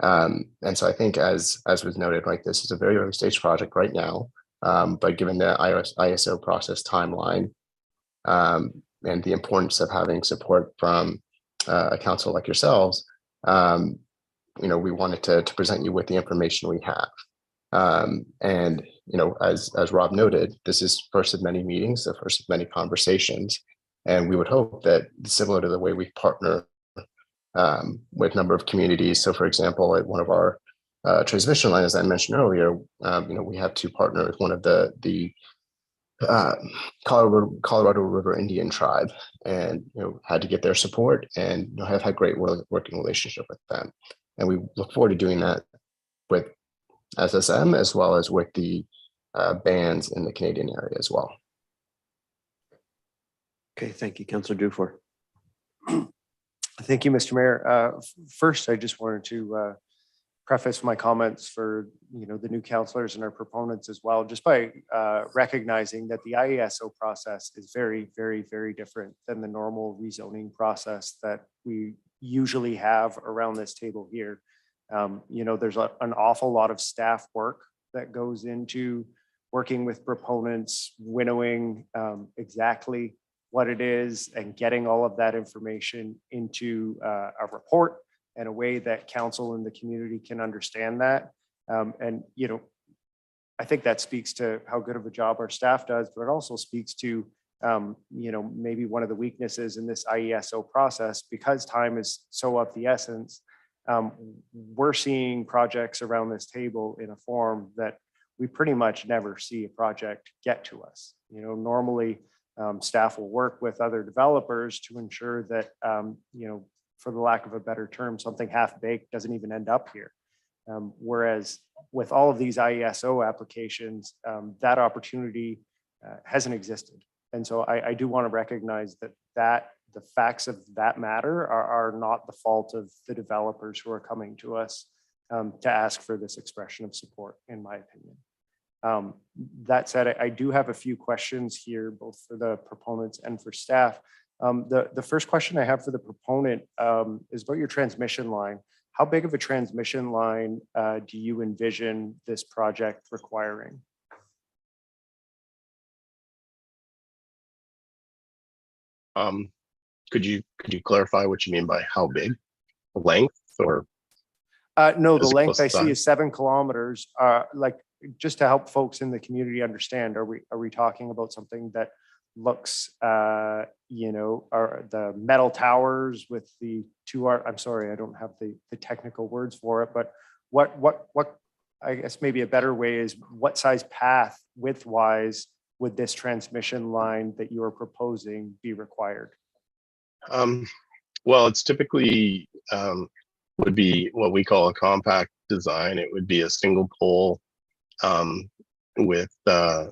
And so I think as was noted, like this is a very early stage project right now, but given the ISO process timeline and the importance of having support from a council like yourselves, we wanted to present you with the information we have. And as Rob noted, this is first of many meetings, the first of many conversations, and we would hope that similar to the way we partner with a number of communities. So, for example, at one of our transmission lines, as I mentioned earlier, we have to partner with one of the Colorado River Indian tribe, and had to get their support, and have had great working relationship with them, and we look forward to doing that with SSM as well as with the bands in the Canadian area as well. Okay, thank you, Councillor Dufour. Thank you, Mr. Mayor. First, I just wanted to preface my comments for the new councillors and our proponents as well, just by recognizing that the IESO process is very, very, very different than the normal rezoning process that we usually have around this table here. There's an awful lot of staff work that goes into working with proponents, winnowing exactly what it is and getting all of that information into a report in a way that council and the community can understand that. I think that speaks to how good of a job our staff does, but it also speaks to maybe one of the weaknesses in this IESO process, because time is so of the essence. We're seeing projects around this table in a form that we pretty much never see a project get to us. Normally staff will work with other developers to ensure that, for the lack of a better term, something half-baked doesn't even end up here. Whereas with all of these IESO applications, that opportunity hasn't existed. And so I do want to recognize that the facts of that matter are not the fault of the developers who are coming to us to ask for this expression of support, in my opinion. That said, I do have a few questions here, both for the proponents and for staff. The first question I have for the proponent is about your transmission line. How big of a transmission line do you envision this project requiring? Could you clarify what you mean by how big? Length or? No, the length I physical see is 7 kilometers. Like, just to help folks in the community understand, are we talking about something that looks, are the metal towers with the I'm sorry, I don't have the technical words for it, but what I guess maybe a better way is, what size path width-wise would this transmission line that you are proposing be required? Well, it's typically would be what we call a compact design. It would be a single pole with a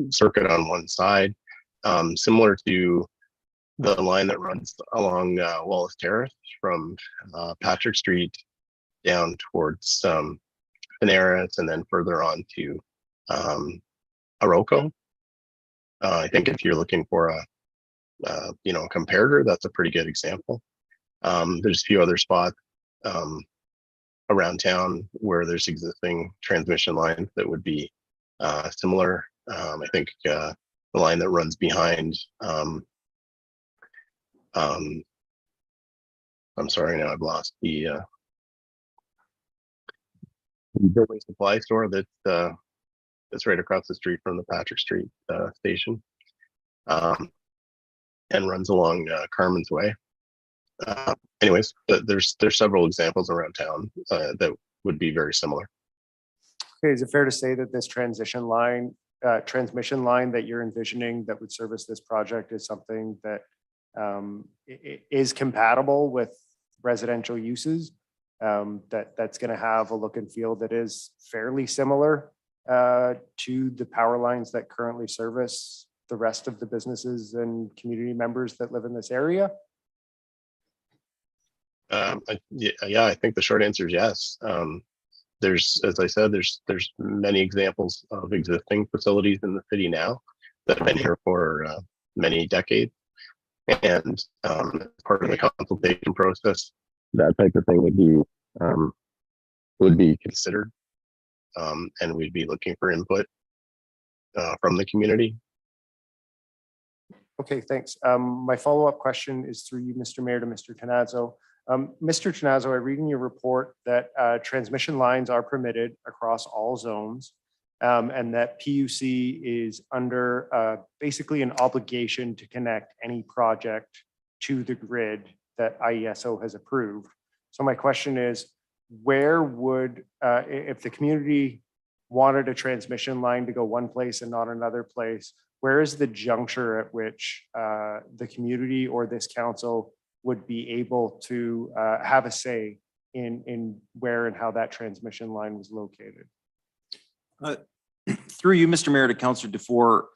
circuit on one side, similar to the line that runs along Wallace Terrace from Patrick Street down towards Benares and then further on to Arroco. I think if you're looking for a comparator, that's a pretty good example. There's a few other spots around town where there's existing transmission lines that would be similar. I think the line that runs behind I'm sorry, now I've lost the building supply store that's right across the street from the Patrick Street station, and runs along Carmen's Way. Anyways, there's several examples around town that would be very similar. Okay, is it fair to say that this transmission line that you're envisioning that would service this project is something that is compatible with residential uses, that's going to have a look and feel that is fairly similar to the power lines that currently service the rest of the businesses and community members that live in this area? Yeah, I think the short answer is yes. As I said, there's many examples of existing facilities in the city now that have been here for many decades. And part of the consultation process, that type of thing would be considered, and we'd be looking for input from the community. Okay, thanks. My follow-up question is through you, Mr. Mayor, to Mr. Tenazzo. Mr. Tenazzo, I read in your report that transmission lines are permitted across all zones, and that PUC is under basically an obligation to connect any project to the grid that IESO has approved. So my question is, where would, if the community wanted a transmission line to go one place and not another place, where is the juncture at which the community or this council would be able to have a say in where and how that transmission line was located? Through you, Mr. Mayor, to Councillor Dufour,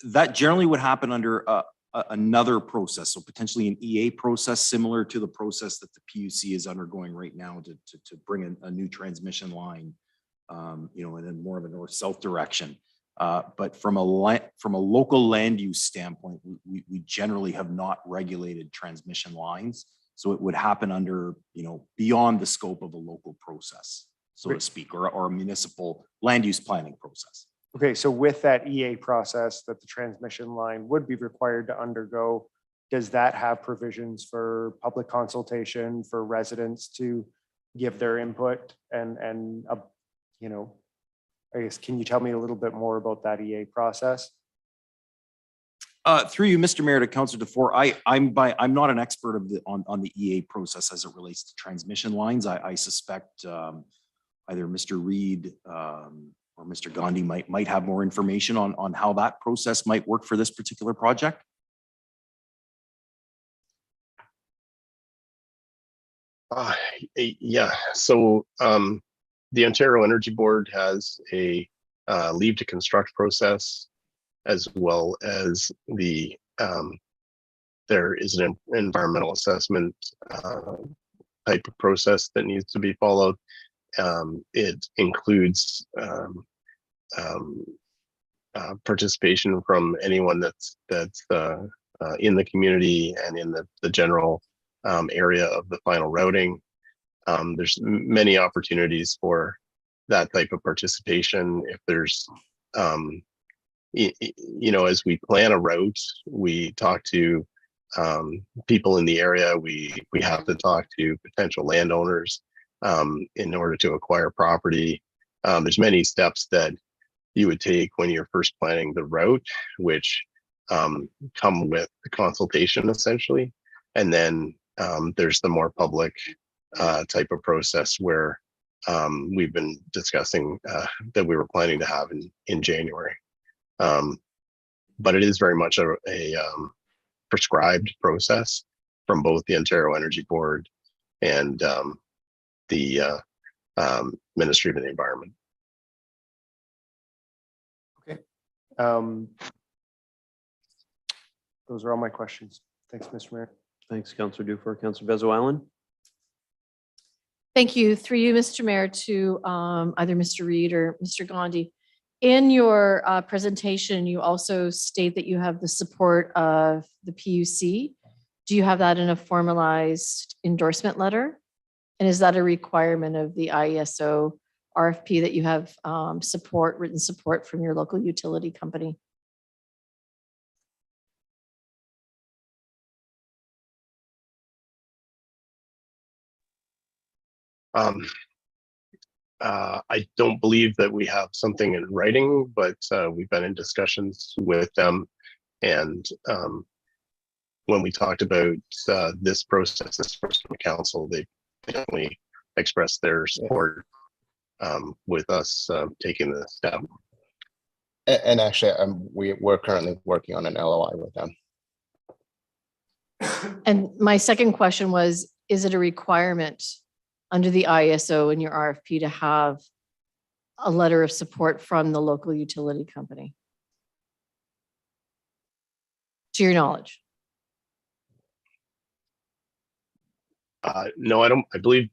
that generally would happen under another process, so potentially an EA process similar to the process that the PUC is undergoing right now to bring in a new transmission line, and in more of a north-south direction. But from a local land use standpoint, we generally have not regulated transmission lines, so it would happen under beyond the scope of a local process, so to speak, or a municipal land use planning process. Okay, so with that EA process that the transmission line would be required to undergo, does that have provisions for public consultation for residents to give their input and I guess, can you tell me a little bit more about that EA process? Through you, Mr. Mayor, to Councillor Dufour, I'm not an expert on the EA process as it relates to transmission lines. I suspect either Mr. Reed or Mr. Gandhi might have more information on how that process might work for this particular project. Yeah, so the Ontario Energy Board has a leave to construct process, as well as there is an environmental assessment type of process that needs to be followed. It includes participation from anyone that's in the community and in the general area of the final routing. There's many opportunities for that type of participation. If there's, as we plan a route, we talk to people in the area. We have to talk to potential landowners in order to acquire property. There's many steps that you would take when you're first planning the route, which come with the consultation essentially. And then there's the more public type of process where we've been discussing that we were planning to have in January. But it is very much a prescribed process from both the Ontario Energy Board and the Ministry of the Environment. Okay. Those are all my questions. Thanks, Mr. Mayor. Thanks, Councillor Dufour. Councillor Bezo-Allen. Thank you. Through you, Mr. Mayor, to either Mr. Reid or Mr. Gandhi. In your presentation, you also state that you have the support of the PUC. Do you have that in a formalized endorsement letter? And is that a requirement of the IESO RFP that you have written support from your local utility company? I don't believe that we have something in writing, but we've been in discussions with them. And when we talked about this process, this first from council, they definitely expressed their support with us taking this step. And actually, we're currently working on an LOI with them. And my second question was, is it a requirement under the ISO in your RFP to have a letter of support from the local utility company? To your knowledge? No, I don't. I believe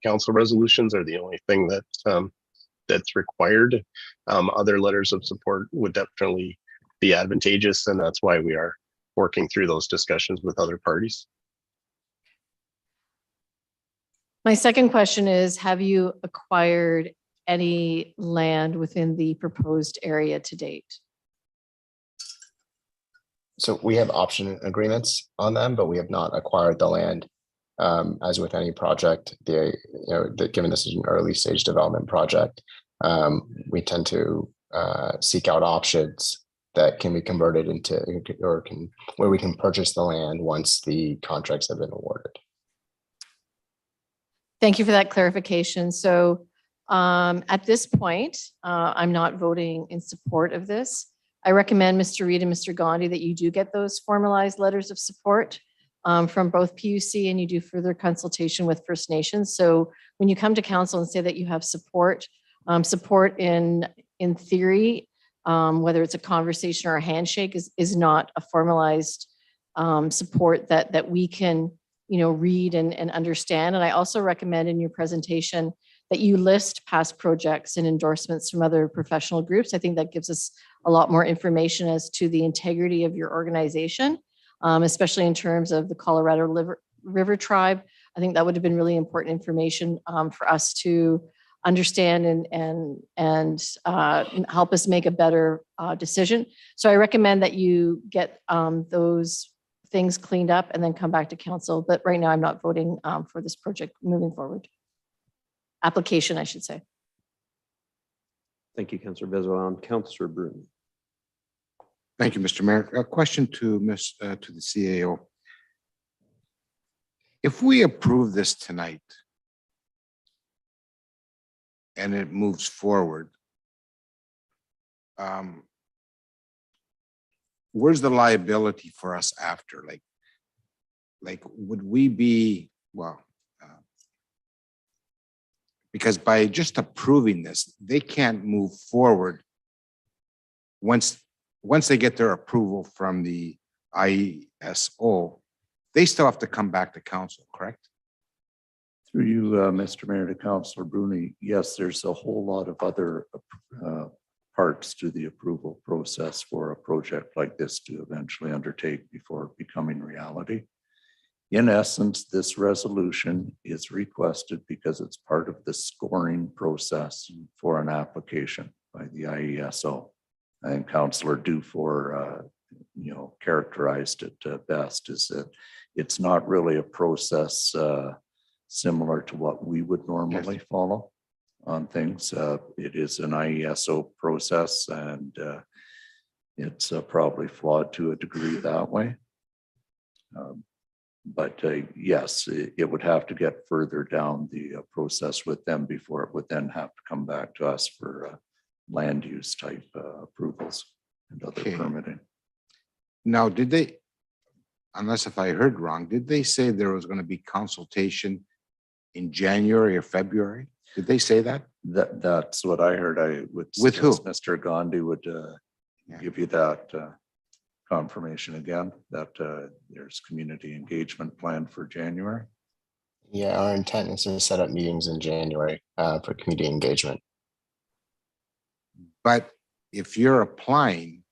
council resolutions are the only thing that that's required. Other letters of support would definitely be advantageous, and that's why we are working through those discussions with other parties. My second question is, have you acquired any land within the proposed area to date? So we have option agreements on them, but we have not acquired the land. As with any project, given this is an early stage development project, we tend to seek out options that can be converted into where we can purchase the land once the contracts have been awarded. Thank you for that clarification. So at this point, I'm not voting in support of this. I recommend Mr. Reid and Mr. Gandhi that you do get those formalized letters of support from both PUC, and you do further consultation with First Nations. So when you come to council and say that you have support, support in theory, whether it's a conversation or a handshake, is not a formalized support that we can read and understand. And I also recommend in your presentation that you list past projects and endorsements from other professional groups. I think that gives us a lot more information as to the integrity of your organization, especially in terms of the Colorado River Tribe. I think that would have been really important information for us to understand and help us make a better decision. So I recommend that you get those things cleaned up and then come back to council. But right now I'm not voting for this project moving forward. Application, I should say. Thank you, Councillor Bezo-Allen. Councillor Bruton. Thank you, Mr. Mayor. A question to the CAO. If we approve this tonight and it moves forward, where's the liability for us after? Like would we be, because by just approving this, they can't move forward once they get their approval from the IESO, they still have to come back to council, correct? Through you, Mr. Mayor, to Councillor Bruni, yes, there's a whole lot of other parts to the approval process for a project like this to eventually undertake before becoming reality. In essence, this resolution is requested because it's part of the scoring process for an application by the IESO. I think Councillor Dufour, characterized it best, is that it's not really a process similar to what we would normally follow on things. It is an IESO process, and it's probably flawed to a degree that way. But yes, it would have to get further down the process with them before it would then have to come back to us for land use type approvals and other permitting. Now, did they, unless if I heard wrong, did they say there was going to be consultation in January or February? Did they say that? That's what I heard. I would with who? Mr. Gandhi would give you that confirmation again that there's community engagement planned for January. Yeah, our intent is to set up meetings in January for community engagement. But if you're applying,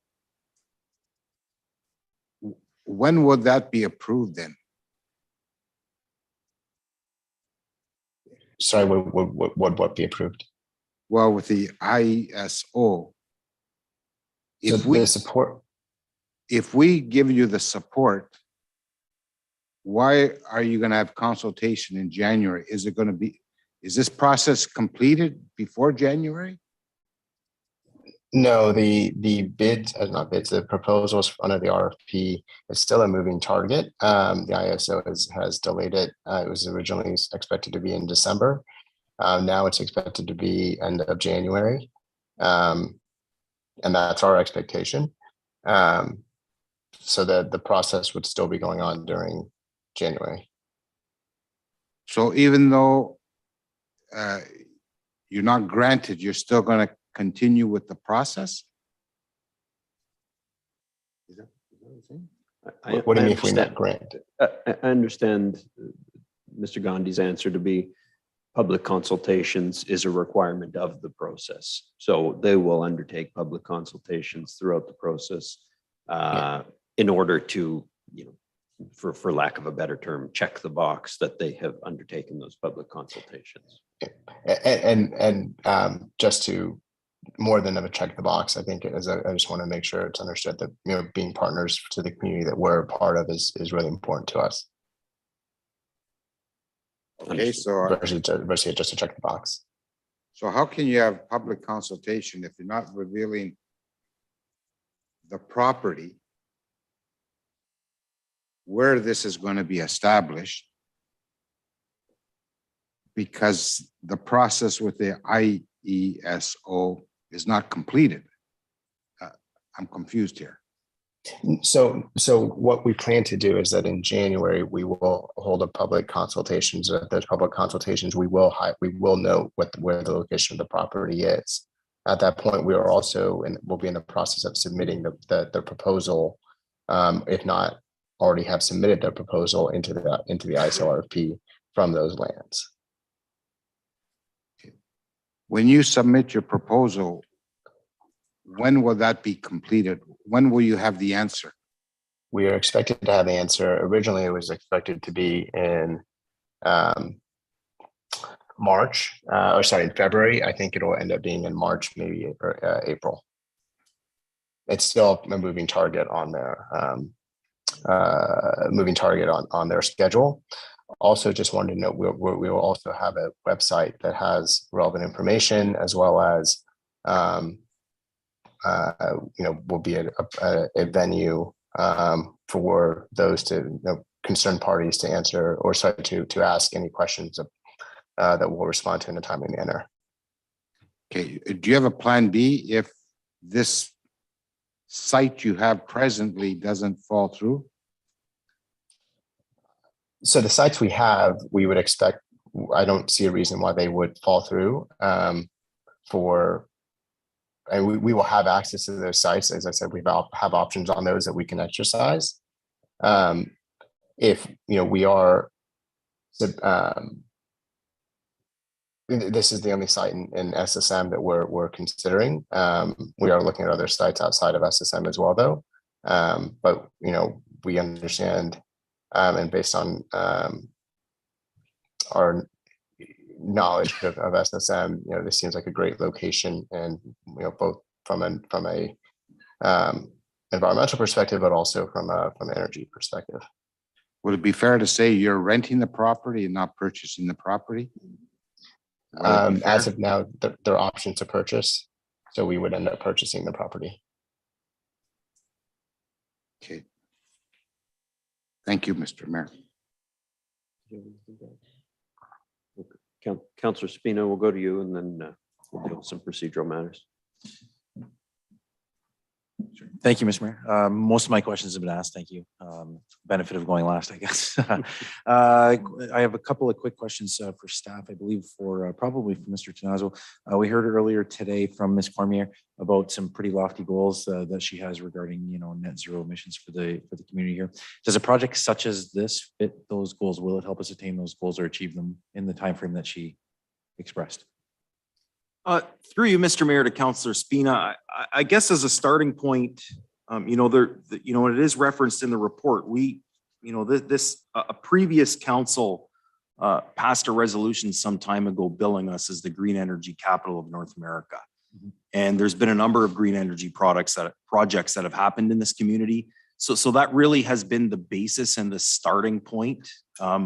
when would that be approved then? Sorry, what be approved? Well, with the ISO, if So we the support, if we give you the support, why are you going to have consultation in January? Is it going to be, is this process completed before January? no, the bids, not bids, the proposals under the RFP is still a moving target. The ISO has delayed it. It was originally expected to be in December. Now it's expected to be end of January. And that's our expectation. So that the process would still be going on during January. So even though you're not granted, you're still going to continue with the process? What do you mean if we're not granted? I understand Mr. Gandhi's answer to be public consultations is a requirement of the process. So they will undertake public consultations throughout the process in order to, for lack of a better term, check the box that they have undertaken those public consultations. And just to more than a check the box, I think I just want to make sure it's understood that being partners to the community that we're a part of is really important to us. Okay, so versus just to check the box. So how can you have public consultation if you're not revealing the property where this is going to be established? Because the process with the IESO is not completed. I'm confused here. So what we plan to do is that in January, we will hold a public consultations. At those public consultations, we will know where the location of the property is. At that point, we are also we'll be in the process of submitting the proposal, if not already have submitted their proposal into the ISO RFP from those lands. When you submit your proposal, when will that be completed? When will you have the answer? We are expected to have the answer. Originally, it was expected to be in March, in February. I think it'll end up being in March, maybe or, April. It's still a moving target on their on their schedule. Also, just wanted to note we will also have a website that has relevant information as well as will be a venue for those concerned parties to answer or to ask any questions that we'll respond to in a timely manner. Okay, do you have a plan B if this site you have presently doesn't fall through? So the sites we have, we would expect, I don't see a reason why they would fall through and we will have access to those sites. As I said, we have options on those that we can exercise. If we are, this is the only site in SSM that we're considering. We are looking at other sites outside of SSM as well, though. But we understand, and based on our knowledge of SSM, this seems like a great location, and both from a environmental perspective, but also from an energy perspective. Would it be fair to say you're renting the property and not purchasing the property? As of now, there are options to purchase, so we would end up purchasing the property. Okay. Thank you, Mr. Mayor. Councillor Spina, we'll go to you and then we'll deal with some procedural matters. Thank you, Mr. Mayor. Most of my questions have been asked. Thank you. Benefit of going last, I guess. I have a couple of quick questions for staff, I believe for probably for Mr. Tenazo. We heard earlier today from Ms. Cormier about some pretty lofty goals that she has regarding, net zero emissions for the community here. Does a project such as this fit those goals? Will it help us attain those goals or achieve them in the timeframe that she expressed? Through you, Mr. Mayor, to Councillor Spina, I guess as a starting point, it is referenced in the report. A previous council passed a resolution some time ago billing us as the green energy capital of North America. And there's been a number of green energy projects that have happened in this community. So that really has been the basis and the starting point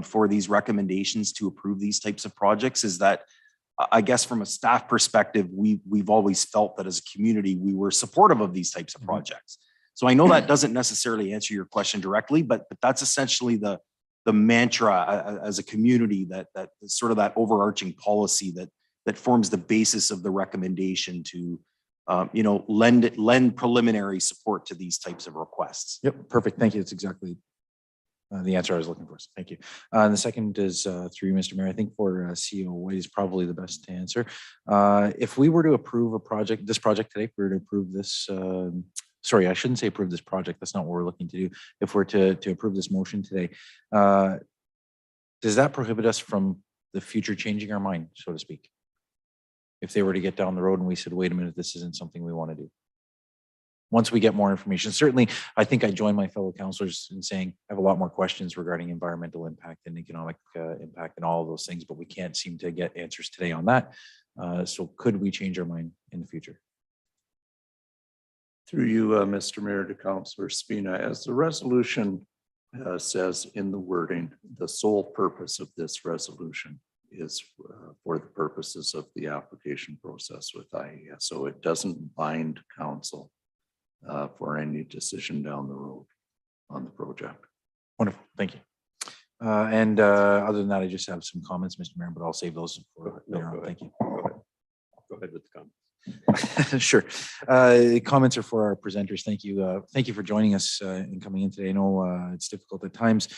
for these recommendations to approve these types of projects, is that I guess from a staff perspective, we've always felt that as a community, we were supportive of these types of projects. So I know that doesn't necessarily answer your question directly, but that's essentially the mantra as a community, that sort of that overarching policy that forms the basis of the recommendation to lend preliminary support to these types of requests. Yep, perfect. Thank you. That's exactly the answer I was looking for. So thank you. And the second is through you, Mr. Mayor. I think for CEO White is probably the best to answer. If we were to approve this project today, if we were to approve this, sorry, I shouldn't say approve this project. That's not what we're looking to do. If we're to approve this motion today, does that prohibit us from the future changing our mind, so to speak? If they were to get down the road and we said, wait a minute, this isn't something we want to do. Once we get more information, certainly, I think I join my fellow councillors in saying I have a lot more questions regarding environmental impact and economic impact and all of those things, but we can't seem to get answers today on that. So could we change our mind in the future? Through you, Mr. Mayor, to Councillor Spina, as the resolution says in the wording, the sole purpose of this resolution is for the purposes of the application process with IES. So it doesn't bind council for any decision down the road on the project. Wonderful, thank you. And other than that, I just have some comments, Mr. Mayor, but I'll save those for later on. Thank you. Go ahead with the comments. Sure. Comments are for our presenters. Thank you. Thank you for joining us and coming in today. I know it's difficult at times.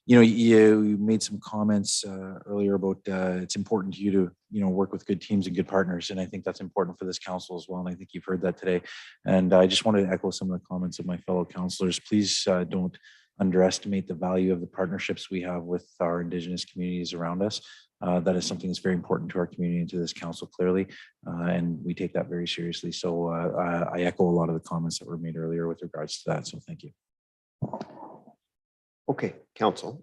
You made some comments earlier about it's important to you to work with good teams and good partners, and I think that's important for this council as well. And I think you've heard that today. And I just wanted to echo some of the comments of my fellow councillors. Please don't underestimate the value of the partnerships we have with our Indigenous communities around us. That is something that's very important to our community and to this council, clearly, and we take that very seriously. So I echo a lot of the comments that were made earlier with regards to that. So thank you. Okay, council.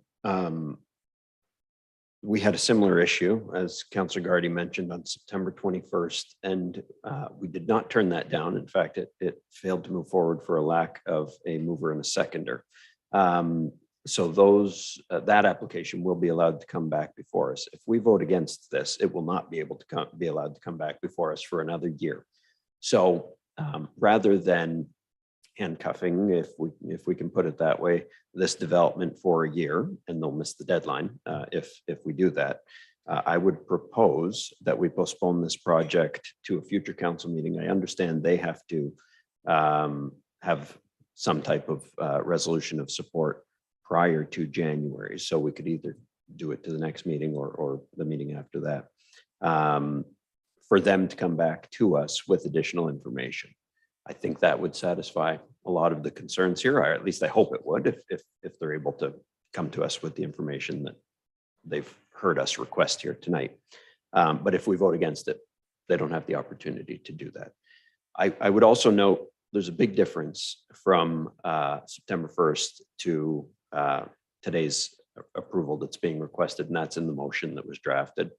We had a similar issue, as Councillor Gardy mentioned, on September 21st, and we did not turn that down. In fact, it failed to move forward for a lack of a mover and a seconder. So that application will be allowed to come back before us. If we vote against this, it will not be able to be allowed to come back before us for another year. So rather than handcuffing, if we can put it that way, this development for a year, and they'll miss the deadline if we do that, I would propose that we postpone this project to a future council meeting. I understand they have to have some type of resolution of support prior to January. So we could either do it to the next meeting or the meeting after that, for them to come back to us with additional information. I think that would satisfy a lot of the concerns here, or at least I hope it would, if they're able to come to us with the information that they've heard us request here tonight. But if we vote against it, they don't have the opportunity to do that. I would also note there's a big difference from September 1st to today's approval that's being requested, and that's in the motion that was drafted,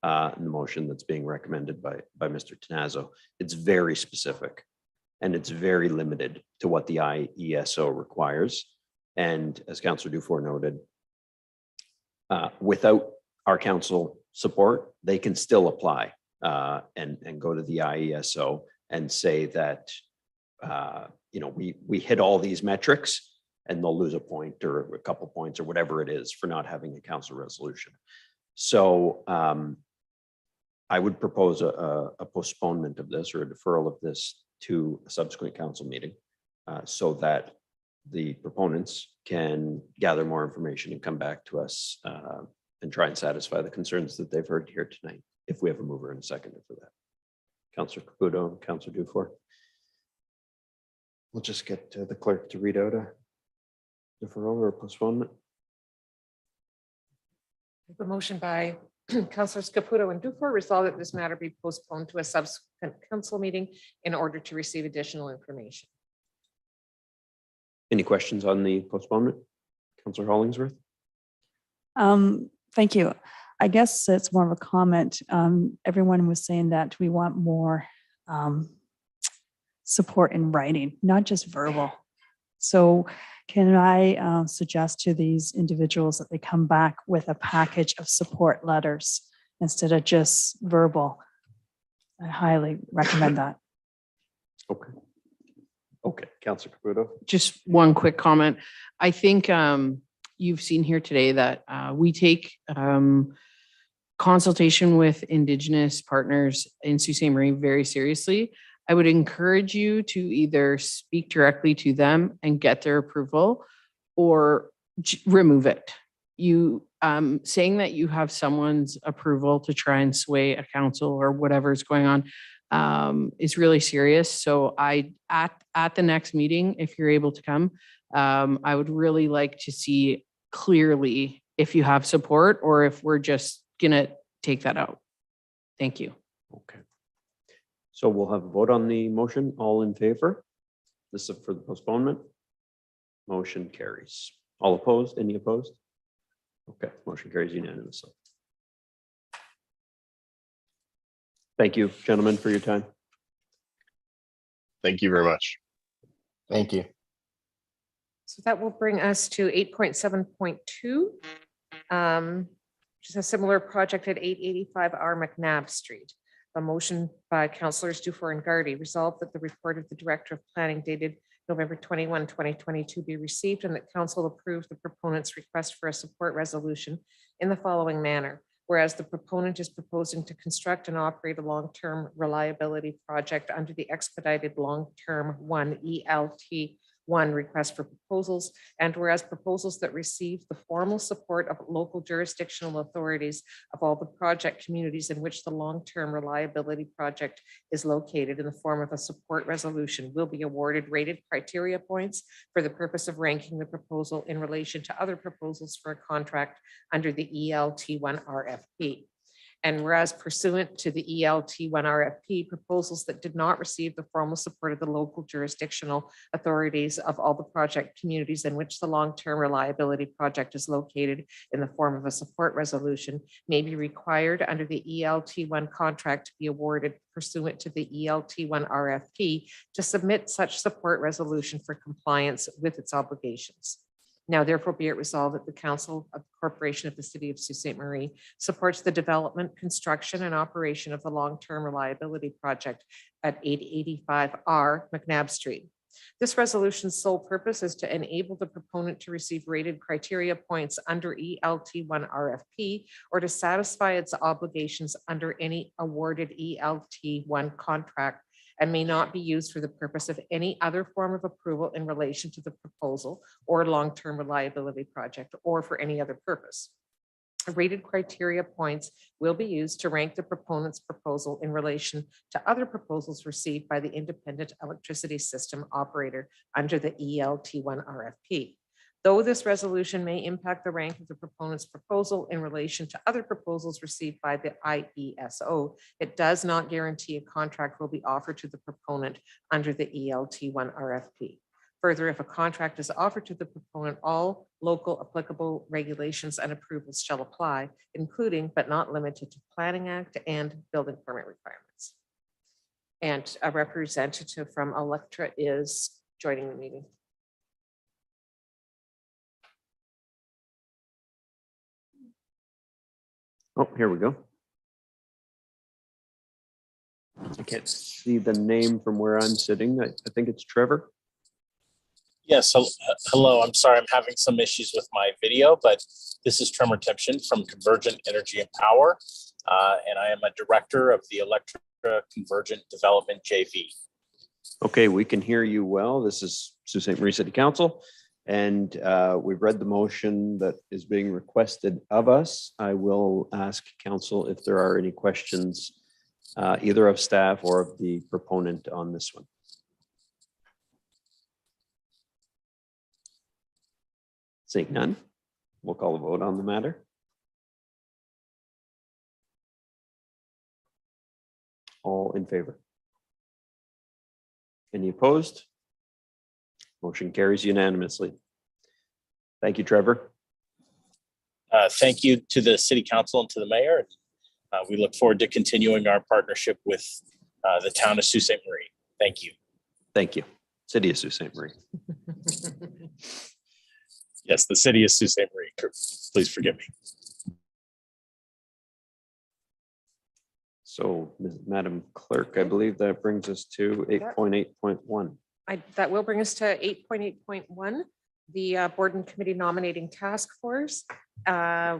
in the motion that's being recommended by Mr. Tenazo. It's very specific, and it's very limited to what the IESO requires. And as Councillor Dufour noted, without our council support, they can still apply and go to the IESO and say that we hit all these metrics, and they'll lose a point or a couple points or whatever it is for not having a council resolution. So I would propose a postponement of this or a deferral of this to a subsequent council meeting. so that the proponents can gather more information and come back to us and try and satisfy the concerns that they've heard here tonight, if we have a mover and a seconder for that. Councillor Caputo and Councillor Dufour. We'll just get the clerk to read out a deferral or postponement. The motion by Councillors Caputo and Dufour resolve that this matter be postponed to a subsequent council meeting in order to receive additional information. Any questions on the postponement? Councillor Hollingsworth? Thank you. I guess it's more of a comment. Everyone was saying that we want more support in writing, not just verbal. So can I suggest to these individuals that they come back with a package of support letters instead of just verbal? I highly recommend that. Okay. Okay, Councillor Caputo. Just one quick comment. I think you've seen here today that we take consultation with Indigenous partners in Sault Ste. Marie very seriously. I would encourage you to either speak directly to them and get their approval or remove it. You saying that you have someone's approval to try and sway a council or whatever is going on is really serious. So at the next meeting, if you're able to come, I would really like to see clearly if you have support or if we're just gonna take that out. Thank you. Okay. So we'll have a vote on the motion. All in favor? This is for the postponement. Motion carries. All opposed? Any opposed? Okay, motion carries unanimously. Thank you, gentlemen, for your time. Thank you very much. Thank you. So that will bring us to 8.7.2, which is a similar project at 885R McNabb Street. A motion by Councillors Dufour and Gardy resolved that the report of the Director of Planning dated November 21, 2022 be received and that Council approve the proponent's request for a support resolution in the following manner. Whereas the proponent is proposing to construct and operate a long-term reliability project under the expedited long-term 1 ELT 1 request for proposals, and whereas proposals that receive the formal support of local jurisdictional authorities of all the project communities in which the long-term reliability project is located in the form of a support resolution will be awarded rated criteria points for the purpose of ranking the proposal in relation to other proposals for a contract under the ELT1 RFP. And whereas pursuant to the ELT1 RFP, proposals that did not receive the formal support of the local jurisdictional authorities of all the project communities in which the long-term reliability project is located in the form of a support resolution may be required under the ELT1 contract to be awarded pursuant to the ELT1 RFP to submit such support resolution for compliance with its obligations. Now therefore be it resolved that the Council of the Corporation of the City of Sault Ste. Marie supports the development, construction, and operation of the long-term reliability project at 885R McNabb Street. This resolution's sole purpose is to enable the proponent to receive rated criteria points under ELT1 RFP or to satisfy its obligations under any awarded ELT1 contract and may not be used for the purpose of any other form of approval in relation to the proposal or long-term reliability project or for any other purpose. Rated criteria points will be used to rank the proponent's proposal in relation to other proposals received by the independent electricity system operator under the ELT1 RFP. Though this resolution may impact the rank of the proponent's proposal in relation to other proposals received by the IESO, it does not guarantee a contract will be offered to the proponent under the ELT1 RFP. Further, if a contract is offered to the proponent, all local applicable regulations and approvals shall apply, including but not limited to Planning Act and building permit requirements. And a representative from Electra is joining the meeting. Oh, here we go. I can't see the name from where I'm sitting. I think it's Trevor. Yes, hello. I'm sorry, I'm having some issues with my video, but this is Tremor Timpson from Convergent Energy and Power, and I am a director of the Electra Convergent Development JV. Okay, we can hear you well. This is Sault Ste. Marie City Council. And we've read the motion that is being requested of us. I will ask council if there are any questions, either of staff or of the proponent on this one. Seeing none, we'll call a vote on the matter. All in favor? Any opposed? Motion carries unanimously. Thank you, Trevor. Thank you to the city council and to the mayor. We look forward to continuing our partnership with the town of Sault Ste. Marie. Thank you. Thank you. City of Sault Ste. Marie. Yes, the city of Sault Ste. Marie. Please forgive me. So, Madam Clerk, I believe that brings us to 8.8.1. That will bring us to 8.8.1, the Board and Committee Nominating Task Force.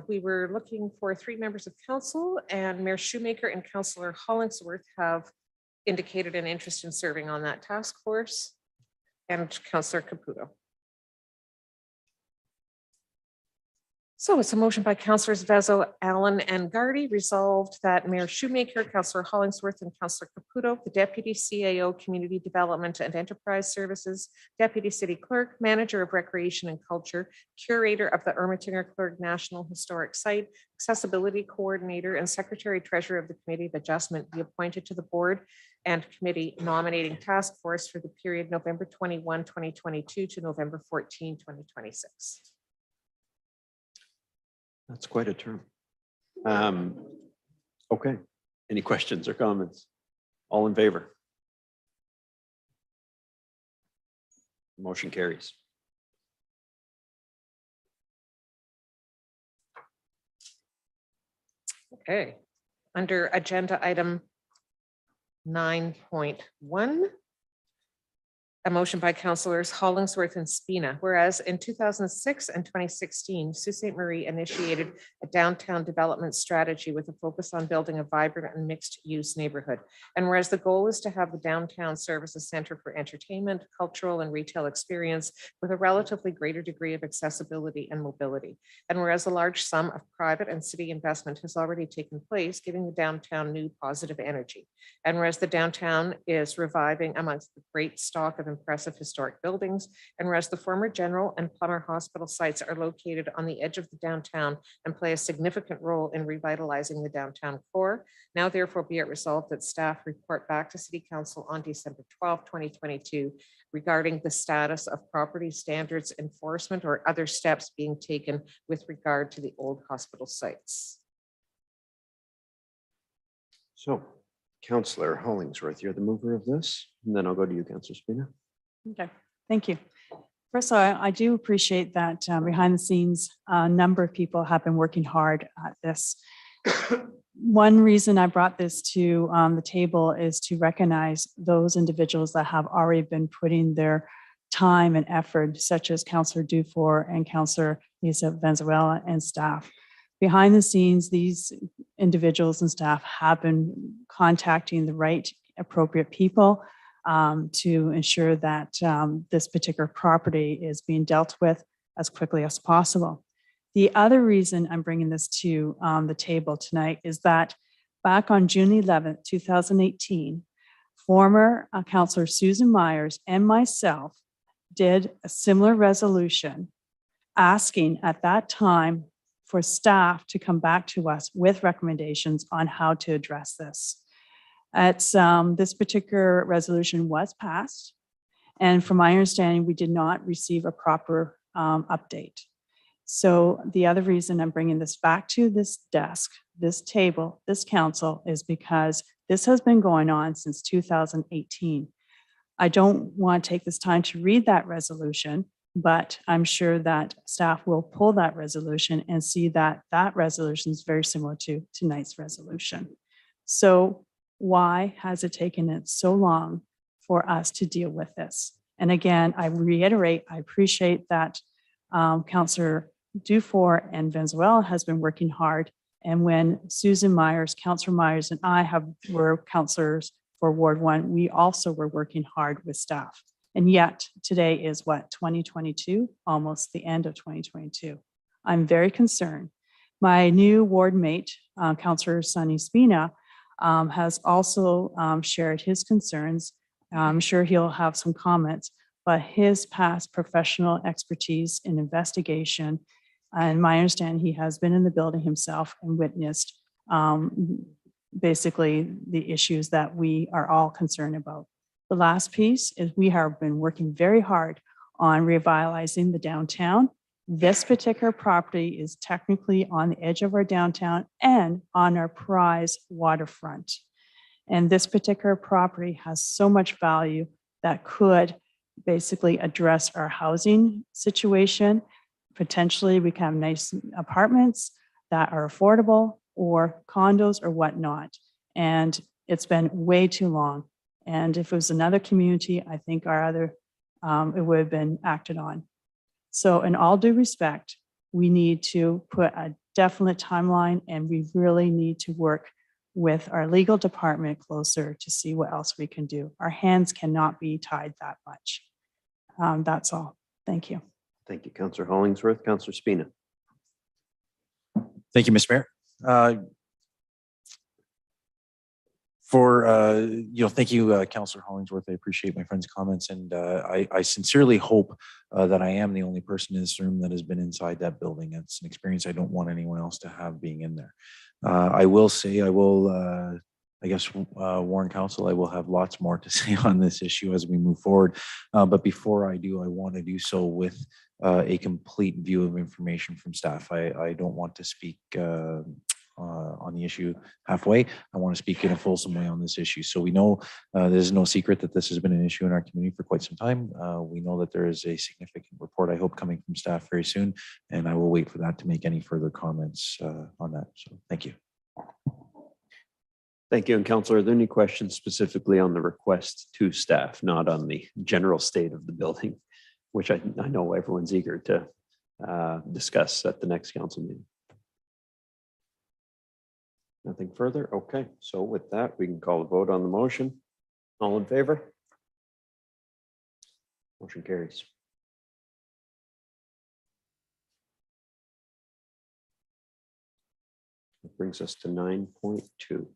We were looking for 3 members of council, and Mayor Shoemaker and Councillor Hollingsworth have indicated an interest in serving on that task force, and Councillor Caputo. So it's a motion by Councillors Vezo, Allen, and Gardy, resolved that Mayor Shoemaker, Councillor Hollingsworth, and Councillor Caputo, the Deputy CAO, Community Development and Enterprise Services, Deputy City Clerk, Manager of Recreation and Culture, Curator of the Ermitinger Clerk National Historic Site, Accessibility Coordinator, and Secretary Treasurer of the Committee of Adjustment be appointed to the Board and Committee Nominating Task Force for the period November 21, 2022 to November 14, 2026. That's quite a term. Okay. Any questions or comments? All in favor? Motion carries. Okay, under agenda item 9.1. A motion by Councillors Hollingsworth and Spina, whereas in 2006 and 2016, Sault Ste. Marie initiated a downtown development strategy with a focus on building a vibrant and mixed-use neighborhood. And whereas the goal is to have the downtown serve as a center for entertainment, cultural, and retail experience with a relatively greater degree of accessibility and mobility. And whereas a large sum of private and city investment has already taken place, giving the downtown new positive energy. And whereas the downtown is reviving amongst the great stock of impressive historic buildings, and whereas the former General and Plummer Hospital sites are located on the edge of the downtown and play a significant role in revitalizing the downtown core, now therefore be it resolved that staff report back to City Council on December 12, 2022 regarding the status of property standards enforcement or other steps being taken with regard to the old hospital sites. So, Councillor Hollingsworth, you're the mover of this, and then I'll go to you, Councillor Spina. Okay, thank you. First of all, I do appreciate that behind the scenes, a number of people have been working hard at this. One reason I brought this to the table is to recognize those individuals that have already been putting their time and effort, such as Councillor Dufour and Councillor Lisa Venezuela and staff. Behind the scenes, these individuals and staff have been contacting the right appropriate people to ensure that this particular property is being dealt with as quickly as possible. The other reason I'm bringing this to the table tonight is that back on June 11th, 2018, former Councillor Susan Myers and myself did a similar resolution asking at that time for staff to come back to us with recommendations on how to address this. This particular resolution was passed, and from my understanding, we did not receive a proper update. So the other reason I'm bringing this back to this desk, this table, this council, is because this has been going on since 2018. I don't want to take this time to read that resolution, but I'm sure that staff will pull that resolution and see that that resolution is very similar to tonight's resolution. So why has it taken it so long for us to deal with this? And again, I reiterate, I appreciate that Councillor Dufour and Venezuela has been working hard. And when Susan Myers, Councillor Myers, and I were councillors for Ward 1, we also were working hard with staff. And yet today is what, 2022, almost the end of 2022. I'm very concerned. My new ward mate, Councillor Sonny Spina, has also shared his concerns. I'm sure he'll have some comments, but his past professional expertise in investigation, and my understanding, he has been in the building himself and witnessed basically the issues that we are all concerned about. The last piece is we have been working very hard on revitalizing the downtown. This particular property is technically on the edge of our downtown and on our prize waterfront. And this particular property has so much value that could basically address our housing situation. Potentially, we can have nice apartments that are affordable or condos or whatnot. And it's been way too long. And if it was another community, I think it would have been acted on. So in all due respect, we need to put a definite timeline, and we really need to work with our legal department closer to see what else we can do. Our hands cannot be tied that much. That's all. Thank you. Thank you, Councillor Hollingsworth. Councillor Spina. Thank you, Mr. Mayor. Thank you, Councillor Hollingsworth. I appreciate my friend's comments, and I sincerely hope that I am the only person in this room that has been inside that building. It's an experience I don't want anyone else to have being in there. I will say, Warren Council, I will have lots more to say on this issue as we move forward. But before I do, I want to do so with a complete view of information from staff. I don't want to speak on the issue halfway. I want to speak in a fulsome way on this issue. So we know there's no secret that this has been an issue in our community for quite some time. We know that there is a significant report, I hope, coming from staff very soon, and I will wait for that to make any further comments on that. So thank you. Thank you. And Councillor, are there any questions specifically on the request to staff, not on the general state of the building, which I know everyone's eager to discuss at the next council meeting? Nothing further? Okay, so with that, we can call a vote on the motion. All in favor? Motion carries. That brings us to 9.2.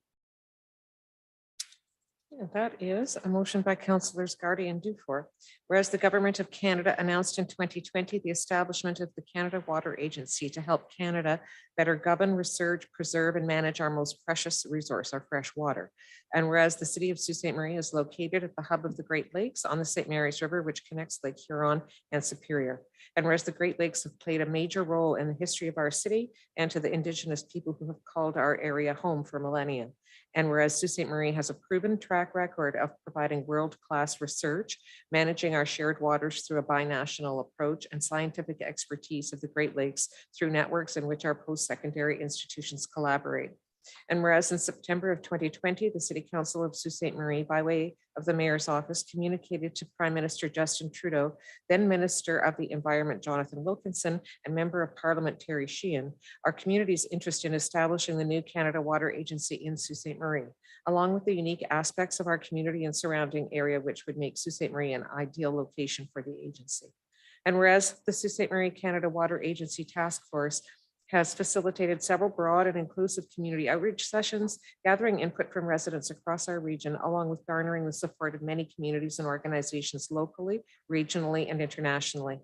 And that is a motion by Councillors Gardy and Dufour. Whereas the Government of Canada announced in 2020 the establishment of the Canada Water Agency to help Canada better govern, research, preserve, and manage our most precious resource, our fresh water. And whereas the city of Sault Ste. Marie is located at the hub of the Great Lakes on the St. Mary's River, which connects Lake Huron and Superior. And whereas the Great Lakes have played a major role in the history of our city and to the Indigenous people who have called our area home for millennia. And whereas Sault Ste. Marie has a proven track record of providing world-class research, managing our shared waters through a binational approach, and scientific expertise of the Great Lakes through networks in which our post-secondary institutions collaborate. And whereas in September of 2020, the City Council of Sault Ste. Marie, by way of the Mayor's Office, communicated to Prime Minister Justin Trudeau, then Minister of the Environment Jonathan Wilkinson, and Member of Parliament Terry Sheehan, our community's interest in establishing the new Canada Water Agency in Sault Ste. Marie, along with the unique aspects of our community and surrounding area, which would make Sault Ste. Marie an ideal location for the agency. And whereas the Sault Ste. Marie Canada Water Agency Task Force has facilitated several broad and inclusive community outreach sessions, gathering input from residents across our region, along with garnering the support of many communities and organizations locally, regionally, and internationally.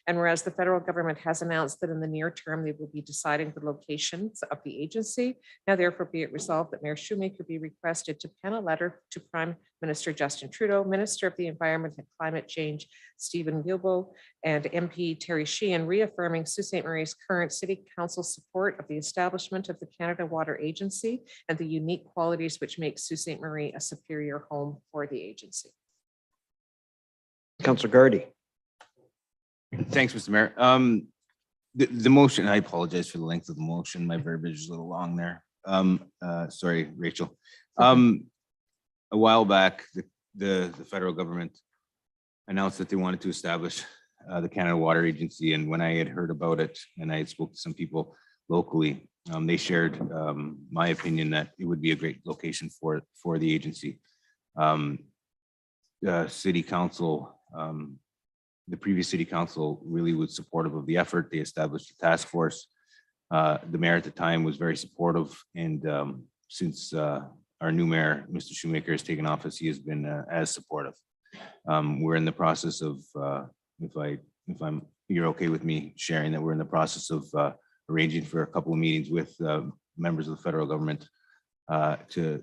And whereas the federal government has announced that in the near term, they will be deciding the locations of the agency, now therefore be it resolved that Mayor Shoemaker be requested to pen a letter to Prime Minister Justin Trudeau, Minister of the Environment and Climate Change, Stephen Guilbeault, and MP Terry Sheehan, reaffirming Sault Ste. Marie's current City Council support of the establishment of the Canada Water Agency and the unique qualities which make Sault Ste. Marie a superior home for the agency. Councillor Gardy. Thanks, Mr. Mayor. The motion, I apologize for the length of the motion. My verbiage is a little long there. Sorry, Rachel. A while back, the federal government announced that they wanted to establish the Canada Water Agency. And when I had heard about it and I had spoke to some people locally, they shared my opinion that it would be a great location for the agency. City Council the previous city council really was supportive of the effort. They established a task force. The mayor at the time was very supportive, and since our new mayor, Mr. Shoemaker, has taken office, he has been as supportive. We're in the process of, you're okay with me sharing that we're in the process of arranging for a couple of meetings with members of the federal government to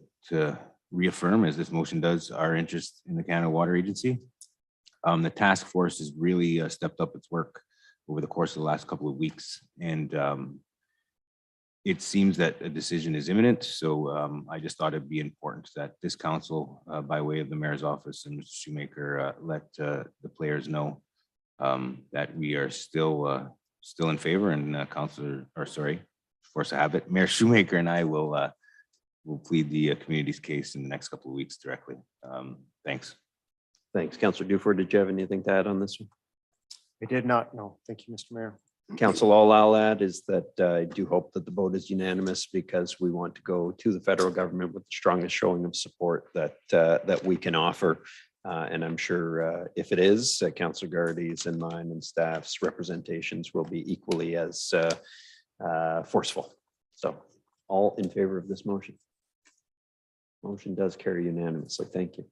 reaffirm, as this motion does, our interest in the Canada Water Agency. The task force has really stepped up its work over the course of the last couple of weeks, and it seems that a decision is imminent. So I just thought it'd be important that this council, by way of the mayor's office and Mr. Shoemaker, let the players know that we are still in favor, and force of habit, Mayor Shoemaker and I will plead the community's case in the next couple of weeks directly. Thanks. Thanks. Councillor Duford, did you have anything to add on this one? I did not know. Thank you, Mr. Mayor. Council, all I'll add is that I do hope that the vote is unanimous, because we want to go to the federal government with the strongest showing of support that we can offer. And I'm sure if it is, Councillor Gardy's and mine and staff's representations will be equally as forceful. So all in favor of this motion? Motion does carry unanimously. Thank you.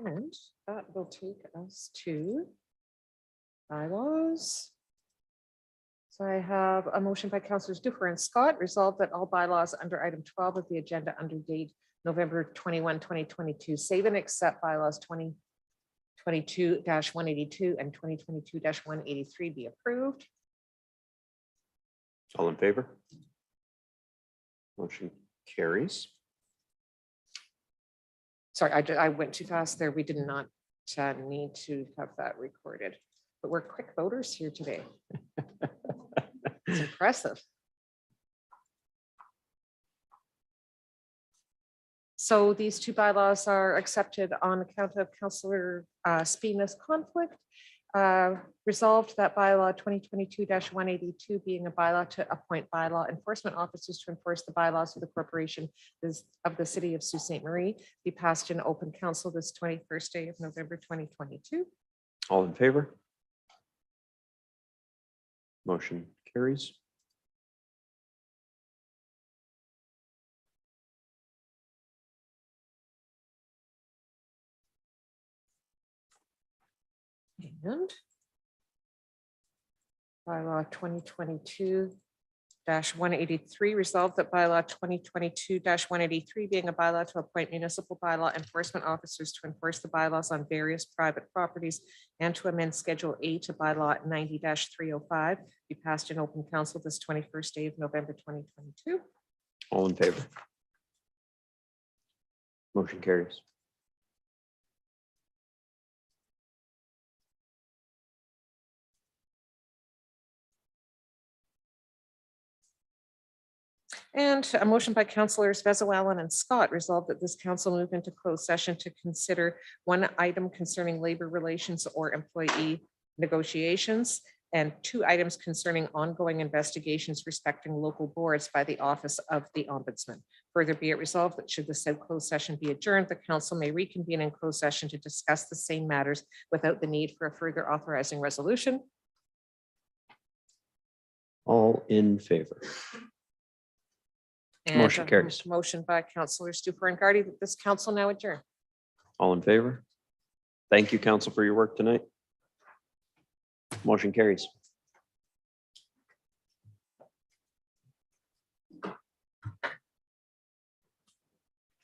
And that will take us to bylaws. So I have a motion by Councillors Duffer and Scott, resolved that all bylaws under item 12 of the agenda under date November 21, 2022, save and accept bylaws 2022-182 and 2022-183 be approved. All in favor? Motion carries. Sorry, I went too fast there. We did not need to have that recorded, but we're quick voters here today. It's impressive. So these two bylaws are accepted on account of Councillor Spina's conflict. Resolved that bylaw 2022-182 being a bylaw to appoint bylaw enforcement officers to enforce the bylaws of the corporation of the city of Sault Ste. Marie be passed in open council this 21st day of November 2022. All in favor? Motion carries. And bylaw 2022-183 resolved that bylaw 2022-183 being a bylaw to appoint municipal bylaw enforcement officers to enforce the bylaws on various private properties and to amend Schedule A to bylaw 90-305 be passed in open council this 21st day of November 2022. All in favor? Motion carries. And a motion by Councillors Vezoellen and Scott resolved that this council move into closed session to consider one item concerning labor relations or employee negotiations, and two items concerning ongoing investigations respecting local boards by the Office of the Ombudsman. Further be it resolved that should the said closed session be adjourned, the council may reconvene in closed session to discuss the same matters without the need for a further authorizing resolution. All in favor? And Motion a carries. Motion by Councillors Duffer and Gardy that this council now adjourn. All in favor? Thank you, council, for your work tonight. Motion carries.